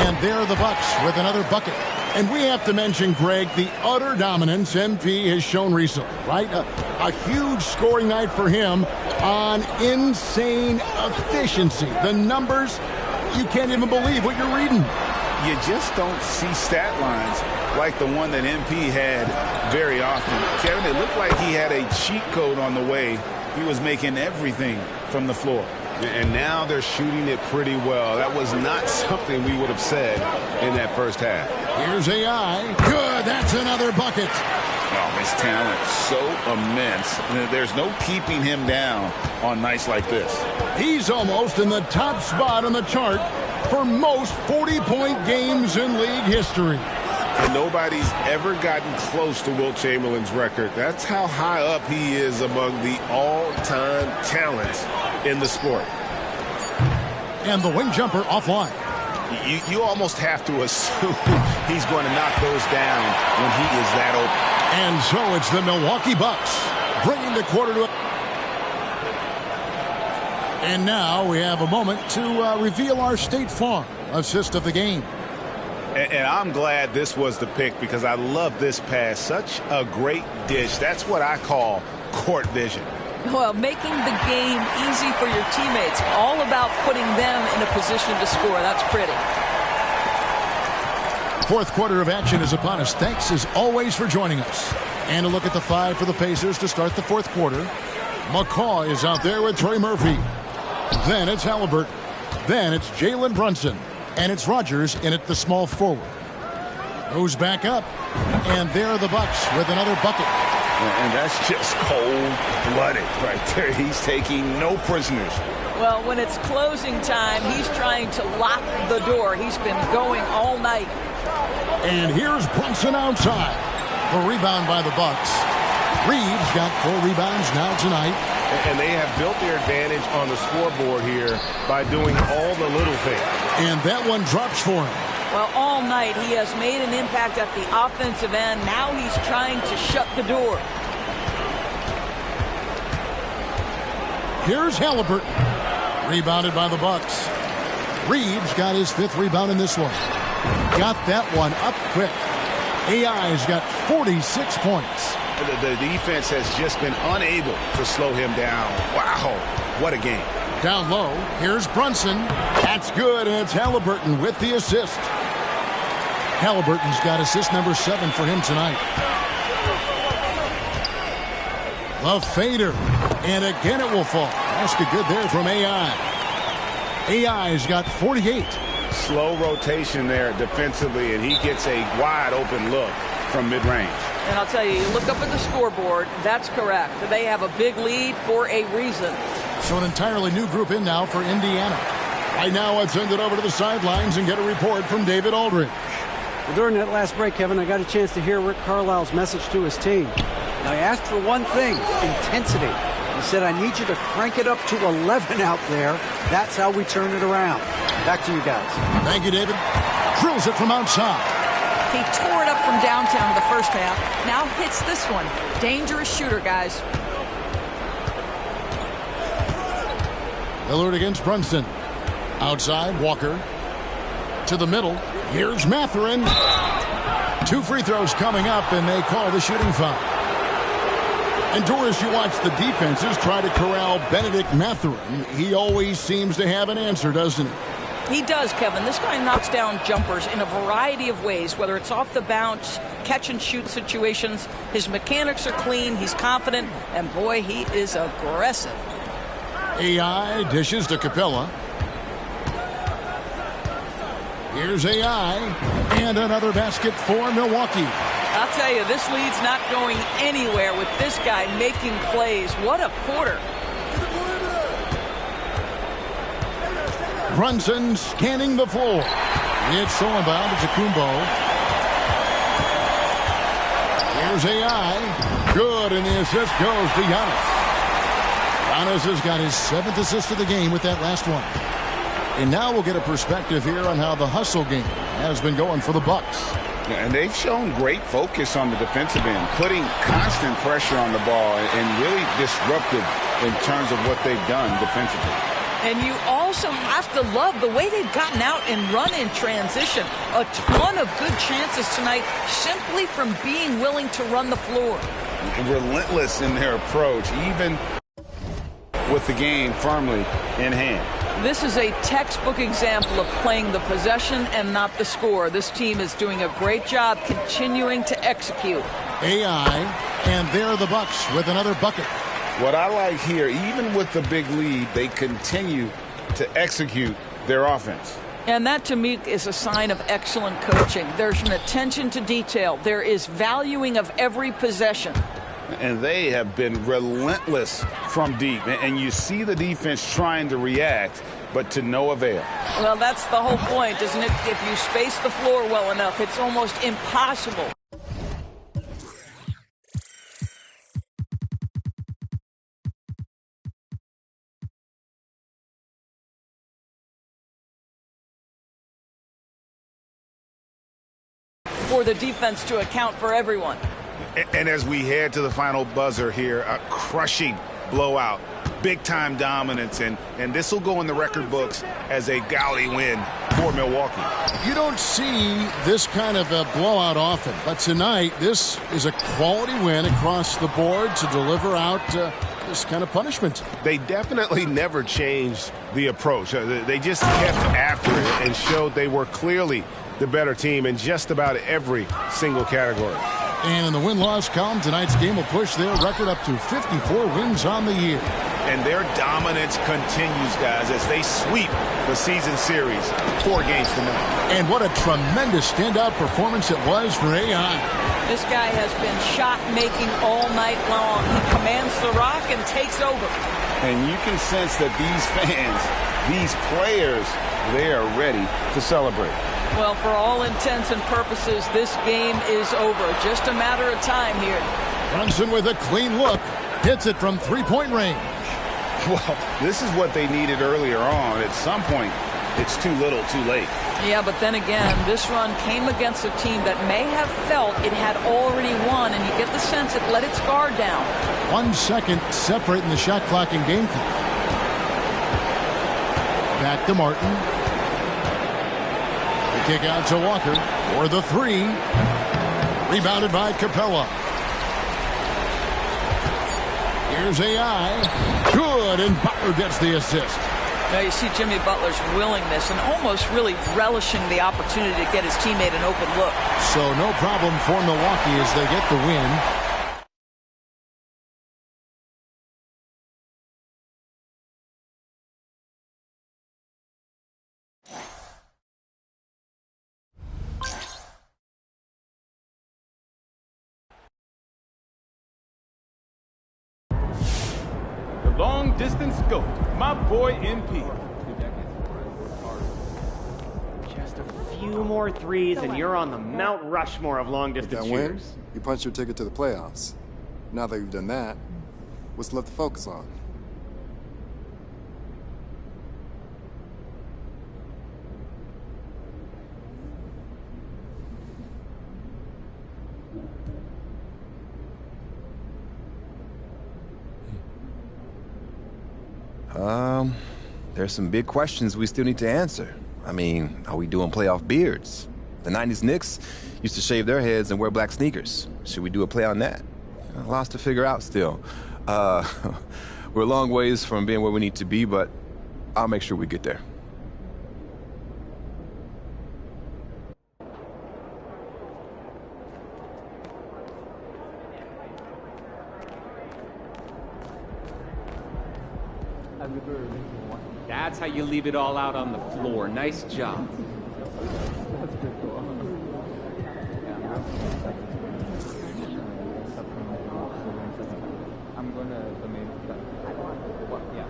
and there are the Bucks with another bucket. And we have to mention, Greg, the utter dominance MP has shown recently, right? A huge scoring night for him on insane efficiency. The numbers, you can't even believe what you're reading. You just don't see stat lines like the one that MP had very often. Kevin, it looked like he had a cheat code on the way. He was making everything from the floor. And now they're shooting it pretty well. That was not something we would have said in that first half. Here's AI. Good. That's another bucket. Oh, his talent so immense. There's no keeping him down on nights like this. He's almost in the top spot on the chart for most 40-point games in league history. And nobody's ever gotten close to Wilt Chamberlain's record. That's how high up he is among the all-time talents in the sport. And the wing jumper offline. You almost have to assume he's going to knock those down when he is that open. And so it's the Milwaukee Bucks bringing the quarter to. And now we have a moment to reveal our State Farm assist of the game. And I'm glad this was the pick because I love this pass. Such a great dish. That's what I call court vision. Well, making the game easy for your teammates. All about putting them in a position to score. That's pretty. Fourth quarter of action is upon us. Thanks, as always, for joining us. And a look at the 5 for the Pacers to start the fourth quarter. McCaw is out there with Trey Murphy. Then it's Halliburton. Then it's Jalen Brunson. And it's Rodgers in at the small forward. Goes back up. And there are the Bucks with another bucket. And that's just cold-blooded right there. He's taking no prisoners. Well, when it's closing time, he's trying to lock the door. He's been going all night. And here's Brunson outside. The rebound by the Bucks. Reeves got 4 rebounds now tonight. And they have built their advantage on the scoreboard here by doing all the little things. And that one drops for him. Well, all night he has made an impact at the offensive end. Now he's trying to shut the door. Here's Halliburton. Rebounded by the Bucks. Reeves got his 5th rebound in this one. Got that one up quick. AI's got 46 points. The defense has just been unable to slow him down. Wow, what a game. Down low, here's Brunson. That's good, and it's Halliburton with the assist. Halliburton's got assist number 7 for him tonight. The fader, and again it will fall. Basket good there from AI. AI's got 48. Slow rotation there defensively, and he gets a wide open look from mid-range. And I'll tell you, you look up at the scoreboard, that's correct. They have a big lead for a reason. So an entirely new group in now for Indiana. Right now, let's send it over to the sidelines and get a report from David Aldridge. Well, during that last break, Kevin, I got a chance to hear Rick Carlisle's message to his team. And I asked for one thing, intensity. He said, I need you to crank it up to 11 out there. That's how we turn it around. Back to you guys. Thank you, David. Drills it from outside. He tore it up from downtown in the first half. Now hits this one. Dangerous shooter, guys. Lillard against Brunson. Outside, Walker. To the middle. Here's Mathurin. 2 free throws coming up, and they call the shooting foul. And Doris, you watch the defenses try to corral Benedict Mathurin. He always seems to have an answer, doesn't he? He does, Kevin. This guy knocks down jumpers in a variety of ways, whether it's off the bounce, catch and shoot situations. His mechanics are clean, he's confident, and boy, he is aggressive. AI dishes to Capella. Here's AI, and another basket for Milwaukee. I'll tell you, this lead's not going anywhere with this guy making plays. What a quarter. Brunson scanning the floor. It's Solomon to Kumbo. Here's AI. Good, and the assist goes to Giannis. Giannis has got his 7th assist of the game with that last one. And now we'll get a perspective here on how the hustle game has been going for the Bucks. And they've shown great focus on the defensive end, putting constant pressure on the ball and really disruptive in terms of what they've done defensively. And you also have to love the way they've gotten out and run in transition. A ton of good chances tonight simply from being willing to run the floor. Relentless in their approach, even with the game firmly in hand. This is a textbook example of playing the possession and not the score. This team is doing a great job continuing to execute. AI, and there the Bucks with another bucket. What I like here, even with the big lead, they continue to execute their offense. And that, to me, is a sign of excellent coaching. There's an attention to detail. There is valuing of every possession. And they have been relentless from deep. And you see the defense trying to react, but to no avail. Well, that's the whole point, isn't it? If you space the floor well enough, it's almost impossible. For the defense to account for everyone. And as we head to the final buzzer here, a crushing blowout, big-time dominance, and this will go in the record books as a gaudy win for Milwaukee. You don't see this kind of a blowout often, but tonight this is a quality win across the board to deliver out this kind of punishment. They definitely never changed the approach. They just kept after it and showed they were clearly the better team in just about every single category. And in the win-loss column, tonight's game will push their record up to 54 wins on the year. And their dominance continues, guys, as they sweep the season series 4 games to none. And what a tremendous standout performance it was for AI. This guy has been shot-making all night long. He commands the rock and takes over. And you can sense that these fans, these players, they are ready to celebrate. Well, for all intents and purposes, this game is over. Just a matter of time here. Brunson with a clean look. Hits it from three-point range. Well, this is what they needed earlier on. At some point, it's too little, too late. Yeah, but then again, this run came against a team that may have felt it had already won, and you get the sense it let its guard down. 1 second separating the shot clock and game clock. Back to Martin. Kick out to Walker for the 3. Rebounded by Capella. Here's AI. Good, and Butler gets the assist. Now you see Jimmy Butler's willingness and almost really relishing the opportunity to get his teammate an open look. So no problem for Milwaukee as they get the win. Long distance goat, my boy MP. Just a few more threes, and you're on the Mount Rushmore of long-distance That win, shooters. you punched your ticket to the playoffs. Now that you've done that, what's left to focus on? There's some big questions we still need to answer. I mean, are we doing playoff beards? The 90s Knicks used to shave their heads and wear black sneakers. Should we do a play on that? Lots to figure out still. We're a long ways from being where we need to be, but I'll make sure we get there. That's how you leave it all out on the floor. Nice job. I'm gonna submit that. What? Yeah.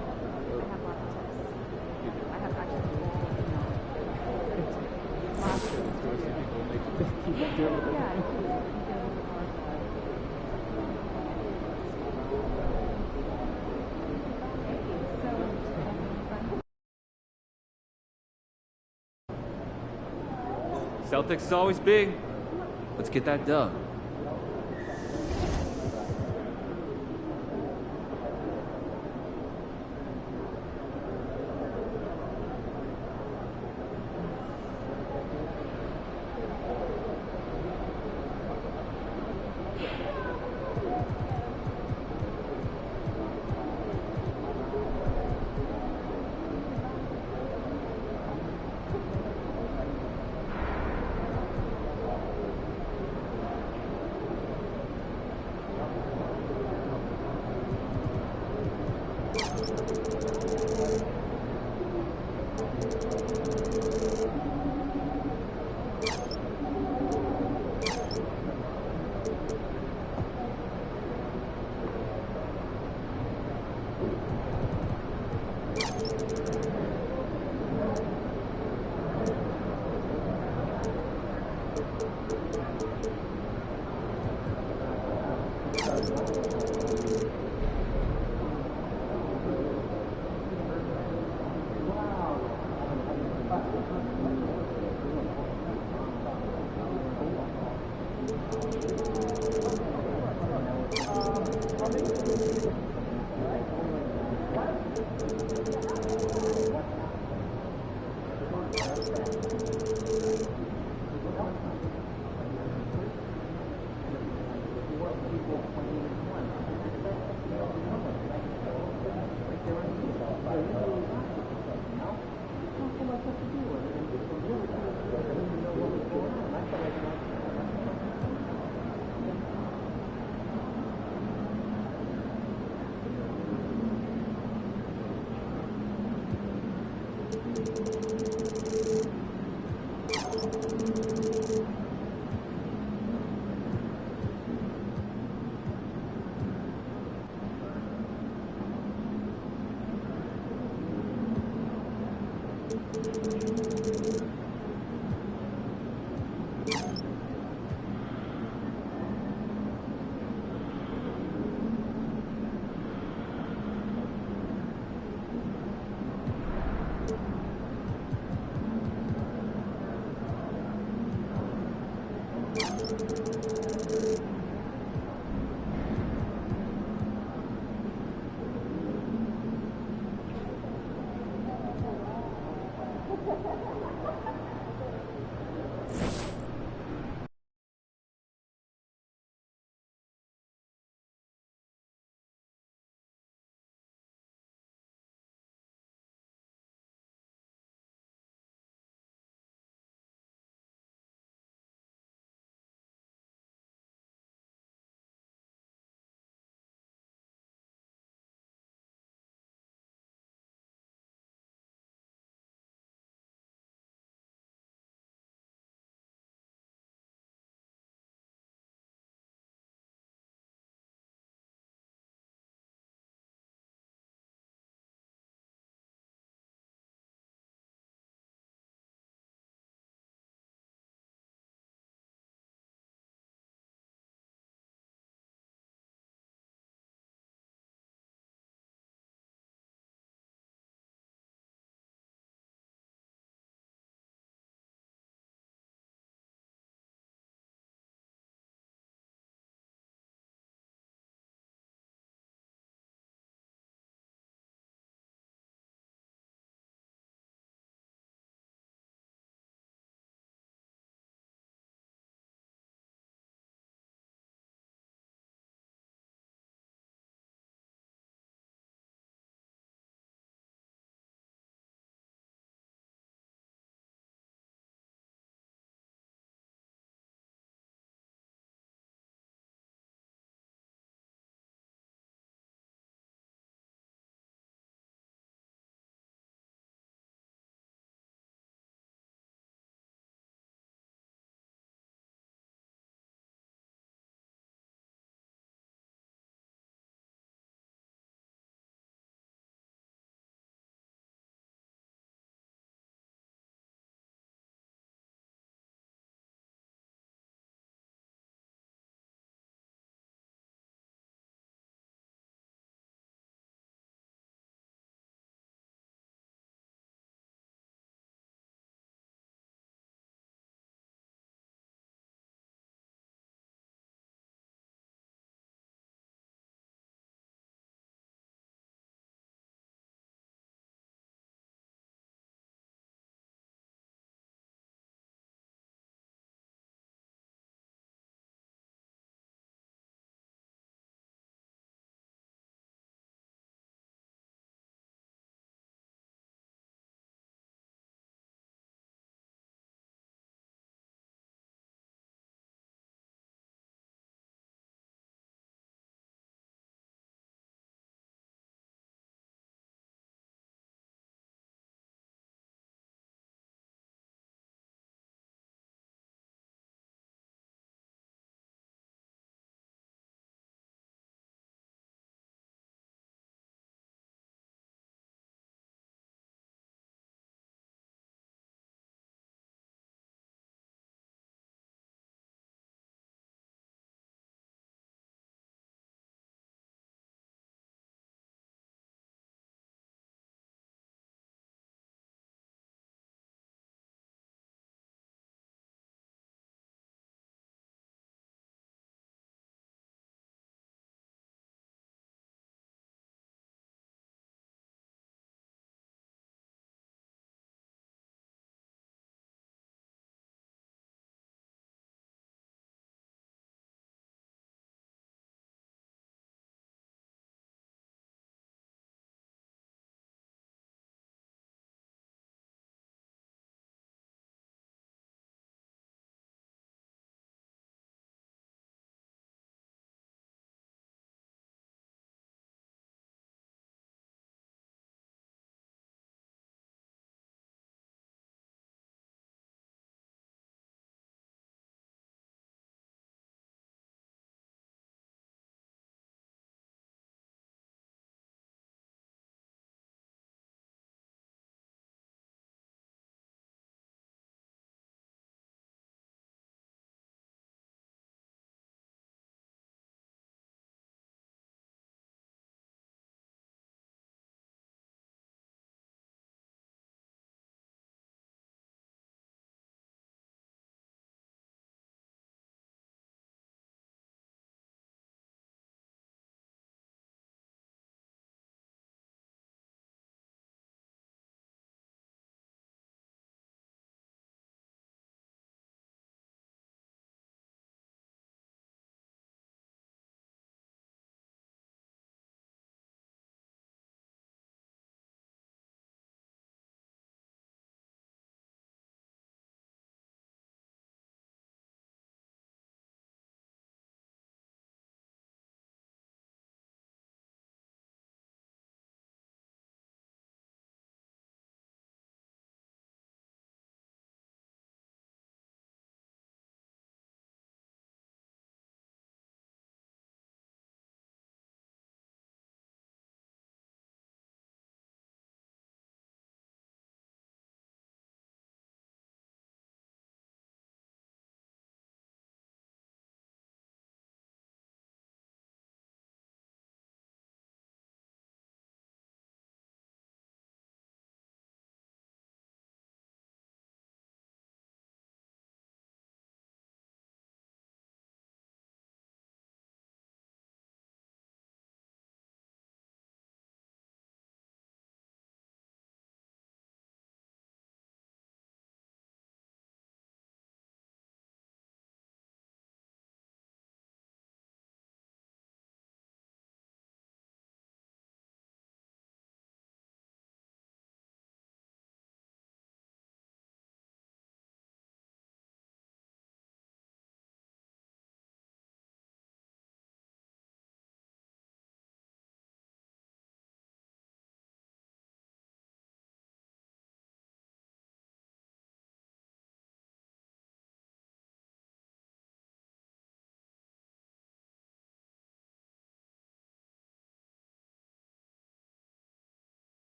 Celtics is always big. Let's get that dub.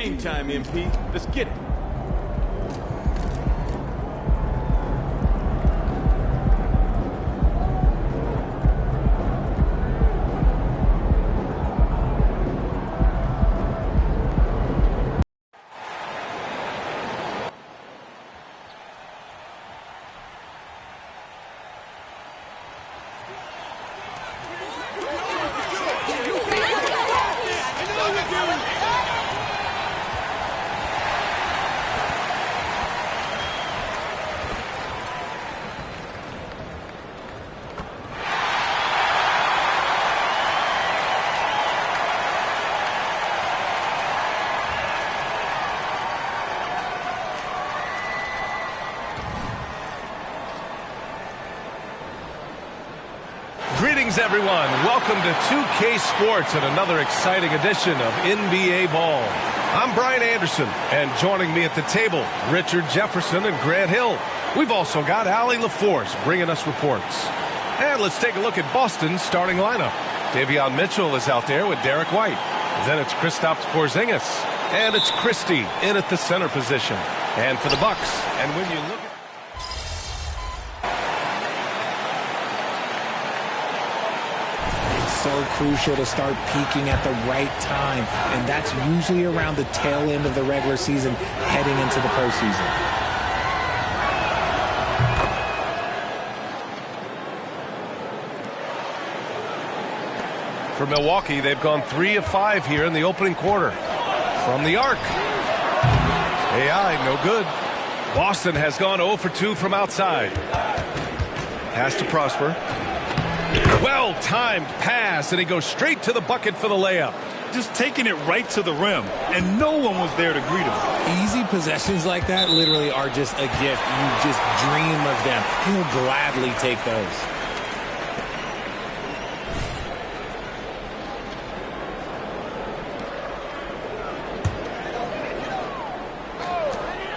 game time, MP. Let's get it. Greetings, everyone. Welcome to 2K Sports and another exciting edition of NBA Ball. I'm Brian Anderson, and joining me at the table, Richard Jefferson and Grant Hill. We've also got Allie LaForce bringing us reports. And let's take a look at Boston's starting lineup. Davion Mitchell is out there with Derek White. Then it's Kristaps Porzingis. And it's Christie in at the center position. And for the Bucks, and when you look at so crucial to start peaking at the right time, and that's usually around the tail end of the regular season heading into the postseason. For Milwaukee, they've gone 3 of 5 here in the opening quarter. From the arc. AI, no good. Boston has gone 0 for 2 from outside. Pass to Prosper. Well-timed pass, and he goes straight to the bucket for the layup. Just taking it right to the rim, and no one was there to greet him. Easy possessions like that literally are just a gift. You just dream of them. He'll gladly take those.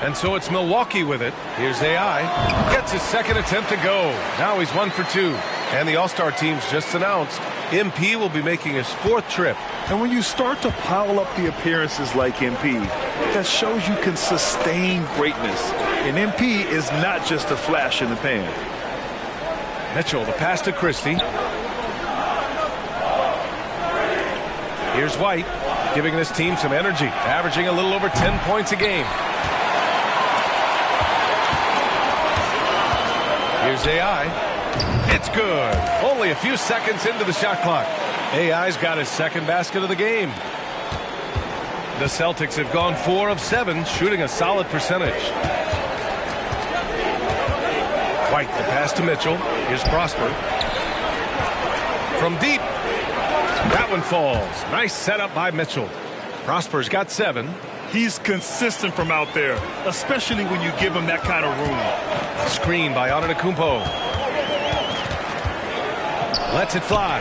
And so it's Milwaukee with it. Here's AI. Gets his second attempt to go. Now he's 1 for 2. And the All-Star team's just announced MP will be making his 4th trip. And when you start to pile up the appearances like MP, that shows you can sustain greatness. And MP is not just a flash in the pan. Mitchell, the pass to Christie. Here's White, giving this team some energy, averaging a little over 10 points a game. Here's AI. It's good. Only a few seconds into the shot clock. AI's got his second basket of the game. The Celtics have gone 4 of 7, shooting a solid percentage. White, the pass to Mitchell. Here's Prosper. From deep. That one falls. Nice setup by Mitchell. Prosper's got 7. He's consistent from out there, especially when you give him that kind of room. Screen by Antetokounmpo. Lets it fly.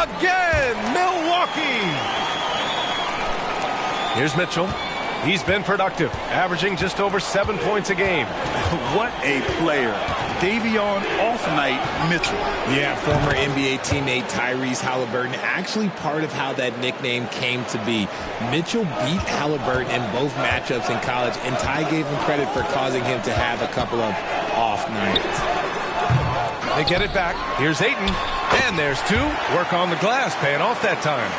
Again, Milwaukee. Here's Mitchell. He's been productive, averaging just over 7 points a game. What a player. Davion Off-Night Mitchell. Yeah, former NBA teammate Tyrese Halliburton, actually part of how that nickname came to be. Mitchell beat Halliburton in both matchups in college, and Ty gave him credit for causing him to have a couple of off nights. They get it back. Here's Ayton. And there's 2. Work on the glass, paying off that time.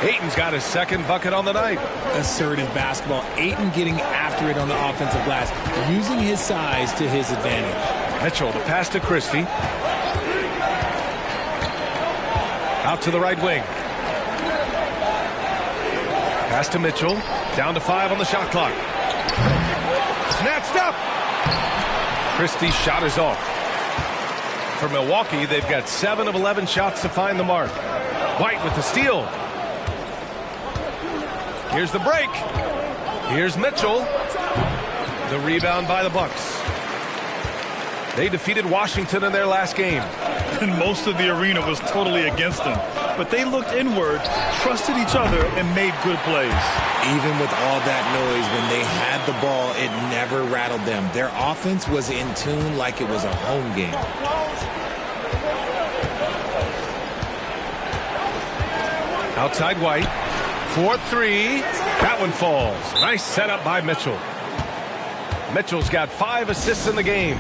Ayton's got his second bucket on the night. Assertive basketball. Ayton getting after it on the offensive glass, using his size to his advantage. Mitchell, the pass to Christie. Out to the right wing. Pass to Mitchell. Down to 5 on the shot clock. Snatched up. Christie's shot is off. For Milwaukee, they've got 7 of 11 shots to find the mark. White with the steal. Here's the break. Here's Mitchell. The rebound by the Bucks. They defeated Washington in their last game. And most of the arena was totally against them. But they looked inward, trusted each other, and made good plays. Even with all that noise, when they had the ball, it never rattled them. Their offense was in tune like it was a home game. Outside White. 4-3. That one falls. Nice setup by Mitchell. Mitchell's got 5 assists in the game.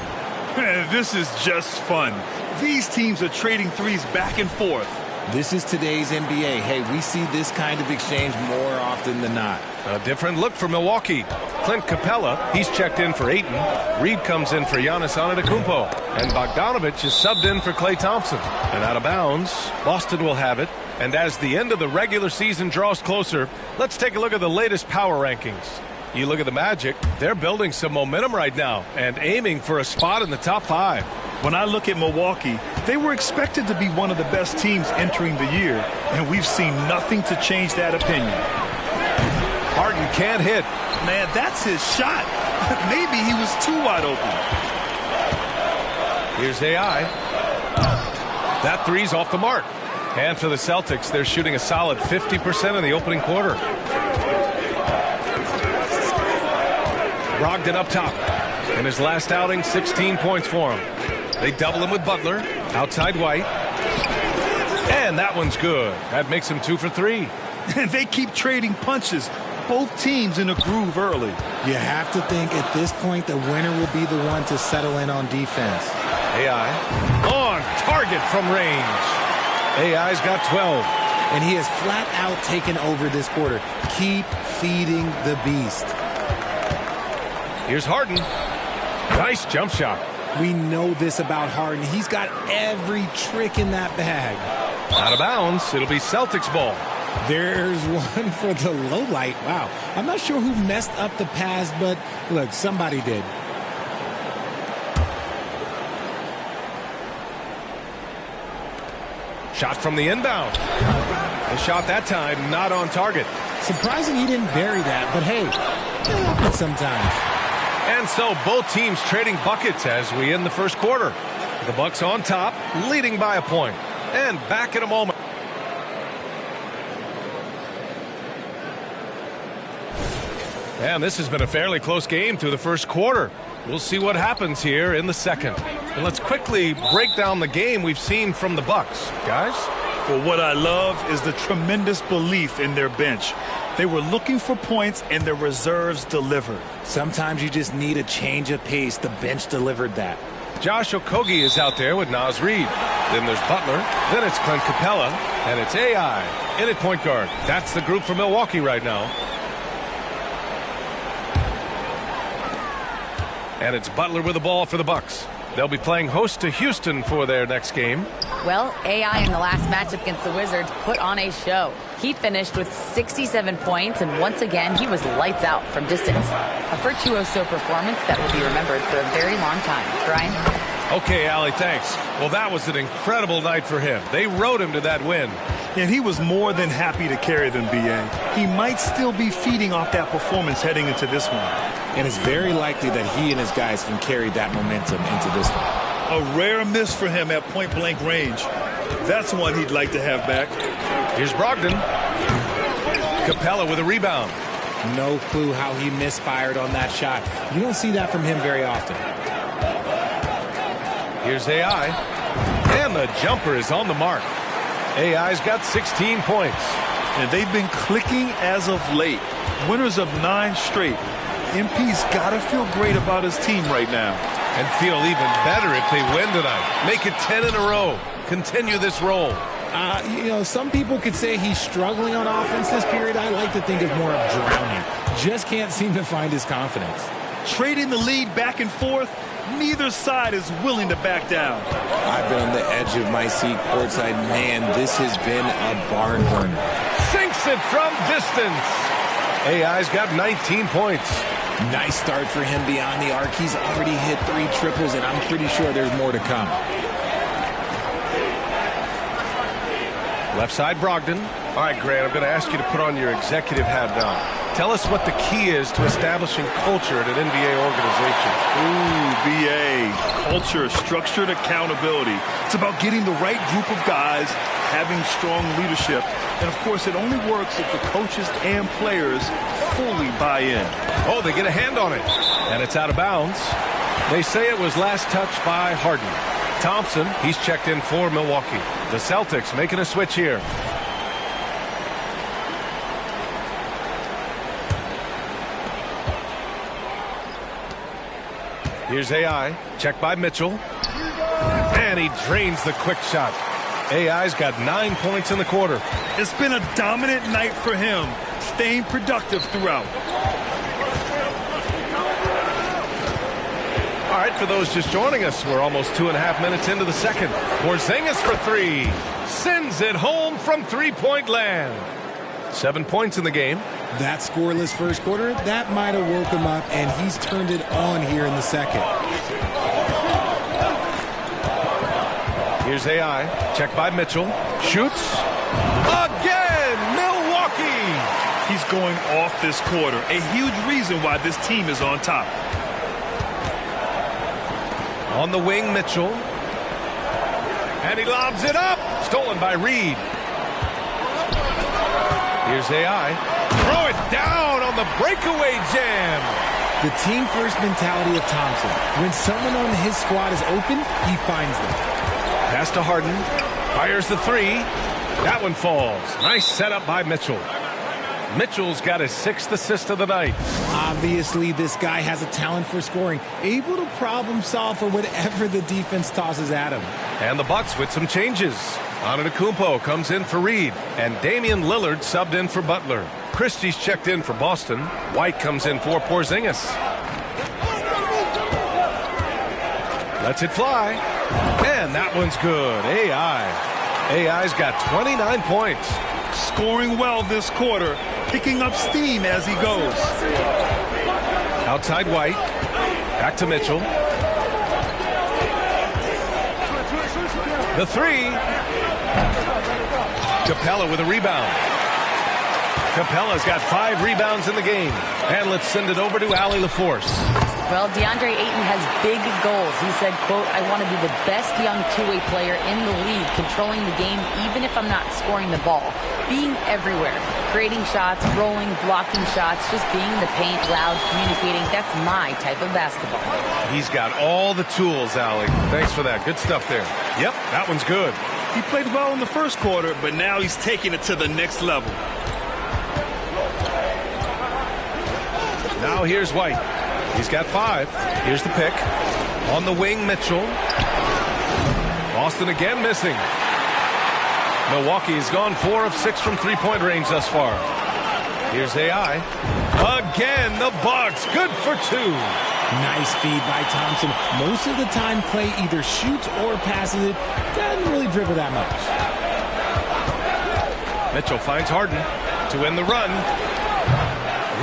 This is just fun. These teams are trading threes back and forth. This is today's NBA. Hey, we see this kind of exchange more often than not. A different look for Milwaukee. Clint Capella, he's checked in for Ayton. Reed comes in for Giannis Antetokounmpo. And Bogdanovic is subbed in for Klay Thompson. And out of bounds, Boston will have it. And as the end of the regular season draws closer, let's take a look at the latest power rankings. You look at the Magic, they're building some momentum right now and aiming for a spot in the top 5. When I look at Milwaukee, they were expected to be one of the best teams entering the year, and we've seen nothing to change that opinion. Harden can't hit. Man, that's his shot. Maybe he was too wide open. Here's AI. That three's off the mark. And for the Celtics, they're shooting a solid 50% in the opening quarter. Brogdon up top. In his last outing, 16 points for him. They double him with Butler. Outside White. And that one's good. That makes him 2 for 3. And they keep trading punches. Both teams in a groove early. You have to think at this point the winner will be the one to settle in on defense. AI on target from range. AI's got 12. And he has flat out taken over this quarter. Keep feeding the beast. Here's Harden. Nice jump shot. We know this about Harden. He's got every trick in that bag. Out of bounds. It'll be Celtics ball. There's one for the low light. Wow. I'm not sure who messed up the pass, but look, somebody did. Shot from the inbound. The shot that time not on target. Surprising he didn't bury that, but hey, it happens sometimes. And so both teams trading buckets as we end the first quarter. The Bucks on top, leading by a point. And back in a moment. And this has been a fairly close game through the first quarter. We'll see what happens here in the second. And let's quickly break down the game we've seen from the Bucks. Guys? Well, what I love is the tremendous belief in their bench. They were looking for points, and their reserves delivered. Sometimes you just need a change of pace. The bench delivered that. Josh Okogie is out there with Naz Reid. Then there's Butler. Then it's Clint Capella. And it's AI in at point guard. That's the group for Milwaukee right now. And it's Butler with the ball for the Bucks. They'll be playing host to Houston for their next game. Well, AI in the last matchup against the Wizards put on a show. He finished with 67 points, and once again, he was lights out from distance. A virtuoso performance that will be remembered for a very long time. Brian? Okay, Allie, thanks. Well, that was an incredible night for him. They rode him to that win. And he was more than happy to carry them, B.A. He might still be feeding off that performance heading into this one. And it's very likely that he and his guys can carry that momentum into this one. A rare miss for him at point-blank range. That's one he'd like to have back. Here's Brogdon. Capella with a rebound. No clue how he misfired on that shot. You don't see that from him very often. Here's AI. And the jumper is on the mark. AI's got 16 points. And they've been clicking as of late. Winners of 9 straight. MP's got to feel great about his team right now. And feel even better if they win tonight. Make it 10 in a row. Continue this roll. You know, some people could say he's struggling on offense this period. I like to think of more of drowning. Just can't seem to find his confidence. Trading the lead back and forth, neither side is willing to back down. I've been on the edge of my seat courtside. Man, this has been a barn burner. Sinks it from distance. AI's got 19 points. Nice start for him beyond the arc. He's already hit 3 triples, and I'm pretty sure there's more to come. Left side, Brogdon. All right, Grant, I'm going to ask you to put on your executive hat now. Tell us what the key is to establishing culture at an NBA organization. Ooh, BA. Culture, structured accountability. It's about getting the right group of guys, having strong leadership. And, of course, it only works if the coaches and players fully buy in. Oh, they get a hand on it. And it's out of bounds. They say it was last touched by Harden. Thompson, he's checked in for Milwaukee. The Celtics making a switch here. Here's AI. Check by Mitchell. And he drains the quick shot. AI's got 9 points in the quarter. It's been a dominant night for him, staying productive throughout. All right, for those just joining us, we're almost 2.5 minutes into the second. Porzingis for three. Sends it home from three-point land. 7 points in the game. That scoreless first quarter, that might have woke him up, and he's turned it on here in the second. Here's AI. Check by Mitchell. Shoots. Again, Milwaukee. He's going off this quarter. A huge reason why this team is on top. On the wing, Mitchell. And he lobs it up. Stolen by Reed. Here's AI. Throw it down on the breakaway jam. The team-first mentality of Thompson. When someone on his squad is open, he finds them. Pass to Harden. Fires the three. That one falls. Nice setup by Mitchell. Mitchell's got his 6th assist of the night. Obviously, this guy has a talent for scoring, able to problem solve for whatever the defense tosses at him. And the Bucks with some changes. Antetokounmpo comes in for Reed, and Damian Lillard subbed in for Butler. Christie's checked in for Boston. White comes in for Porzingis. Lets it fly. And that one's good. AI's got 29 points. Scoring well this quarter, picking up steam as he goes. Outside White. Back to Mitchell. The three. Capella with a rebound. Capella's got 5 rebounds in the game. And let's send it over to Allie LaForce. Well, DeAndre Ayton has big goals. He said, quote, I want to be the best young two-way player in the league, controlling the game even if I'm not scoring the ball. Being everywhere, creating shots, rolling, blocking shots, just being in the paint, loud, communicating. That's my type of basketball. He's got all the tools, Allie. Thanks for that. Good stuff there. Yep, that one's good. He played well in the first quarter, but now he's taking it to the next level. Now here's White. He's got 5. Here's the pick. On the wing, Mitchell. Boston again missing. Milwaukee has gone 4 of 6 from three-point range thus far. Here's AI. Again, the Bucks. Good for 2. Nice feed by Thompson. Most of the time, Clay either shoots or passes it. Doesn't really dribble that much. Mitchell finds Harden to end the run.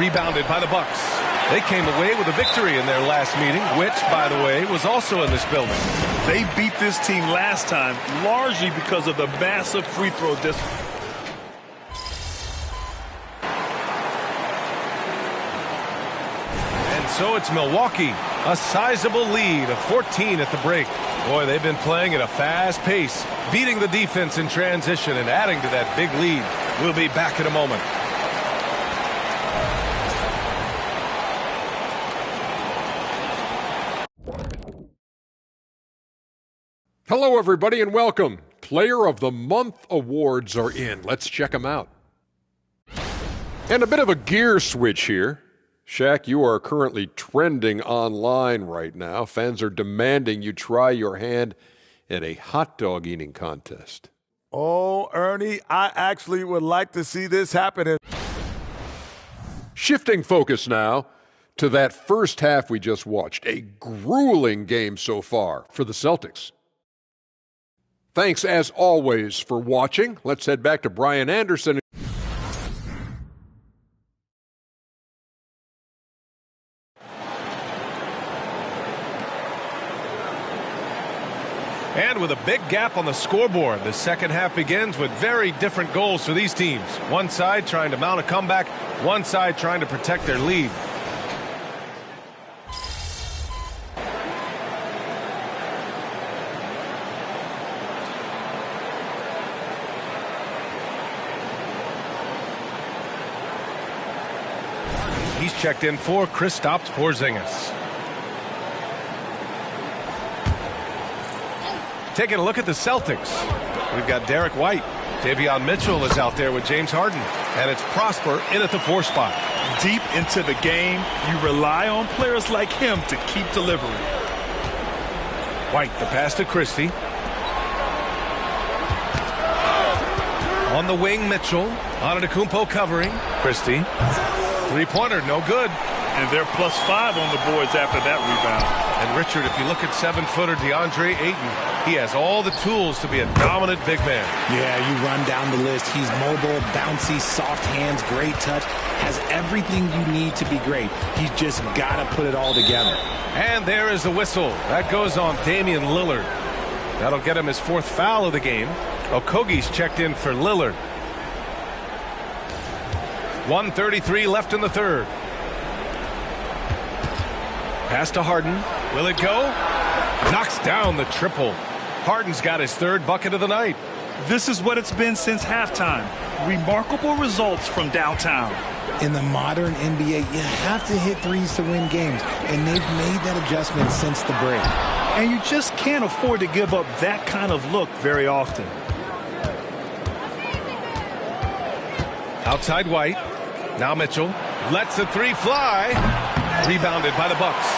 Rebounded by the Bucks. They came away with a victory in their last meeting, which, by the way, was also in this building. They beat this team last time largely because of the massive free throw discipline. And so it's Milwaukee, a sizable lead of 14 at the break. Boy, they've been playing at a fast pace, beating the defense in transition and adding to that big lead. We'll be back in a moment. Hello, everybody, and welcome. Player of the Month awards are in. Let's check them out. And a bit of a gear switch here. Shaq, you are currently trending online right now. Fans are demanding you try your hand at a hot dog eating contest. Oh, Ernie, I actually would like to see this happen. Shifting focus now to that first half we just watched. A grueling game so far for the Celtics. Thanks, as always, for watching. Let's head back to Brian Anderson. And with a big gap on the scoreboard, the second half begins with very different goals for these teams. One side trying to mount a comeback, one side trying to protect their lead. He's checked in for Kristaps Porzingis. Taking a look at the Celtics. We've got Derek White. Davion Mitchell is out there with James Harden. And it's Prosper in at the 4 spot. Deep into the game, you rely on players like him to keep delivering. White, the pass to Christie. On the wing, Mitchell. Antetokounmpo covering. Christie. Three-pointer, no good. And they're +5 on the boards after that rebound. And Richard, if you look at 7-footer DeAndre Ayton, he has all the tools to be a dominant big man. Yeah, you run down the list. He's mobile, bouncy, soft hands, great touch, has everything you need to be great. He's just got to put it all together. And there is the whistle. That goes on Damian Lillard. That'll get him his 4th foul of the game. Okogie's checked in for Lillard. 1:33 left in the third. Pass to Harden. Will it go? Knocks down the triple. Harden's got his 3rd bucket of the night. This is what it's been since halftime. Remarkable results from downtown. In the modern NBA, you have to hit threes to win games, and they've made that adjustment since the break. And you just can't afford to give up that kind of look very often. Outside White. Now Mitchell lets the 3 fly. Rebounded by the Bucks.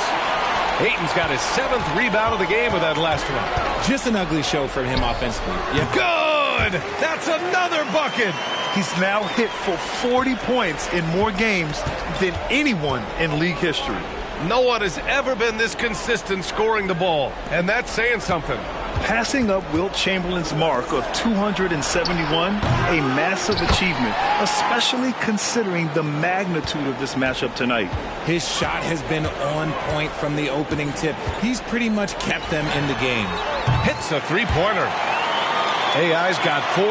Ayton's got his 7th rebound of the game with that last one. Just an ugly show from him offensively. Yeah. Good! That's another bucket! He's now hit for 40 points in more games than anyone in league history. No one has ever been this consistent scoring the ball, and that's saying something. Passing up Wilt Chamberlain's mark of 271, a massive achievement, especially considering the magnitude of this matchup tonight. His shot has been on point from the opening tip. He's pretty much kept them in the game. Hits a 3-pointer. AI's got 44.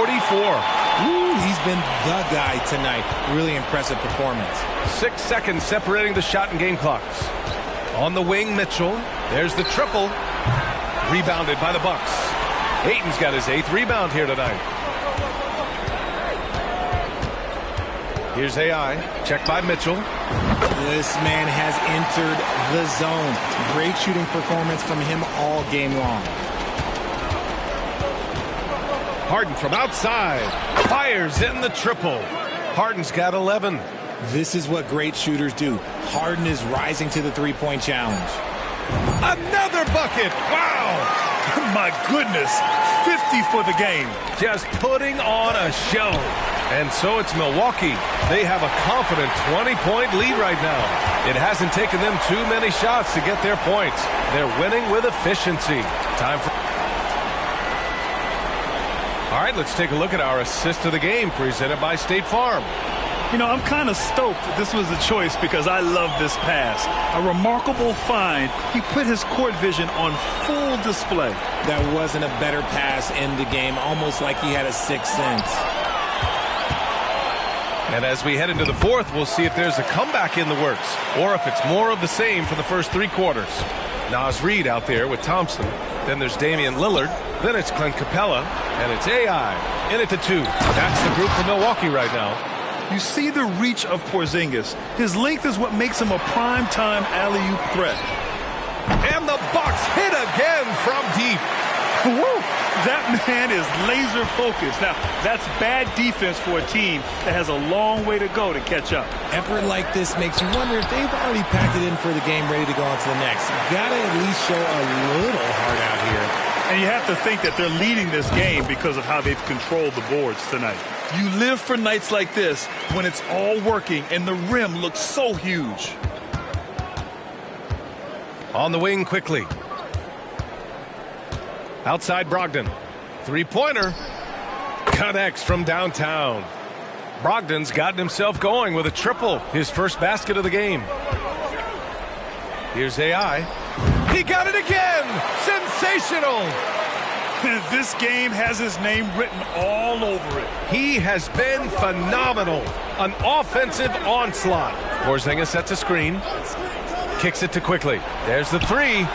Ooh, he's been the guy tonight. Really impressive performance. 6 seconds separating the shot and game clocks. On the wing, Mitchell. There's the triple. Rebounded by the Bucks. Ayton's got his 8th rebound here tonight. Here's AI. Checked by Mitchell. This man has entered the zone. Great shooting performance from him all game long. Harden from outside. Fires in the triple. Harden's got 11. This is what great shooters do. Harden is rising to the three-point challenge. Another bucket. Wow. My goodness. 50 for the game. Just putting on a show. And so it's Milwaukee. They have a confident 20-point lead right now. It hasn't taken them too many shots to get their points. They're winning with efficiency. Time for... All right, let's take a look at our assist of the game presented by State Farm. You know, I'm kind of stoked that this was a choice because I love this pass. A remarkable find. He put his court vision on full display. That wasn't a better pass in the game, almost like he had a sixth sense. And as we head into the fourth, we'll see if there's a comeback in the works or if it's more of the same for the first 3 quarters. Naz Reid out there with Thompson. Then there's Damian Lillard. Then it's Clint Capella. And it's AI in at the 2. That's the group for Milwaukee right now. You see the reach of Porzingis. His length is what makes him a prime-time alley-oop threat. And the Bucks hit again from deep. Woo! That man is laser focused. Now, that's bad defense for a team that has a long way to go to catch up. Effort like this makes you wonder if they've already packed it in for the game, ready to go on to the next. Gotta at least show a little heart out here. And you have to think that they're leading this game because of how they've controlled the boards tonight. You live for nights like this when it's all working and the rim looks so huge. On the wing quickly. Outside Brogdon. 3-pointer. Connects from downtown. Brogdon's gotten himself going with a triple. His first basket of the game. Here's AI. He got it again! Sensational! This game has his name written all over it. He has been phenomenal. An offensive onslaught. Porzingis sets a screen. Kicks it to Quickly. There's the 3.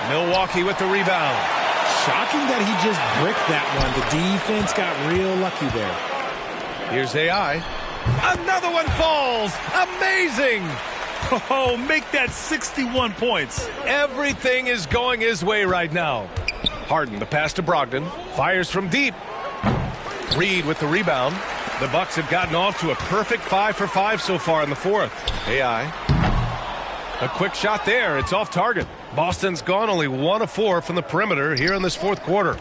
Milwaukee with the rebound. Shocking that he just bricked that one. The defense got real lucky there. Here's AI. Another one falls. Amazing. Oh, make that 61 points. Everything is going his way right now. Harden, the pass to Brogdon. Fires from deep. Reid with the rebound. The Bucks have gotten off to a perfect 5 for 5 so far in the fourth. AI. A quick shot there. It's off target. Boston's gone only 1 of 4 from the perimeter here in this fourth quarter.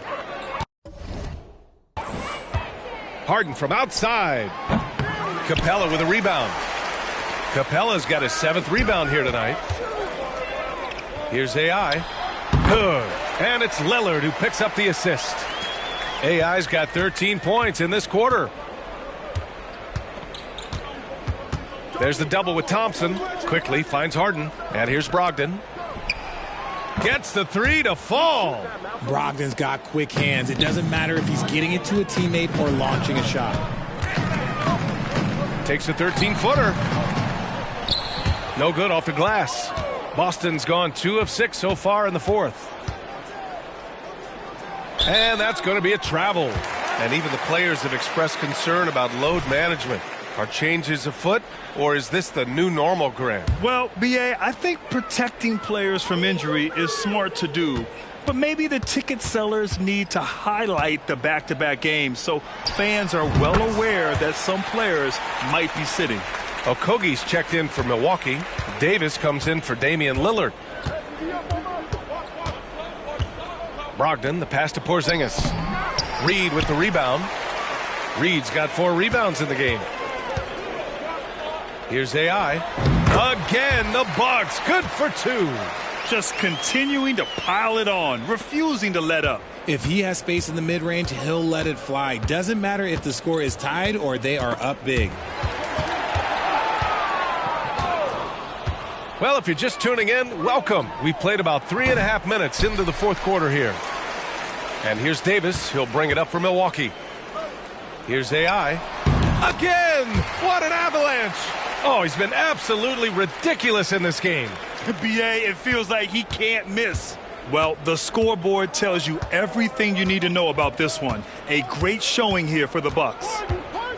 Harden from outside. Capella with a rebound. Capella's got his 7th rebound here tonight. Here's AI. Good. And it's Lillard who picks up the assist. AI's got 13 points in this quarter. There's the double with Thompson. Quickly finds Harden. And here's Brogdon. Gets the 3 to fall. Brogdon's got quick hands. It doesn't matter if he's getting it to a teammate or launching a shot. Takes a 13-footer. No good off the glass. Boston's gone 2 of 6 so far in the fourth. And that's going to be a travel. And even the players have expressed concern about load management. Are changes afoot, or is this the new normal, Grant? Well, B.A., I think protecting players from injury is smart to do. But maybe the ticket sellers need to highlight the back-to-back games so fans are well aware that some players might be sitting. Okogie's checked in for Milwaukee. Davis comes in for Damian Lillard. Brogdon, the pass to Porzingis. Reed with the rebound. Reed's got 4 rebounds in the game. Here's AI. Again, the Bucks. Good for 2. Just continuing to pile it on, refusing to let up. If he has space in the mid-range, he'll let it fly. Doesn't matter if the score is tied or they are up big. Well, if you're just tuning in, welcome. We played about 3.5 minutes into the fourth quarter here. And here's Davis. He'll bring it up for Milwaukee. Here's AI. Again! What an avalanche! Oh, he's been absolutely ridiculous in this game. B.A., it feels like he can't miss. Well, the scoreboard tells you everything you need to know about this one. A great showing here for the Bucks.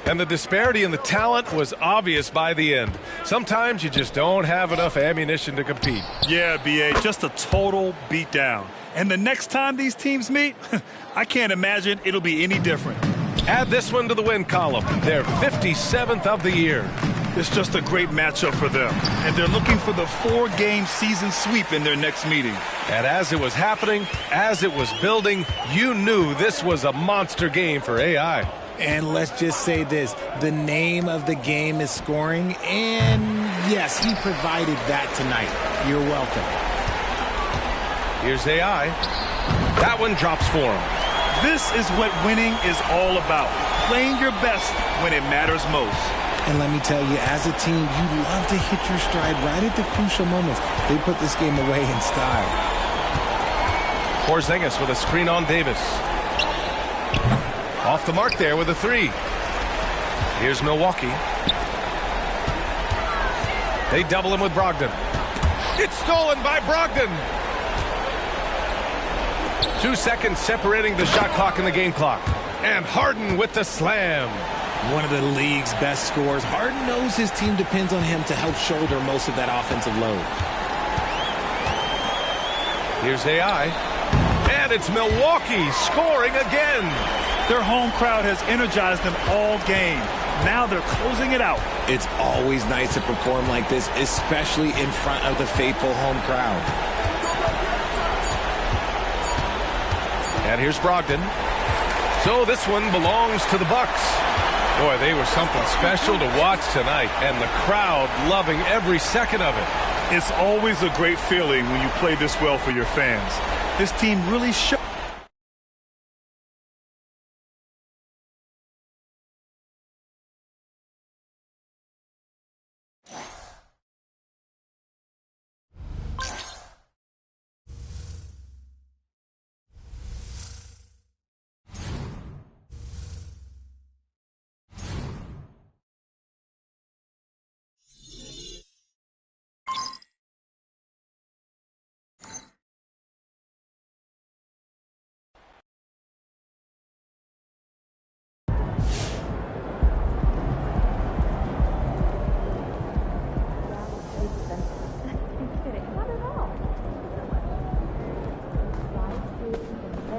And the disparity in the talent was obvious by the end. Sometimes you just don't have enough ammunition to compete. Yeah, B.A., just a total beatdown. And the next time these teams meet, I can't imagine it'll be any different. Add this one to the win column. They're 57th of the year. It's just a great matchup for them. And they're looking for the 4-game season sweep in their next meeting. And as it was happening, as it was building, you knew this was a monster game for AI. And let's just say this, the name of the game is scoring, and yes, he provided that tonight. You're welcome. Here's AI. That one drops for him. This is what winning is all about. Playing your best when it matters most. And let me tell you, as a team, you love to hit your stride right at the crucial moments. They put this game away in style. Porzingis with a screen on Davis. Off the mark there with a 3. Here's Milwaukee. They double him with Brogdon. It's stolen by Brogdon. 2 seconds separating the shot clock and the game clock. And Harden with the slam. One of the league's best scorers. Harden knows his team depends on him to help shoulder most of that offensive load. Here's AI. And it's Milwaukee scoring again. Their home crowd has energized them all game. Now they're closing it out. It's always nice to perform like this, especially in front of the faithful home crowd. And here's Brogdon. So this one belongs to the Bucks. Boy, they were something special to watch tonight, and the crowd loving every second of it. It's always a great feeling when you play this well for your fans. This team really showed.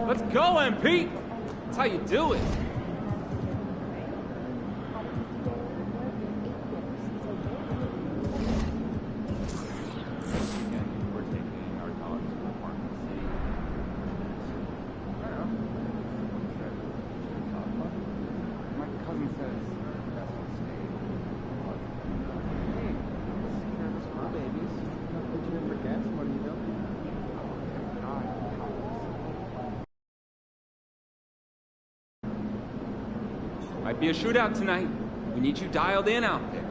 Let's go, MP! That's how you do it. Might be a shootout tonight. We need you dialed in out there.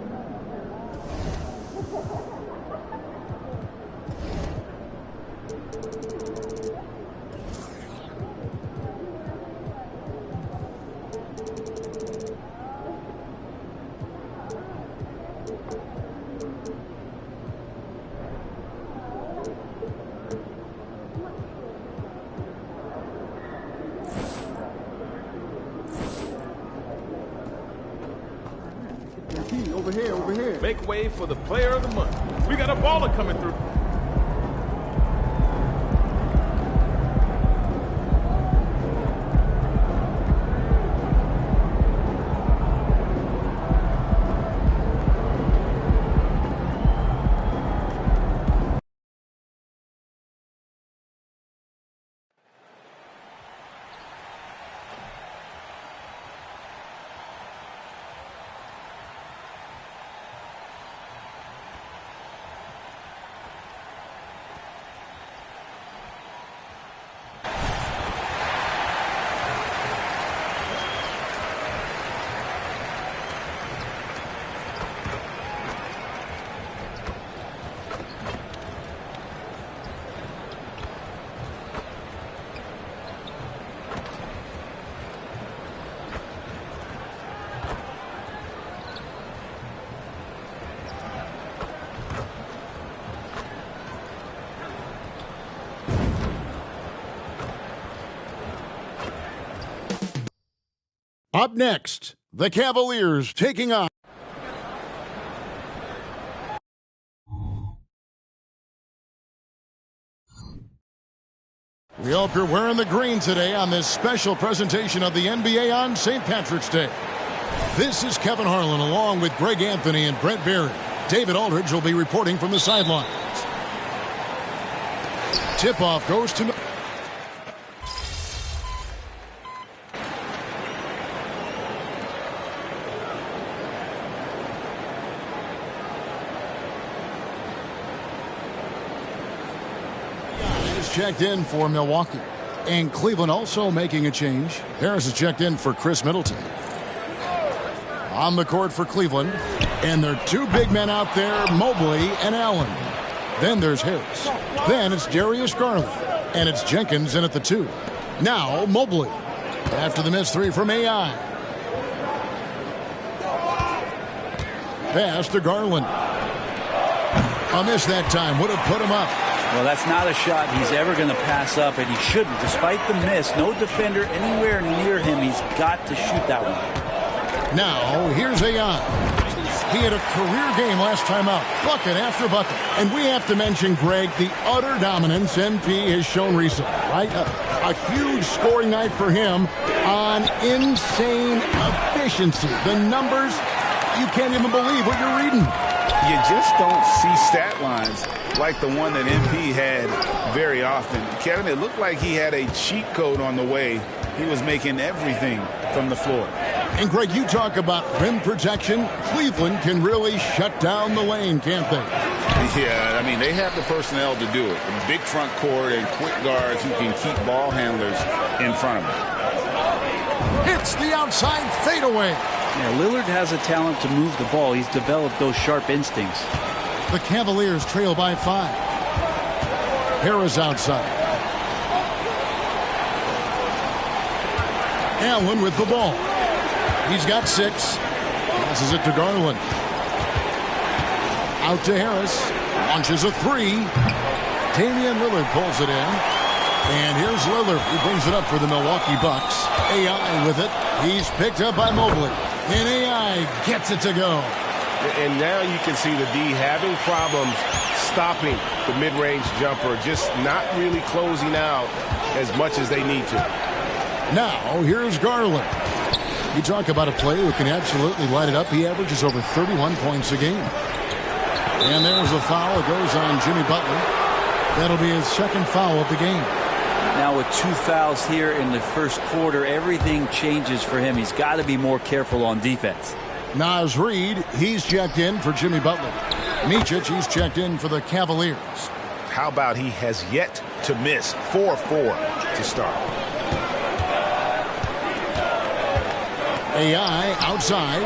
Over here. Make way for the player of the month. We got a baller coming through. Up next, the Cavaliers taking on. We hope you're wearing the green today on this special presentation of the NBA on St. Patrick's Day. This is Kevin Harlan along with Greg Anthony and Brent Barry. David Aldridge will be reporting from the sidelines. Tip-off goes to... checked in for Milwaukee. And Cleveland also making a change. Harris is checked in for Chris Middleton. On the court for Cleveland. And there are two big men out there, Mobley and Allen. Then there's Harris. Then it's Darius Garland. And it's Jenkins in at the 2. Now Mobley. After the missed 3 from AI. Pass to Garland. A miss that time. Would have put him up. Well, that's not a shot he's ever going to pass up, and he shouldn't. Despite the miss, no defender anywhere near him. He's got to shoot that one. Now, here's AI. He had a career game last time out, bucket after bucket. And we have to mention, Greg, the utter dominance MP has shown recently, right? A huge scoring night for him on insane efficiency. The numbers, you can't even believe what you're reading. You just don't see stat lines like the one that MP had very often. Kevin, it looked like he had a cheat code on the way. He was making everything from the floor. And, Greg, you talk about rim protection. Cleveland can really shut down the lane, can't they? Yeah, I mean, they have the personnel to do it. A big front court and quick guards who can keep ball handlers in front of them. Hits the outside fadeaway. Yeah, Lillard has a talent to move the ball. He's developed those sharp instincts. The Cavaliers trail by 5. Harris outside. Allen with the ball. He's got 6. Passes it to Garland. Out to Harris. Launches a 3. Damian Lillard pulls it in. And here's Lillard. He brings it up for the Milwaukee Bucks. AI with it. He's picked up by Mobley. And AI gets it to go. And now you can see the D having problems stopping the mid-range jumper, just not really closing out as much as they need to. Now, here's Garland. You talk about a player who can absolutely light it up. He averages over 31 points a game. And there's a foul. It goes on Jimmy Butler. That'll be his second foul of the game. Now with 2 fouls here in the first quarter, everything changes for him. He's got to be more careful on defense. Naz Reid, he's checked in for Jimmy Butler. Micic, he's checked in for the Cavaliers. How about he has yet to miss 4-4 to start? AI outside.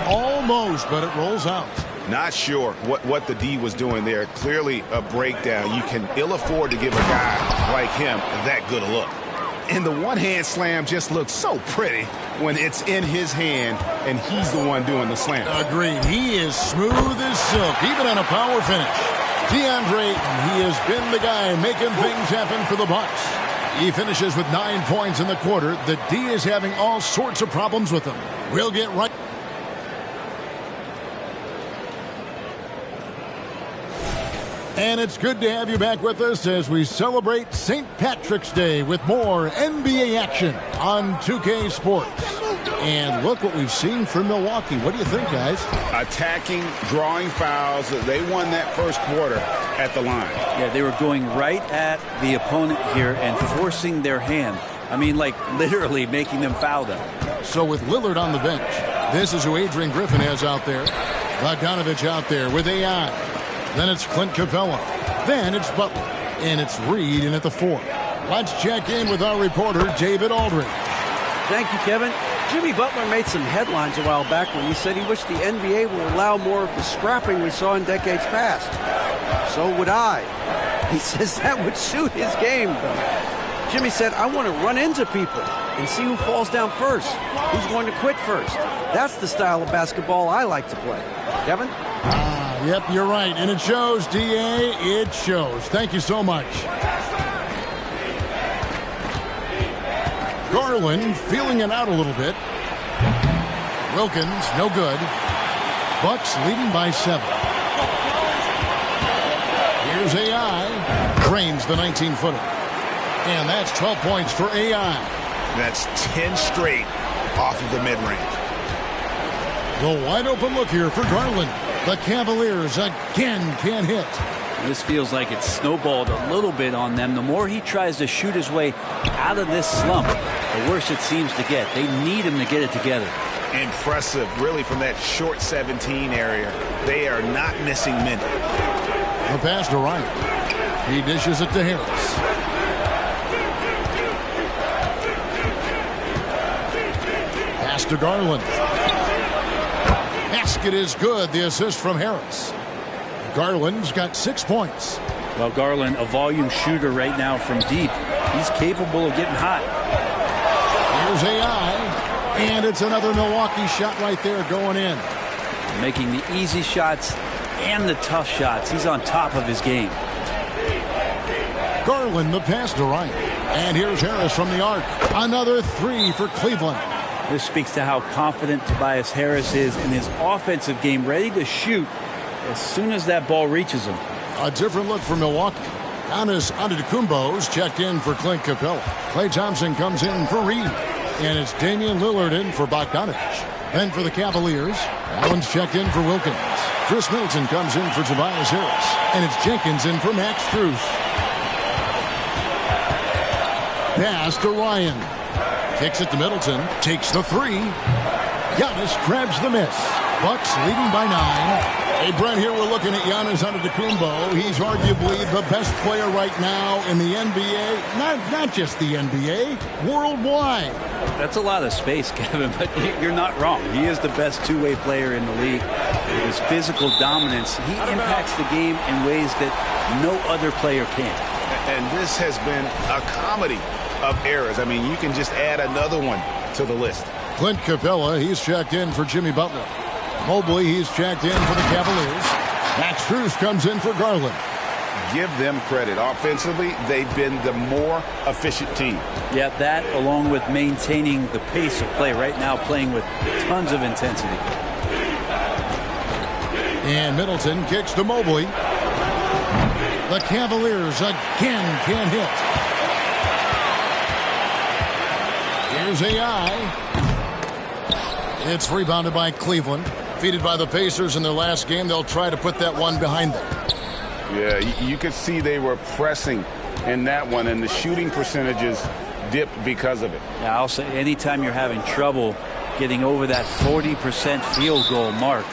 Almost, but it rolls out. Not sure what the D was doing there. Clearly a breakdown. You can ill afford to give a guy like him that good a look. And the one-hand slam just looks so pretty when it's in his hand and he's the one doing the slam. Agreed. He is smooth as silk, even on a power finish. DeAndre Ayton, he has been the guy making things happen for the Bucks. He finishes with 9 points in the quarter. The D is having all sorts of problems with him. We'll get right. And it's good to have you back with us as we celebrate St. Patrick's Day with more NBA action on 2K Sports. And look what we've seen from Milwaukee. What do you think, guys? Attacking, drawing fouls. They won that first quarter at the line. Yeah, they were going right at the opponent here and forcing their hand. I mean, like literally making them foul them. So with Lillard on the bench, this is who Adrian Griffin has out there. Bogdanovich out there with AI. Then it's Clint Capella. Then it's Butler. And it's Reed in at the 4. Let's check in with our reporter, David Aldridge. Thank you, Kevin. Jimmy Butler made some headlines a while back when he said he wished the NBA would allow more of the scrapping we saw in decades past. So would I. He says that would suit his game, though. Jimmy said, I want to run into people and see who falls down first, who's going to quit first. That's the style of basketball I like to play. Kevin? Yep, you're right. And it shows, D.A. It shows. Thank you so much. Garland feeling it out a little bit. Wilkins, no good. Bucks leading by 7. Here's AI. Drains the 19-footer. And that's 12 points for AI. That's 10 straight off of the mid-range. The wide open look here for Garland. The Cavaliers again can't hit. This feels like it's snowballed a little bit on them. The more he tries to shoot his way out of this slump, the worse it seems to get. They need him to get it together. Impressive, really, from that short 17 area. They are not missing many. The pass to Ryan. He dishes it to Harris. Pass to Garland. Basket is good. The assist from Harris. Garland's got 6 points. Well, Garland, a volume shooter right now from deep. He's capable of getting hot. Here's AI. And it's another Milwaukee shot right there going in. Making the easy shots and the tough shots. He's on top of his game. Garland, the pass to Ryan. And here's Harris from the arc. Another 3 for Cleveland. This speaks to how confident Tobias Harris is in his offensive game, ready to shoot as soon as that ball reaches him. A different look for Milwaukee. Giannis Antetokounmpo's checked in for Clint Capella. Klay Thompson comes in for Reed. And it's Damian Lillard in for Bogdanovich. Then for the Cavaliers, Allen's checked in for Wilkins. Chris Middleton comes in for Tobias Harris. And it's Jenkins in for Max Strus. Pass to Ryan. Kicks it to Middleton. Takes the 3. Giannis grabs the miss. Bucks leading by 9. Hey, Brent, here we're looking at Giannis Antetokounmpo. He's arguably the best player right now in the NBA. Not just the NBA, worldwide. That's a lot of space, Kevin, but you're not wrong. He is the best two-way player in the league. With his physical dominance, he impacts the game in ways that no other player can. And this has been a comedy of errors. I mean, you can just add another one to the list. Clint Capella, he's checked in for Jimmy Butler. Mobley, he's checked in for the Cavaliers. Max Strus comes in for Garland. Give them credit. Offensively, they've been the more efficient team. Yeah, that along with maintaining the pace of play right now, playing with tons of intensity. And Middleton kicks to Mobley. The Cavaliers again can't hit. Here's AI. It's rebounded by Cleveland. Defeated by the Pacers in their last game. They'll try to put that one behind them. Yeah, you could see they were pressing in that one, and the shooting percentages dipped because of it. Yeah, I'll say anytime you're having trouble getting over that 40% field goal mark,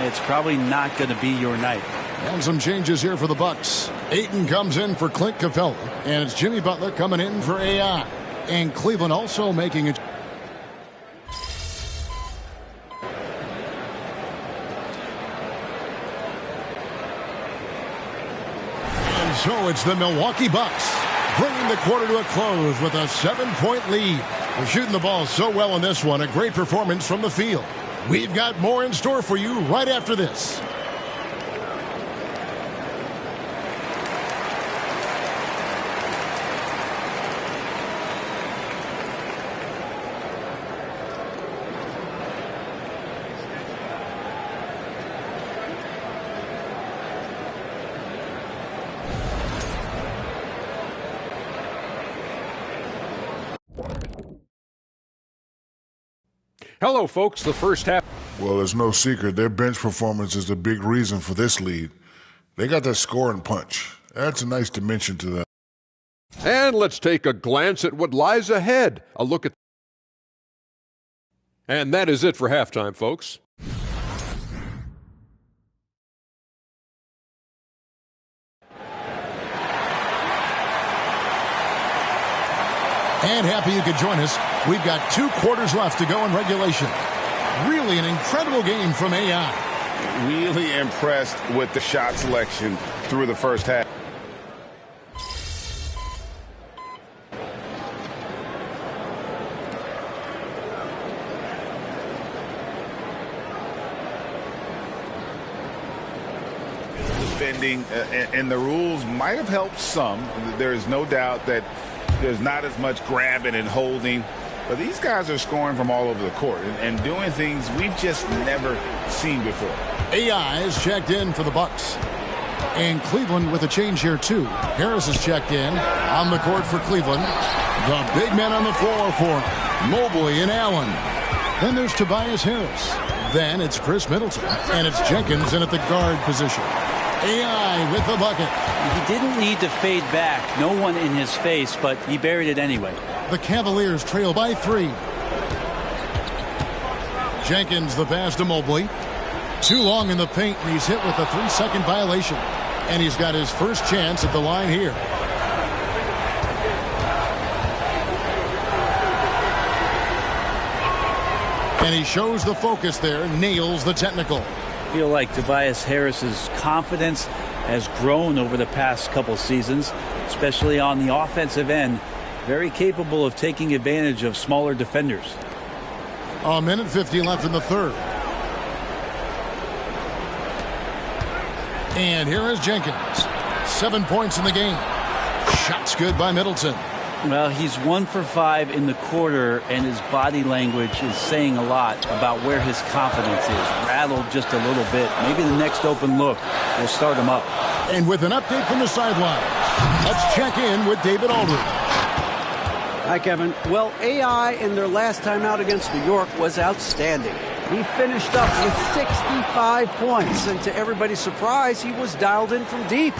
it's probably not going to be your night. And some changes here for the Bucks. Ayton comes in for Clint Capella, and it's Jimmy Butler coming in for AI. And Cleveland also making it. Now it's the Milwaukee Bucks, bringing the quarter to a close with a 7-point lead. They're shooting the ball so well in this one. A great performance from the field. We've got more in store for you right after this. Hello, folks. The first half. Well, there's no secret. Their bench performance is the big reason for this lead. They got that scoring punch. Adds a nice dimension to that. And let's take a glance at what lies ahead. A look at. And that is it for halftime, folks. And happy you could join us. We've got 2 quarters left to go in regulation. Really an incredible game from AI. Really impressed with the shot selection through the first half. Defending and the rules might have helped some. There is no doubt that there's not as much grabbing and holding, but these guys are scoring from all over the court and doing things we've just never seen before. AI is checked in for the Bucks. And Cleveland with a change here, too. Harris is checked in on the court for Cleveland. The big men on the floor for Mobley and Allen. Then there's Tobias Harris. Then it's Chris Middleton. And it's Jenkins in at the guard position. AI with the bucket. He didn't need to fade back. No one in his face, but he buried it anyway. The Cavaliers trail by 3. Jenkins the pass to Mobley. Too long in the paint, and he's hit with a 3-second violation. And he's got his first chance at the line here. And he shows the focus there, nails the technical. I feel like Tobias Harris's confidence has grown over the past couple seasons, especially on the offensive end. Very capable of taking advantage of smaller defenders. A minute 50 left in the third. And here is Jenkins. 7 points in the game. Shots good by Middleton. Well, he's 1 for 5 in the quarter, and his body language is saying a lot about where his confidence is. Rattled just a little bit. Maybe the next open look will start him up. And with an update from the sideline, let's check in with David Aldridge. Hi, Kevin. Well, AI in their last time out against New York was outstanding. He finished up with 65 points, and to everybody's surprise, he was dialed in from deep.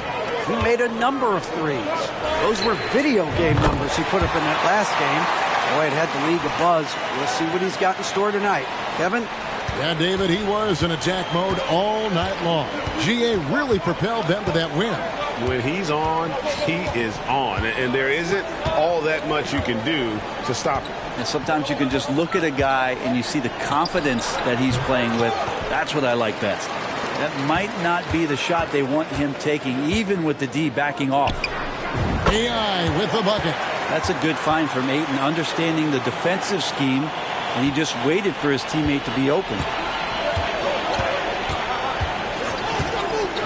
He made a number of threes. Those were video game numbers he put up in that last game. Boy, it had the league abuzz. We'll see what he's got in store tonight. Kevin? Yeah, David, he was in attack mode all night long. GA really propelled them to that win. When he's on, he is on. And there isn't all that much you can do to stop him. And sometimes you can just look at a guy and you see the confidence that he's playing with. That's what I like best. That might not be the shot they want him taking, even with the D backing off. AI with the bucket. That's a good find from Ayton, understanding the defensive scheme, and he just waited for his teammate to be open.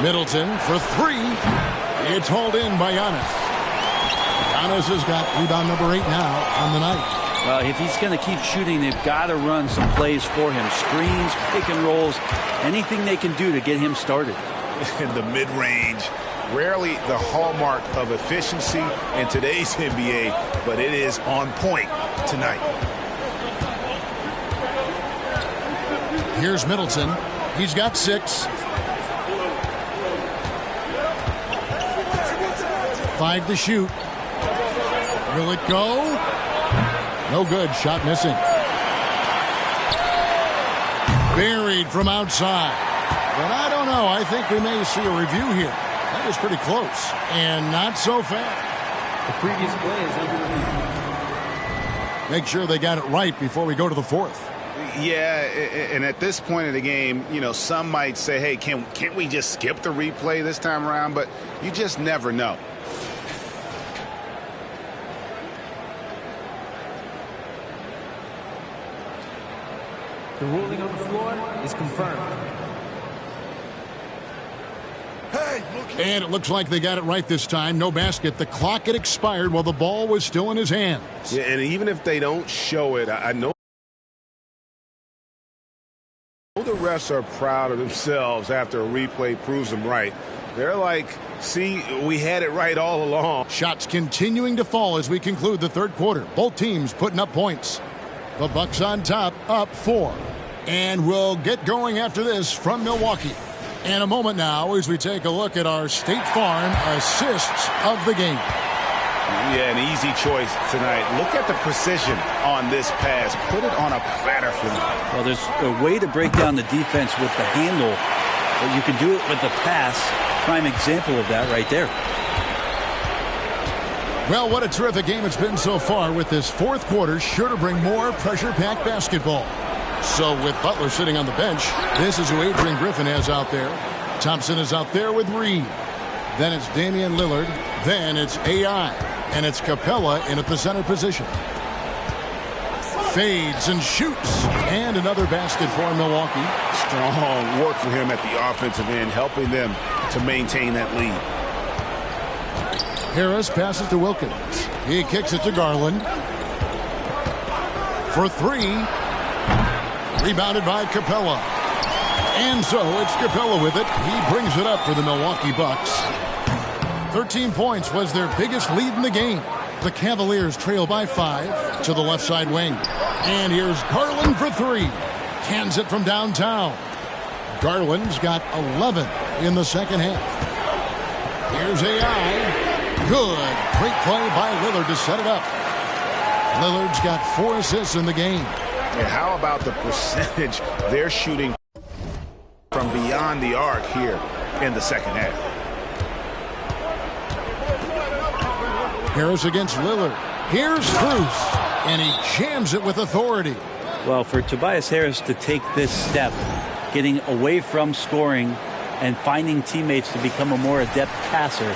Middleton for 3. It's hauled in by Giannis. Giannis has got rebound number 8 now on the night. Well, if he's going to keep shooting, they've got to run some plays for him. Screens, pick and rolls, anything they can do to get him started. In the mid-range, rarely the hallmark of efficiency in today's NBA, but it is on point tonight. Here's Middleton. He's got 6. 5 to shoot. Will it go? No good. Shot missing. Buried from outside. But I don't know. I think we may see a review here. That was pretty close. And not so fast. The previous play is under. Make sure they got it right before we go to the fourth. Yeah, and at this point of the game, you know, some might say, hey, can't we just skip the replay this time around? But you just never know. The ruling on the floor is confirmed. And it looks like they got it right this time. No basket. The clock had expired while the ball was still in his hands. Yeah, and even if they don't show it, I know the refs are proud of themselves after a replay proves them right. They're like, see, we had it right all along. Shots continuing to fall as we conclude the third quarter. Both teams putting up points. The Bucks on top, up 4. And we'll get going after this from Milwaukee. In a moment now as we take a look at our State Farm assists of the game. Yeah, an easy choice tonight. Look at the precision on this pass. Put it on a platter for me. Well, there's a way to break down the defense with the handle, but you can do it with the pass. Prime example of that right there. Well, what a terrific game it's been so far, with this fourth quarter sure to bring more pressure-packed basketball. So with Butler sitting on the bench, this is who Adrian Griffin has out there. Thompson is out there with Reed. Then it's Damian Lillard. Then it's AI. And it's Capella in at the center position. Fades and shoots. And another basket for Milwaukee. Strong work for him at the offensive end, helping them to maintain that lead. Harris passes to Wilkins. He kicks it to Garland. For 3. Rebounded by Capella. And so it's Capella with it. He brings it up for the Milwaukee Bucks. 13 points was their biggest lead in the game. The Cavaliers trail by 5 to the left side wing. And here's Garland for 3. Cans it from downtown. Garland's got 11 in the second half. Here's AI. Good. Great play by Lillard to set it up. Lillard's got 4 assists in the game. And how about the percentage they're shooting from beyond the arc here in the second half? Harris against Lillard. Here's Strus, and he jams it with authority. Well, for Tobias Harris to take this step, getting away from scoring and finding teammates to become a more adept passer,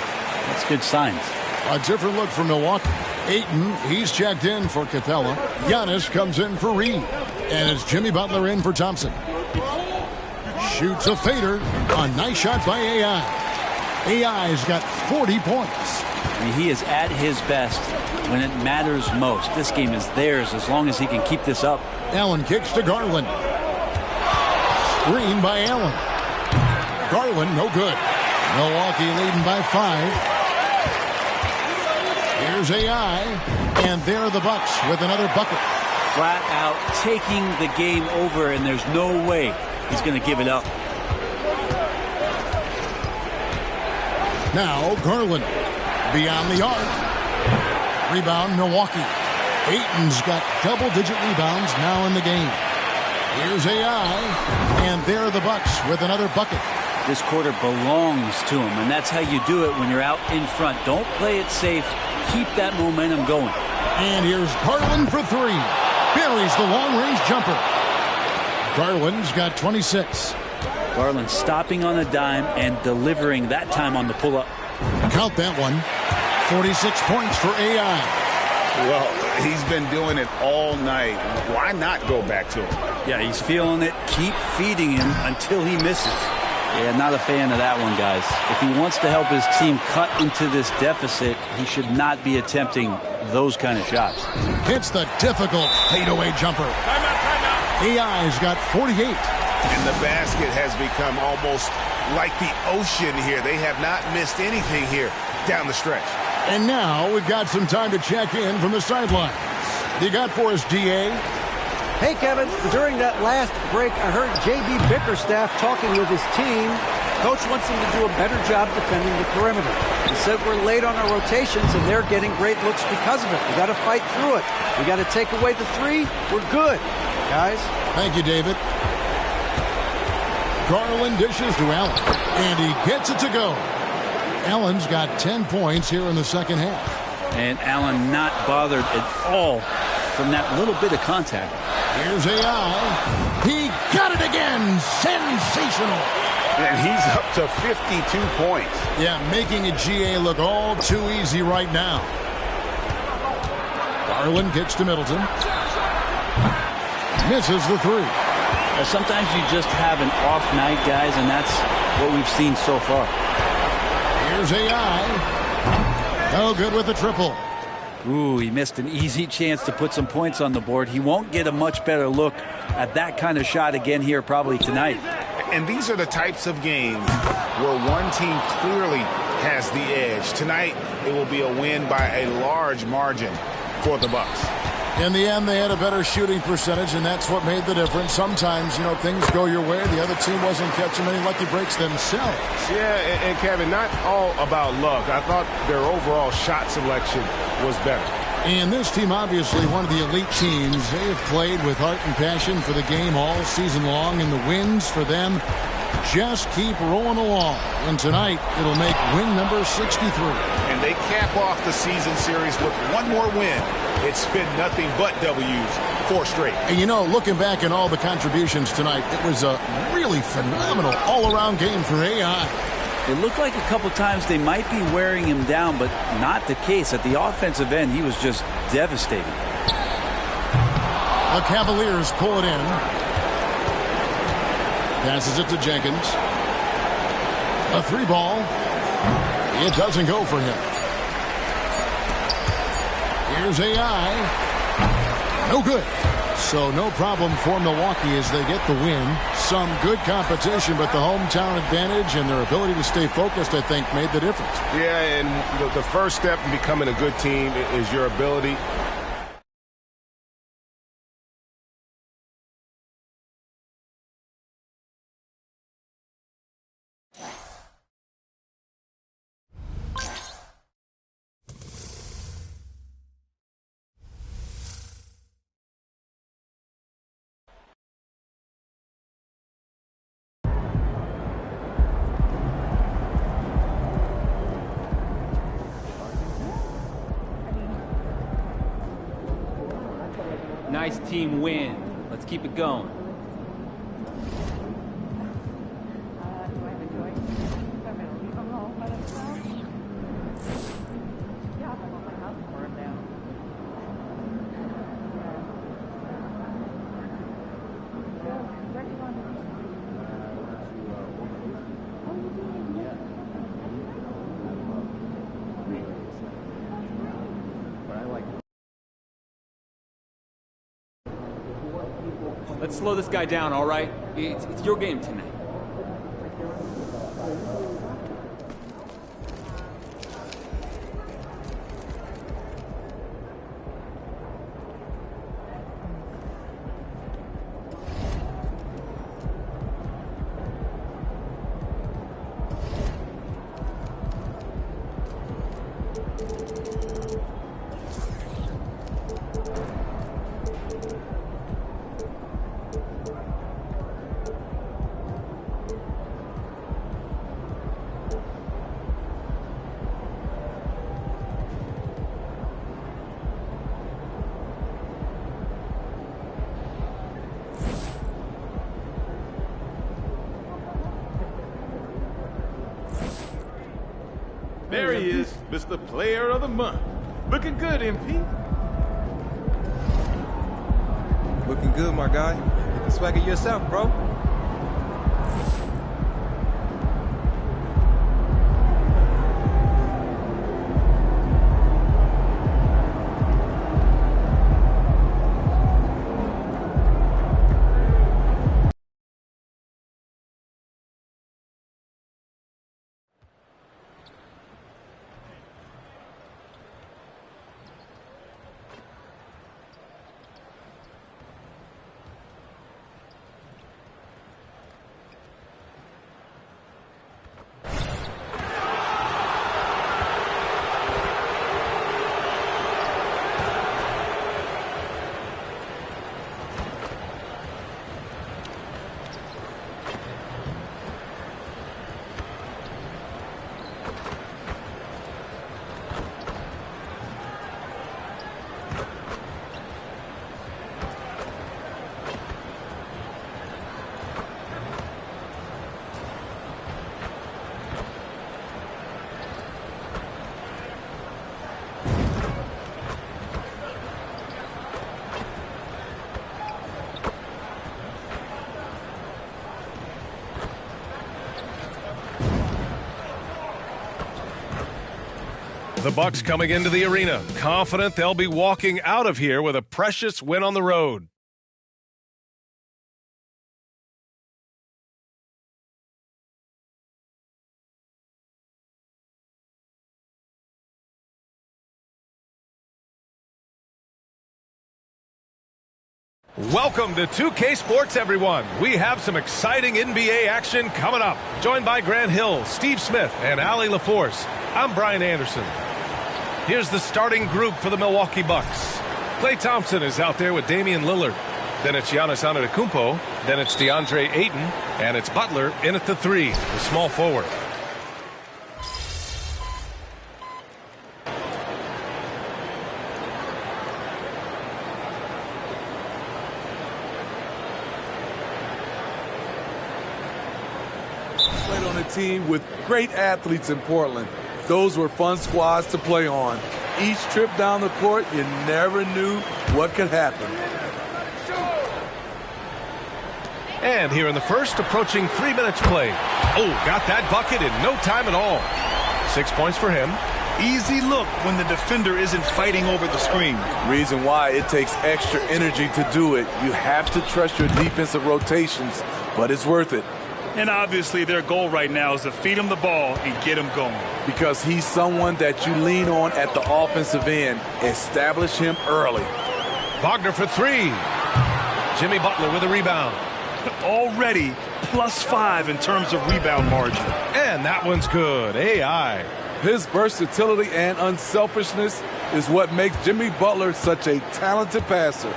that's good signs. A different look for Milwaukee. Ayton, he's checked in for Capella. Giannis comes in for Reed. And it's Jimmy Butler in for Thompson. Shoots a fader. A nice shot by AI. AI's got 40 points. I mean, he is at his best when it matters most. This game is theirs as long as he can keep this up. Allen kicks to Garland. Screen by Allen. Garland, no good. Milwaukee leading by 5. Here's AI, and there are the Bucks with another bucket. Flat out taking the game over, and there's no way he's going to give it up. Now Garland beyond the arc. Rebound Milwaukee. Ayton's got double-digit rebounds now in the game. Here's AI, and there are the Bucks with another bucket. This quarter belongs to him, and that's how you do it when you're out in front. Don't play it safe. Keep that momentum going. And here's Garland for 3. Buries the long-range jumper. Garland's got 26. Garland stopping on a dime and delivering that time on the pull-up. Count that one. 46 points for AI. Well, he's been doing it all night. Why not go back to him? Yeah, he's feeling it. Keep feeding him until he misses. Yeah, not a fan of that one, guys. If he wants to help his team cut into this deficit, he should not be attempting those kind of shots. Hits the difficult fadeaway jumper. AI's got 48. And the basket has become almost like the ocean here. They have not missed anything here down the stretch. And now we've got some time to check in from the sidelines. You got for us, DA? Hey, Kevin, during that last break, I heard J.B. Bickerstaff talking with his team. Coach wants them to do a better job defending the perimeter. He said we're late on our rotations, and they're getting great looks because of it. We got to fight through it. We got to take away the 3. We're good, guys. Thank you, David. Garland dishes to Allen, and he gets it to go. Allen's got 10 points here in the second half. And Allen not bothered at all from that little bit of contact. Here's AI. He got it again. Sensational. And he's up to 52 points. Yeah, making a GA look all too easy right now. Garland kicks to Middleton. Misses the 3. Sometimes you just have an off night, guys, and that's what we've seen so far. Here's AI. No good with the triple. Ooh, he missed an easy chance to put some points on the board. He won't get a much better look at that kind of shot again here probably tonight. And these are the types of games where one team clearly has the edge. Tonight, it will be a win by a large margin for the Bucks. In the end, they had a better shooting percentage, and that's what made the difference. Sometimes, things go your way. The other team wasn't catching many lucky breaks themselves. Yeah, and Kevin, not all about luck. I thought their overall shot selection was better. And this team, obviously one of the elite teams. They have played with heart and passion for the game all season long, and the wins for them just keep rolling along. And tonight, it'll make win number 63. And they cap off the season series with one more win. It's been nothing but W's, 4 straight. And looking back at all the contributions tonight, it was a really phenomenal all-around game for AI. It looked like a couple times they might be wearing him down, but not the case. At the offensive end, he was just devastating. The Cavaliers pull it in. Passes it to Jenkins. A 3-ball. It doesn't go for him. Here's AI. No good. So no problem for Milwaukee as they get the win. Some good competition, but the hometown advantage and their ability to stay focused, I think, made the difference. Yeah, and the first step in becoming a good team is your ability. Nice team win. Let's keep it going. Let's slow this guy down, all right? It's your game tonight. There he is, Mr. Player of the Month. Looking good, MP. Looking good, my guy. You can swagger yourself, bro. The Bucks coming into the arena, confident they'll be walking out of here with a precious win on the road. Welcome to 2K Sports, everyone. We have some exciting NBA action coming up. Joined by Grant Hill, Steve Smith, and Allie LaForce. I'm Brian Anderson. Here's the starting group for the Milwaukee Bucks. Klay Thompson is out there with Damian Lillard. Then it's Giannis Antetokounmpo. Then it's DeAndre Ayton. And it's Butler in at the 3, the small forward. On a team with great athletes in Portland. Those were fun squads to play on. Each trip down the court, you never knew what could happen. And here in the first, approaching 3 minutes play. Oh, got that bucket in no time at all. 6 points for him. Easy look when the defender isn't fighting over the screen. Reason why it takes extra energy to do it. You have to trust your defensive rotations, but it's worth it. And obviously their goal right now is to feed him the ball and get him going. Because he's someone that you lean on at the offensive end. Establish him early. Wagner for 3. Jimmy Butler with a rebound. Already +5 in terms of rebound margin. And that one's good. AI. His versatility and unselfishness is what makes Jimmy Butler such a talented passer.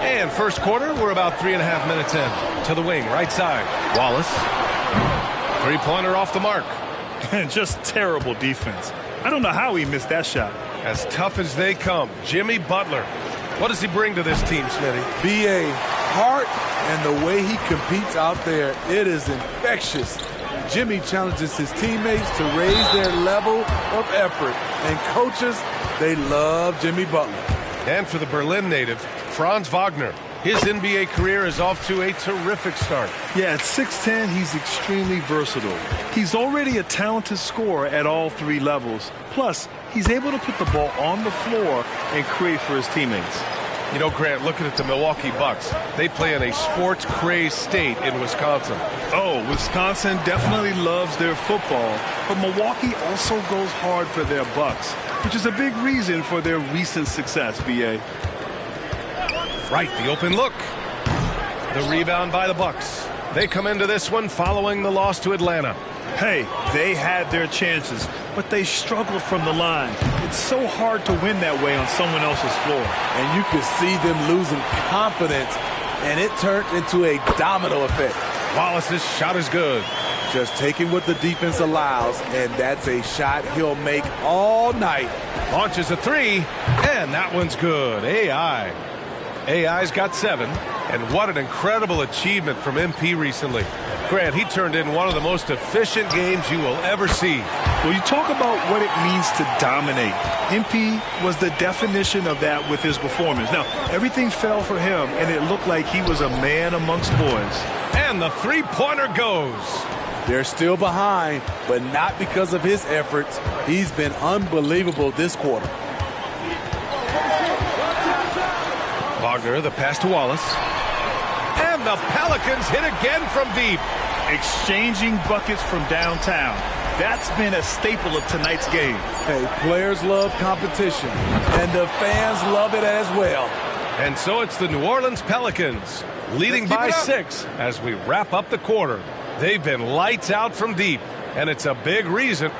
And first quarter, we're about 3.5 minutes in. To the wing, right side. Wallace. Three-pointer off the mark. Just terrible defense. I don't know how he missed that shot. As tough as they come, Jimmy Butler. What does he bring to this team, Smitty? B.A. heart and the way he competes out there, it is infectious. Jimmy challenges his teammates to raise their level of effort. And coaches, they love Jimmy Butler. And for the Berlin native, Franz Wagner. His NBA career is off to a terrific start. Yeah, at 6'10", he's extremely versatile. He's already a talented scorer at all 3 levels. Plus, he's able to put the ball on the floor and create for his teammates. You know, Grant, looking at the Milwaukee Bucks, they play in a sports-crazed state in Wisconsin. Oh, Wisconsin definitely loves their football, but Milwaukee also goes hard for their Bucks, which is a big reason for their recent success, B.A. Right, the open look. The rebound by the Bucks. They come into this one following the loss to Atlanta. Hey, they had their chances, but they struggled from the line. It's so hard to win that way on someone else's floor. And you could see them losing confidence, and it turned into a domino effect. Wallace's shot is good. Just taking what the defense allows, and that's a shot he'll make all night. Launches a 3, and that one's good. AI's got 7, and what an incredible achievement from MP recently. Grant, he turned in one of the most efficient games you will ever see. Well, you talk about what it means to dominate. MP was the definition of that with his performance. Now, everything fell for him, and it looked like he was a man amongst boys. And the three-pointer goes. They're still behind, but not because of his efforts. He's been unbelievable this quarter. Wagner, the pass to Wallace. And the Pelicans hit again from deep. Exchanging buckets from downtown. That's been a staple of tonight's game. Hey, players love competition, and the fans love it as well. And so it's the New Orleans Pelicans leading by 6 as we wrap up the quarter. They've been lights out from deep, and it's a big reason.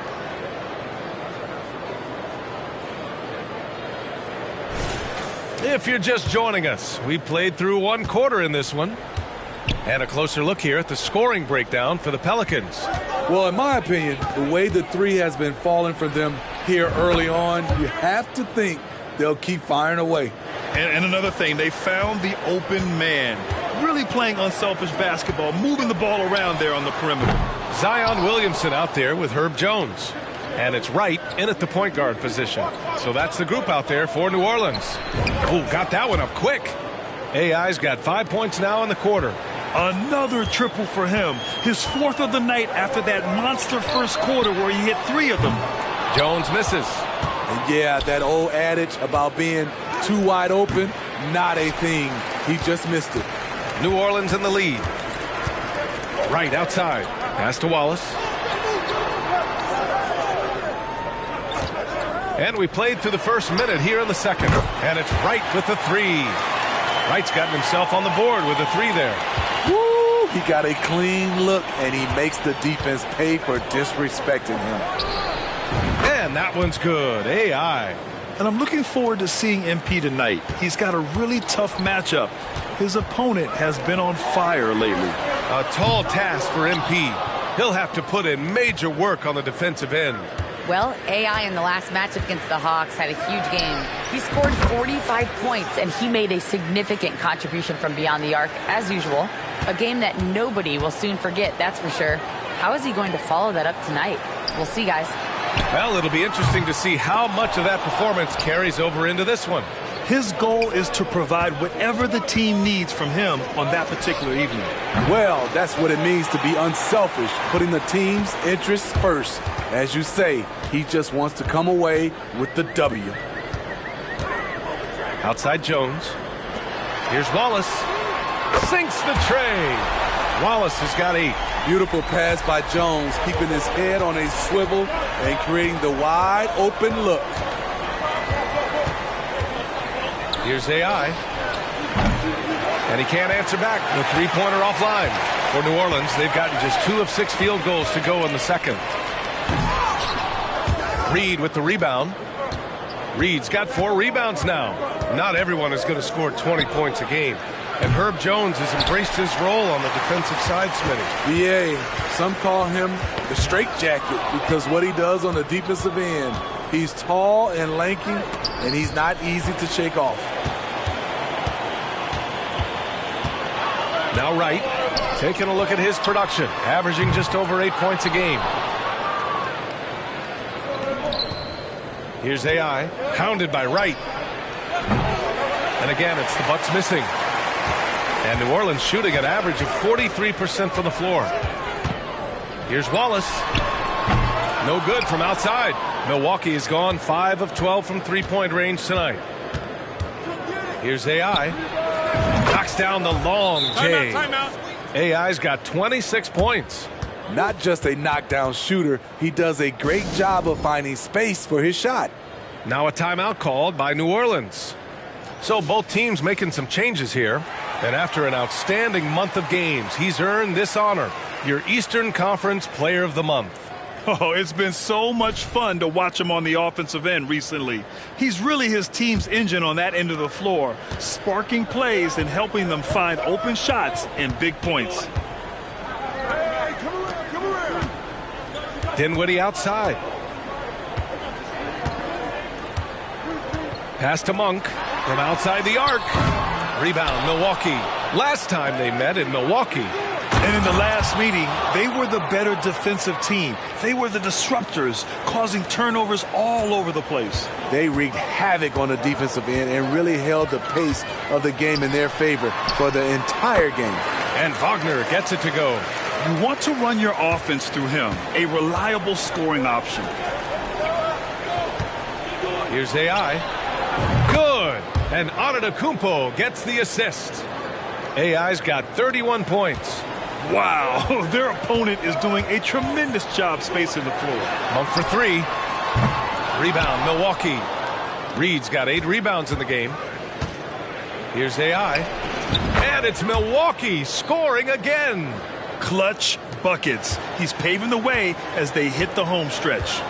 If you're just joining us, we played through 1 quarter in this one. And a closer look here at the scoring breakdown for the Pelicans. Well, in my opinion, the way the 3 has been falling for them here early on, you have to think they'll keep firing away. And another thing, they found the open man. Really playing unselfish basketball, moving the ball around there on the perimeter. Zion Williamson out there with Herb Jones. And it's Wright in at the point guard position. So that's the group out there for New Orleans. Oh, got that one up quick. AI's got 5 points now in the quarter. Another triple for him. His 4th of the night after that monster first quarter where he hit 3 of them. Jones misses. And yeah, that old adage about being too wide open, not a thing. He just missed it. New Orleans in the lead. Right outside. Pass to Wallace. And we played through the first minute here in the second. And it's Wright with the 3. Wright's gotten himself on the board with a 3 there. Woo! He got a clean look, and he makes the defense pay for disrespecting him. And that one's good. AI. And I'm looking forward to seeing MP tonight. He's got a really tough matchup. His opponent has been on fire lately. A tall task for MP. He'll have to put in major work on the defensive end. Well, AI in the last matchup against the Hawks had a huge game. He scored 45 points, and he made a significant contribution from beyond the arc, as usual. A game that nobody will soon forget, that's for sure. How is he going to follow that up tonight? We'll see, guys. Well, it'll be interesting to see how much of that performance carries over into this one. His goal is to provide whatever the team needs from him on that particular evening. Well, that's what it means to be unselfish, putting the team's interests first. As you say, he just wants to come away with the W. Outside Jones. Here's Wallace. Sinks the tray. Wallace has got 8. Beautiful pass by Jones, keeping his head on a swivel and creating the wide open look. Here's AI. And he can't answer back. The 3-pointer offline. For New Orleans, they've gotten just 2 of 6 field goals to go in the second. Reed with the rebound. Reed's got 4 rebounds now. Not everyone is going to score 20 points a game. And Herb Jones has embraced his role on the defensive side, Smitty. BA, some call him the straitjacket because what he does on the defensive end. He's tall and lanky, and he's not easy to shake off. Now Wright, taking a look at his production, averaging just over 8 points a game. Here's AI, hounded by Wright. And again, it's the Bucks missing. And New Orleans shooting an average of 43% from the floor. Here's Wallace. No good from outside. Milwaukee has gone 5 of 12 from 3-point range tonight. Here's AI. Knocks down the long J. Timeout. AI's got 26 points. Not just a knockdown shooter, he does a great job of finding space for his shot. Now a timeout called by New Orleans. So both teams making some changes here. And after an outstanding month of games, he's earned this honor, your Eastern Conference Player of the Month. Oh, it's been so much fun to watch him on the offensive end recently. He's really his team's engine on that end of the floor, sparking plays and helping them find open shots and big points. Dinwiddie outside. Pass to Monk from outside the arc. Rebound, Milwaukee. Last time they met in Milwaukee. And in the last meeting, they were the better defensive team. They were the disruptors, causing turnovers all over the place. They wreaked havoc on the defensive end and really held the pace of the game in their favor for the entire game. And Wagner gets it to go. You want to run your offense through him, a reliable scoring option. Here's AI. Good. And Antetokounmpo gets the assist. AI's got 31 points. Wow, their opponent is doing a tremendous job spacing the floor. Monk for 3. Rebound, Milwaukee. Reed's got 8 rebounds in the game. Here's AI. And it's Milwaukee scoring again. Clutch buckets. He's paving the way as they hit the home stretch.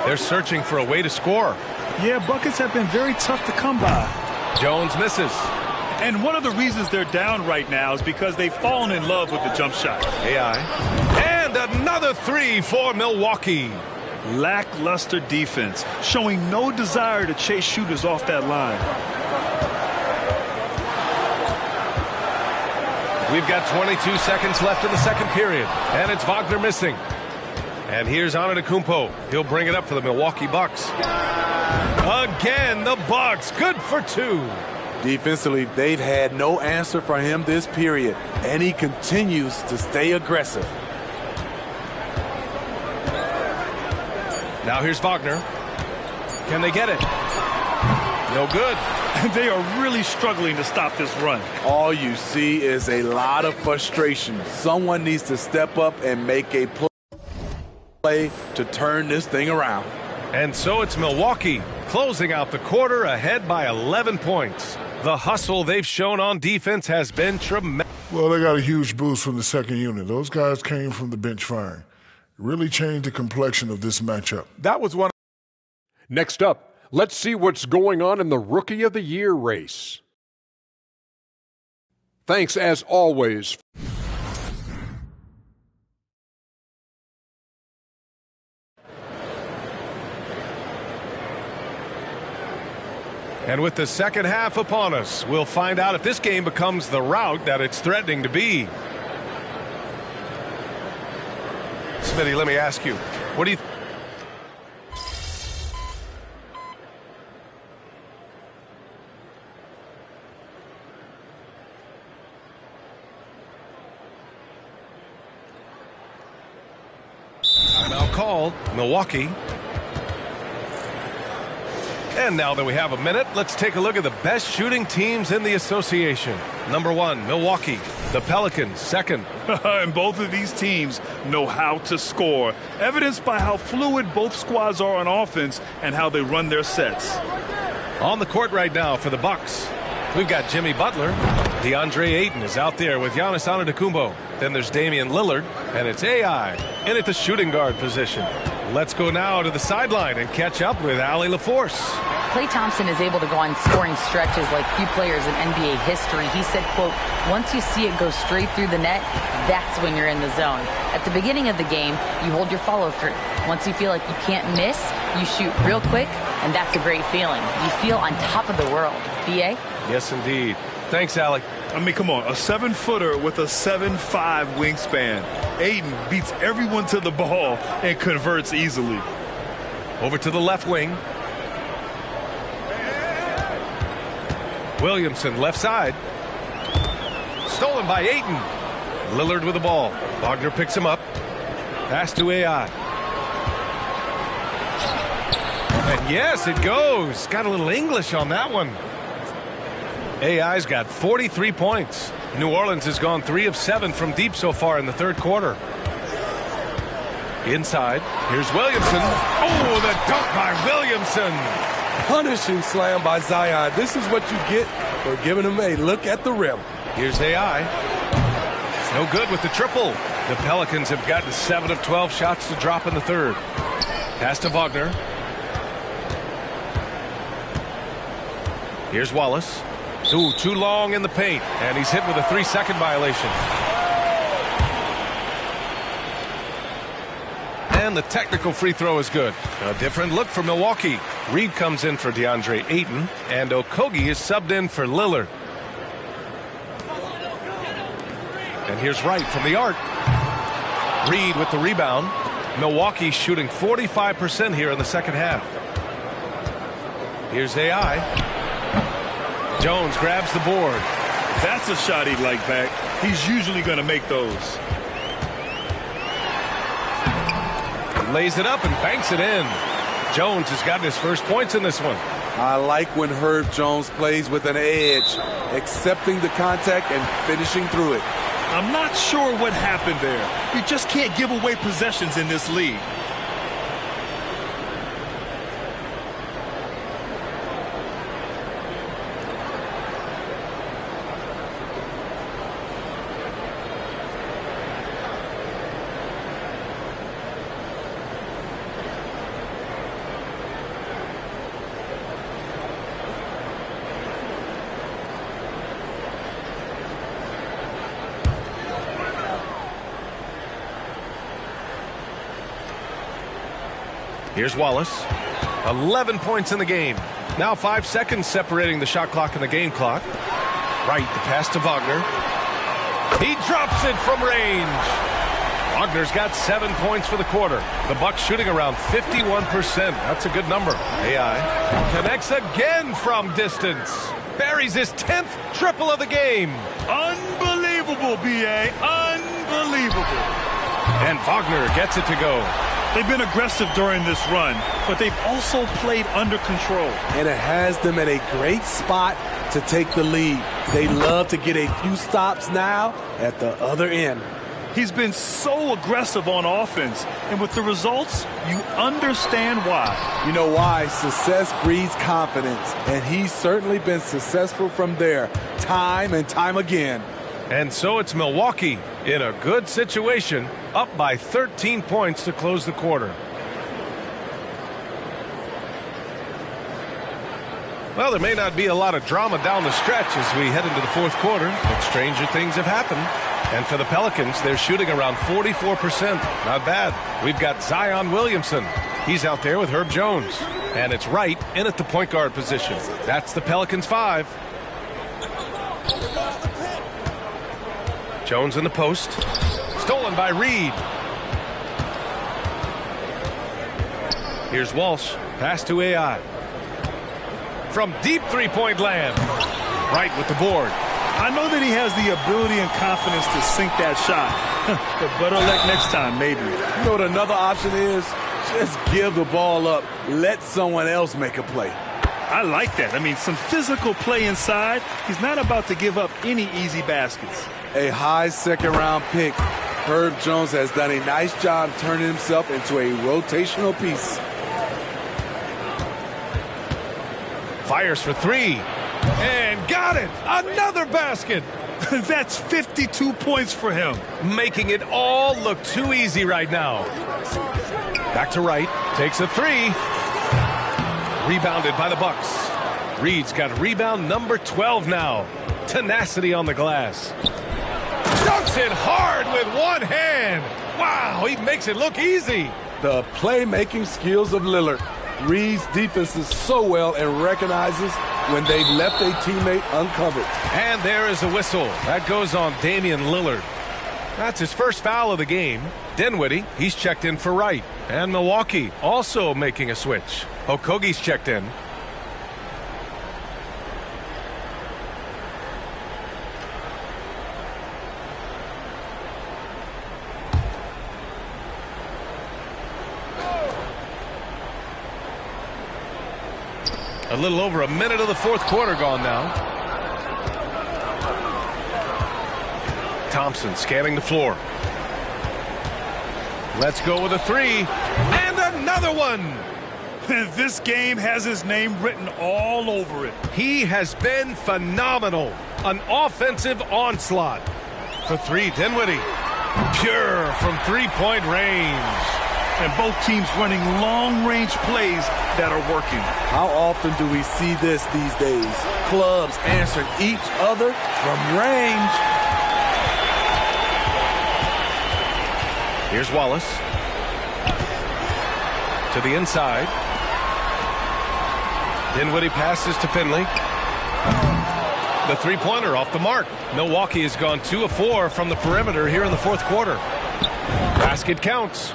They're searching for a way to score. Yeah, buckets have been very tough to come by. Jones misses. And one of the reasons they're down right now is because they've fallen in love with the jump shot. AI. And another 3 for Milwaukee. Lackluster defense, showing no desire to chase shooters off that line. We've got 22 seconds left in the second period. And it's Wagner missing. And here's Antetokounmpo. He'll bring it up for the Milwaukee Bucks. Again, the Bucks. Good for 2. Defensively, they've had no answer for him this period, and he continues to stay aggressive. Now here's Wagner. Can they get it? No good. They are really struggling to stop this run. All you see is a lot of frustration. Someone needs to step up and make a play to turn this thing around. And so it's Milwaukee closing out the quarter ahead by 11 points. The hustle they've shown on defense has been tremendous. Well, they got a huge boost from the second unit. Those guys came from the bench firing. Really changed the complexion of this matchup. That was one. Next up, let's see what's going on in the Rookie of the Year race. Thanks, as always. And with the second half upon us, we'll find out if this game becomes the rout that it's threatening to be. Smitty, let me ask you, what do you Timeout called, Milwaukee. And now that we have a minute, let's take a look at the best shooting teams in the association. Number 1, Milwaukee. The Pelicans, second. And both of these teams know how to score, evidenced by how fluid both squads are on offense and how they run their sets. On the court right now for the Bucks, we've got Jimmy Butler. DeAndre Ayton is out there with Giannis Antetokounmpo. Then there's Damian Lillard, and it's AI in at the shooting guard position. Let's go now to the sideline and catch up with Allie LaForce. Klay Thompson is able to go on scoring stretches like few players in NBA history. He said, quote, once you see it go straight through the net, that's when you're in the zone. At the beginning of the game, you hold your follow through. Once you feel like you can't miss, you shoot real quick, and that's a great feeling. You feel on top of the world. B.A.? Yes, indeed. Thanks, Allie. I mean, come on, a 7-footer with a 7'5" wingspan. Ayton beats everyone to the ball and converts easily. Over to the left wing. Williamson, left side. Stolen by Ayton. Lillard with the ball. Wagner picks him up. Pass to AI. And yes, it goes. Got a little English on that one. AI's got 43 points. New Orleans has gone 3 of 7 from deep so far in the third quarter. Inside, here's Williamson. Oh, the dunk by Williamson. Punishing slam by Zion. This is what you get for giving him a look at the rim. Here's AI. It's no good with the triple. The Pelicans have gotten 7 of 12 shots to drop in the third. Pass to Wagner. Here's Wallace. Ooh, too long in the paint, and he's hit with a 3-second violation. And the technical free throw is good. A different look for Milwaukee. Reed comes in for DeAndre Ayton, and Okogie is subbed in for Lillard. And here's Wright from the arc. Reed with the rebound. Milwaukee shooting 45% here in the second half. Here's AI. Jones grabs the board. That's a shot he'd like back. He's usually going to make those. Lays it up and banks it in. Jones has gotten his first points in this one. I like when Herb Jones plays with an edge, accepting the contact and finishing through it. I'm not sure what happened there. You just can't give away possessions in this league. Here's Wallace. 11 points in the game. Now 5 seconds separating the shot clock and the game clock. Right, the pass to Wagner. He drops it from range. Wagner's got 7 points for the quarter. The Bucks shooting around 51%. That's a good number. AI connects again from distance. Buries his 10th triple of the game. Unbelievable, B.A. Unbelievable. And Wagner gets it to go. They've been aggressive during this run, but they've also played under control. And it has them at a great spot to take the lead. They love to get a few stops now at the other end. He's been so aggressive on offense, and with the results, you understand why. You know why? Success breeds confidence, and he's certainly been successful from there, time and time again. And so it's Milwaukee in a good situation, up by 13 points to close the quarter. Well, there may not be a lot of drama down the stretch as we head into the fourth quarter, but stranger things have happened. And for the Pelicans, they're shooting around 44%. Not bad. We've got Zion Williamson. He's out there with Herb Jones. And it's Wright in at the point guard position. That's the Pelicans 5. Jones in the post. Stolen by Reed. Here's Walsh. Pass to AI. From deep three-point land. Wright with the board. I know that he has the ability and confidence to sink that shot. But better luck next time, maybe. You know what another option is? Just give the ball up. Let someone else make a play. I like that. I mean, some physical play inside. He's not about to give up any easy baskets. A high second-round pick. Herb Jones has done a nice job turning himself into a rotational piece. Fires for three. And got it! Another basket! That's 52 points for him. Making it all look too easy right now. Back to Wright. Takes a three. Rebounded by the Bucks. Reed's got rebound number 12 now. Tenacity on the glass. Dunks it hard with one hand. Wow, he makes it look easy. The playmaking skills of Lillard. Reed's defenses so well and recognizes when they left a teammate uncovered. And there is a whistle. That goes on Damian Lillard. That's his first foul of the game. Dinwiddie, he's checked in for Wright. And Milwaukee also making a switch. Okogie's checked in. A little over a minute of the fourth quarter gone now. Thompson scanning the floor. Let's go with a three. And another one. This game has his name written all over it. He has been phenomenal. An offensive onslaught. For three, Dinwiddie. Pure from three-point range. And both teams running long-range plays that are working. How often do we see this these days? Clubs answering each other from range. Here's Wallace. To the inside. Dinwiddie passes to Finley. The three-pointer off the mark. Milwaukee has gone 2 of 4 from the perimeter here in the fourth quarter. Basket counts.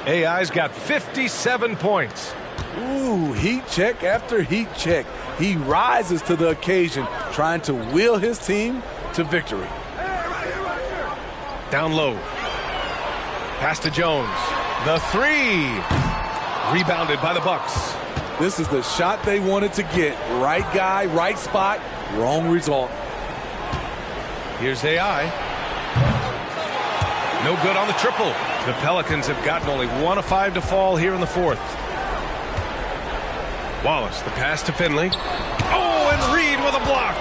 AI's got 57 points. Ooh, heat check after heat check. He rises to the occasion, trying to will his team to victory. Down low. Pass to Jones. The three. Rebounded by the Bucks. This is the shot they wanted to get. Right guy, right spot, wrong result. Here's AI. No good on the triple. The Pelicans have gotten only 1 of 5 to fall here in the fourth. Wallace, the pass to Finley. Oh, and Reed with a block.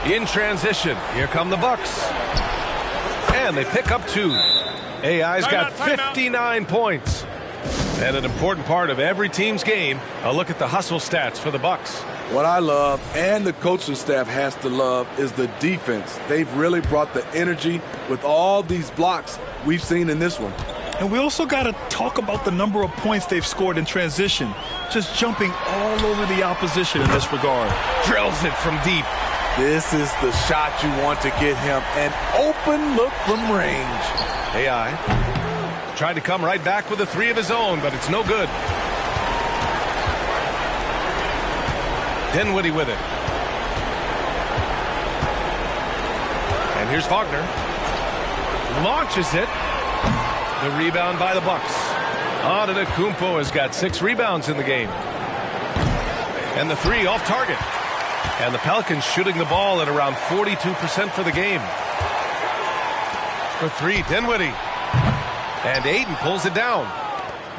In transition, here come the Bucks. And they pick up 2. AI's got 59 points. And an important part of every team's game, a look at the hustle stats for the Bucks. What I love, and the coaching staff has to love, is the defense. They've really brought the energy with all these blocks we've seen in this one. And we also got to talk about the number of points they've scored in transition. Just jumping all over the opposition in this regard. Drills it from deep. This is the shot you want to get him. An open look from range. AI tried to come right back with a 3 of his own, but it's no good. Dinwiddie with it. And here's Wagner. Launches it. The rebound by the Bucks. Antetokounmpo has got 6 rebounds in the game. And the 3 off target. And the Pelicans shooting the ball at around 42% for the game. For 3, Dinwiddie. And Ayton pulls it down.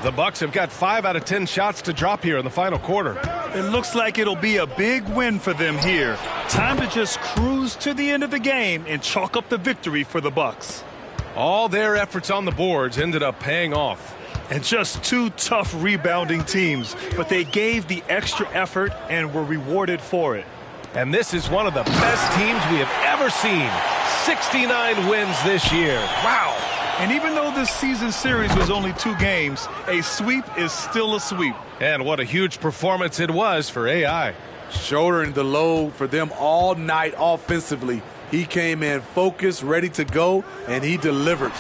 The Bucks have got 5 out of 10 shots to drop here in the final quarter. It looks like it'll be a big win for them here. Time to just cruise to the end of the game and chalk up the victory for the Bucks. All their efforts on the boards ended up paying off. And just 2 tough rebounding teams, but they gave the extra effort and were rewarded for it. And this is one of the best teams we have ever seen. 69 wins this year. Wow. And even though this season series was only 2 games, a sweep is still a sweep. And what a huge performance it was for AI. Shouldering the load for them all night offensively. He came in focused, ready to go, and he delivered.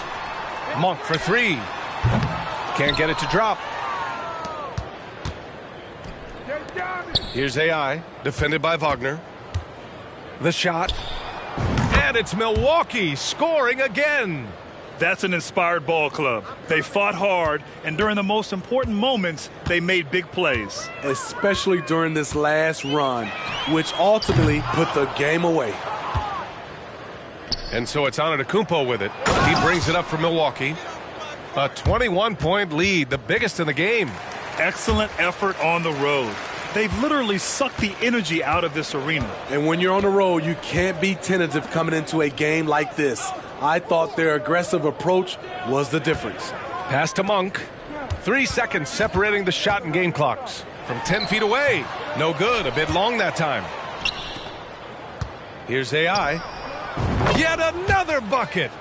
Monk for 3. Can't get it to drop. Here's AI, defended by Wagner. The shot. And it's Milwaukee scoring again. That's an inspired ball club. They fought hard, and during the most important moments, they made big plays. Especially during this last run, which ultimately put the game away. And so it's Antetokounmpo with it. He brings it up for Milwaukee. A 21-point lead, the biggest in the game. Excellent effort on the road. They've literally sucked the energy out of this arena. And when you're on the road, you can't be tentative coming into a game like this. I thought their aggressive approach was the difference. Pass to Monk. 3 seconds separating the shot and game clocks. From 10 feet away. No good. A bit long that time. Here's AI. Yet another bucket.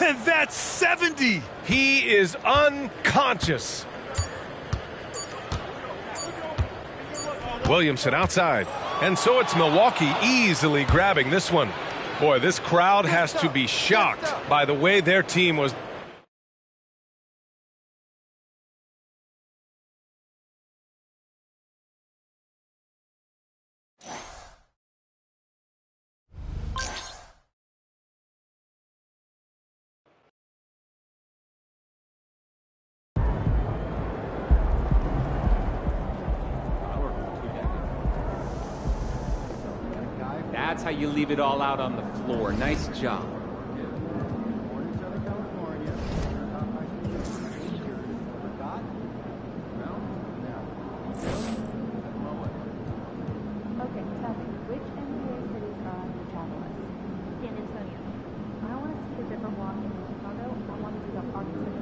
And that's 70. He is unconscious. Williamson outside. And so it's Milwaukee easily grabbing this one. Boy, this crowd has to be shocked by the way their team was. That's how you leave it all out on the floor. Nice job. Okay, tell me, which NBA cities are on your travel list? San Antonio. I want to see the Riverwalk in Chicago. I want to do the park too.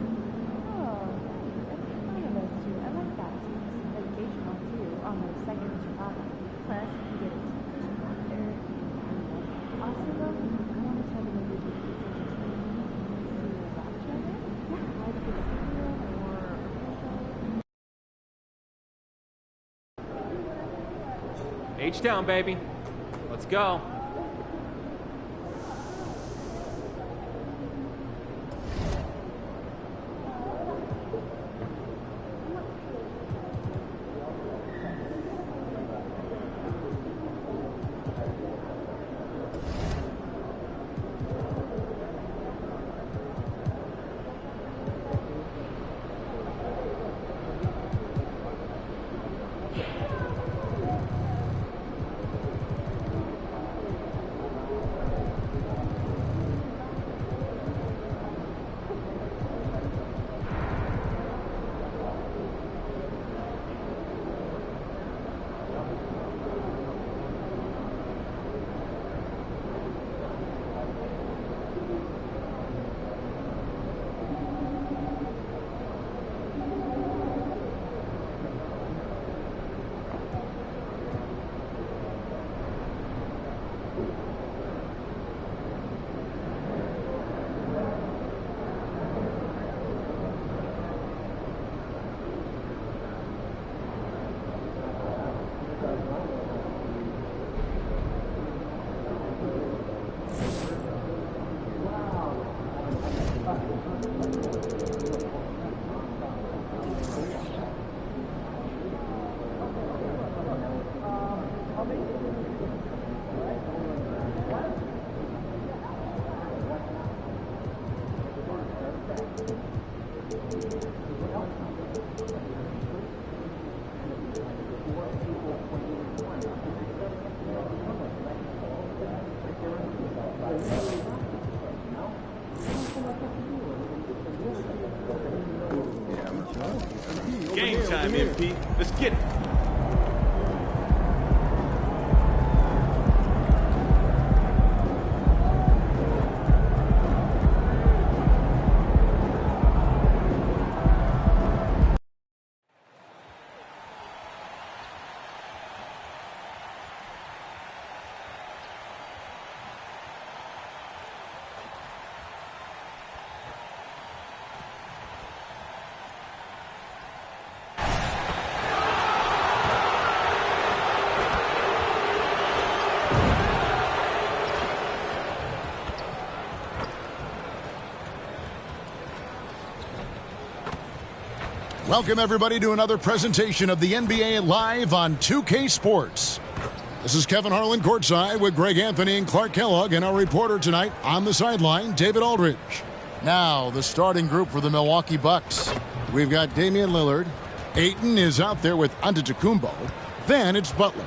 Oh, nice. That's kind of those two. I like that too. Some educational too on the second in Chicago. Plus, you get a there. Also, though, I want to try to maybe do see a rock show there. Yeah, like a studio or H down, baby. Let's go. time, MP. Let's get it. Welcome, everybody, to another presentation of the NBA Live on 2K Sports. This is Kevin Harlan courtside with Greg Anthony and Clark Kellogg, and our reporter tonight on the sideline, David Aldridge. Now, the starting group for the Milwaukee Bucks. We've got Damian Lillard. Ayton is out there with Antetokounmpo. Then it's Butler.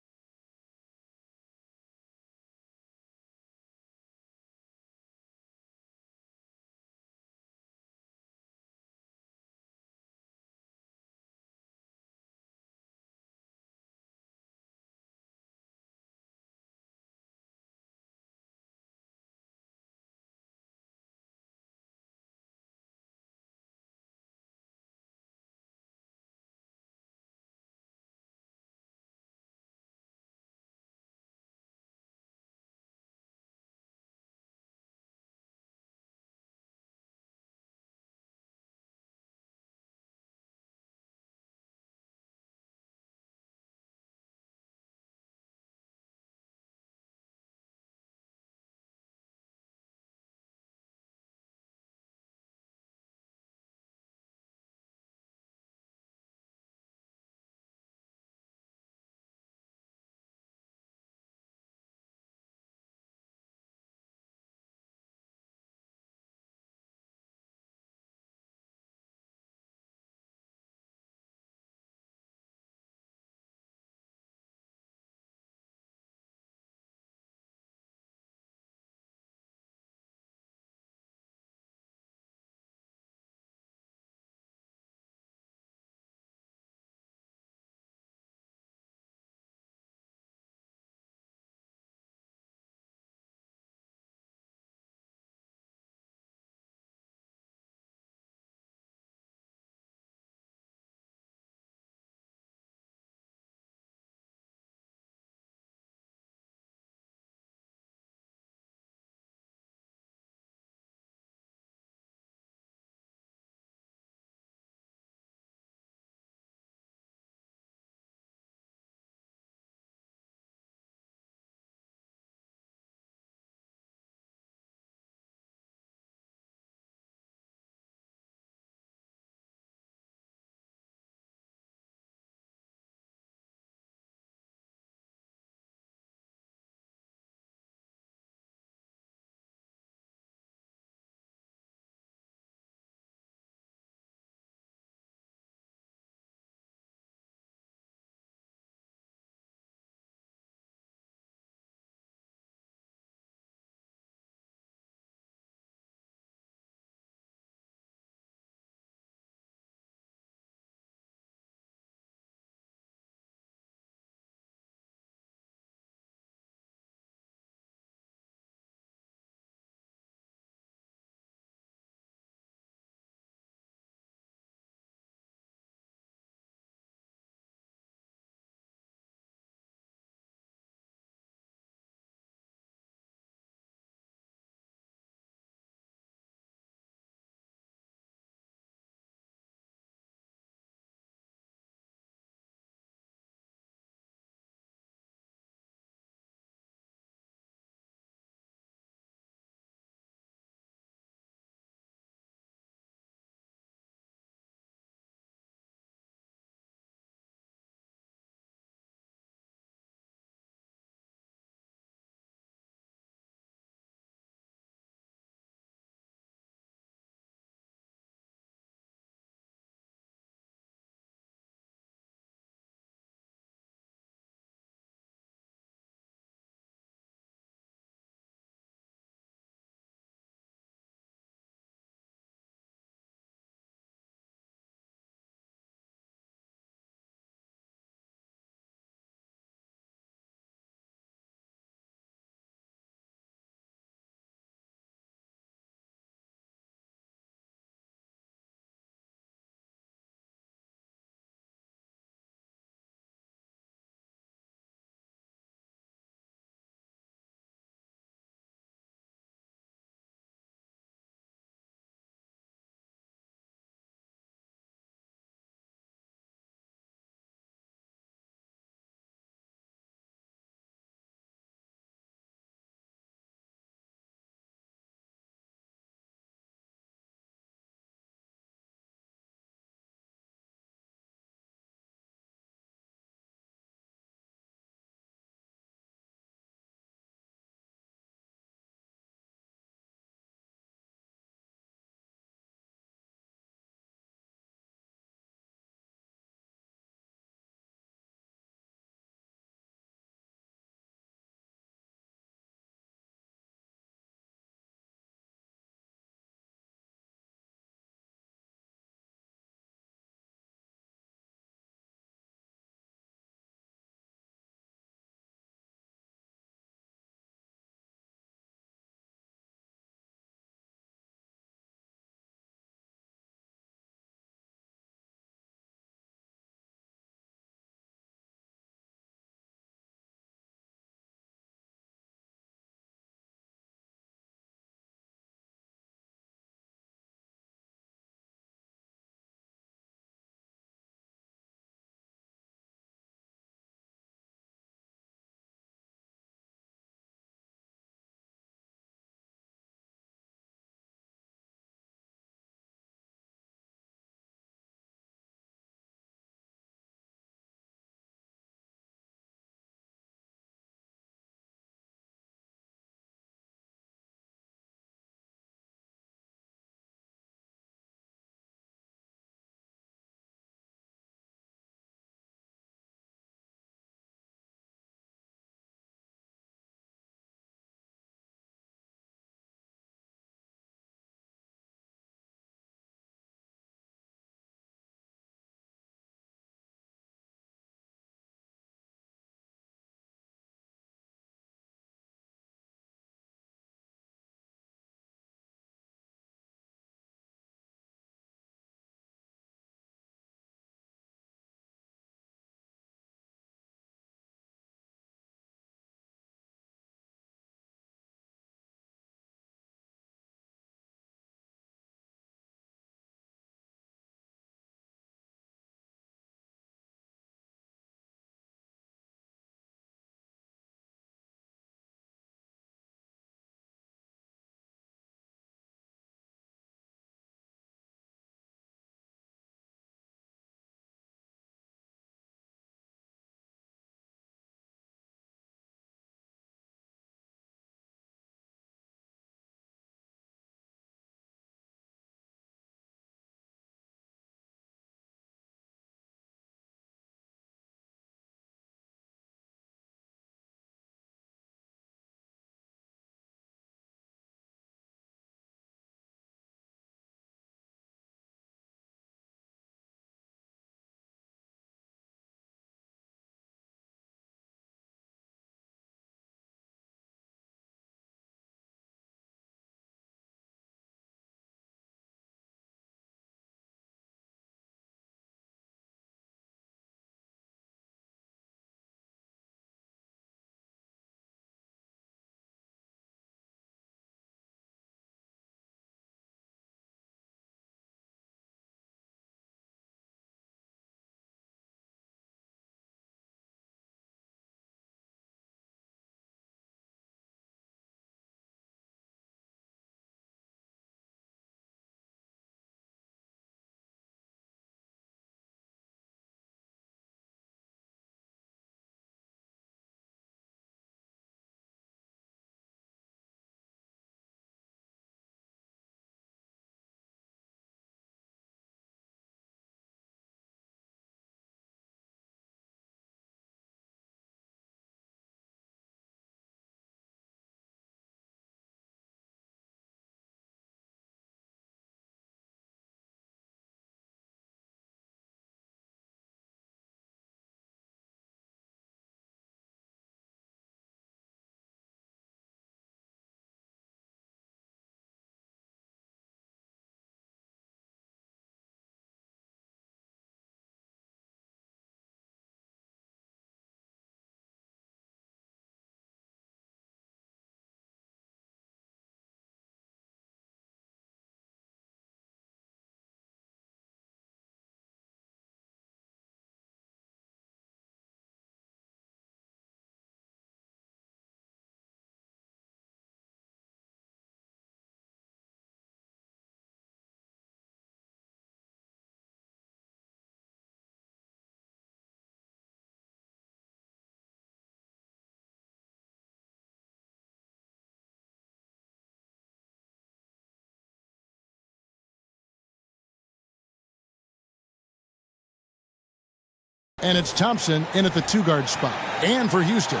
And it's Thompson in at the 2-guard spot. And for Houston,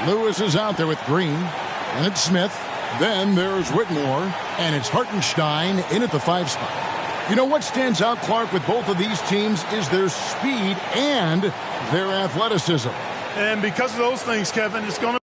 Lewis is out there with Green. And it's Smith. Then there's Whitmore. And it's Hartenstein in at the 5 spot. You know what stands out, Clark, with both of these teams is their speed and their athleticism. And because of those things, Kevin, it's going to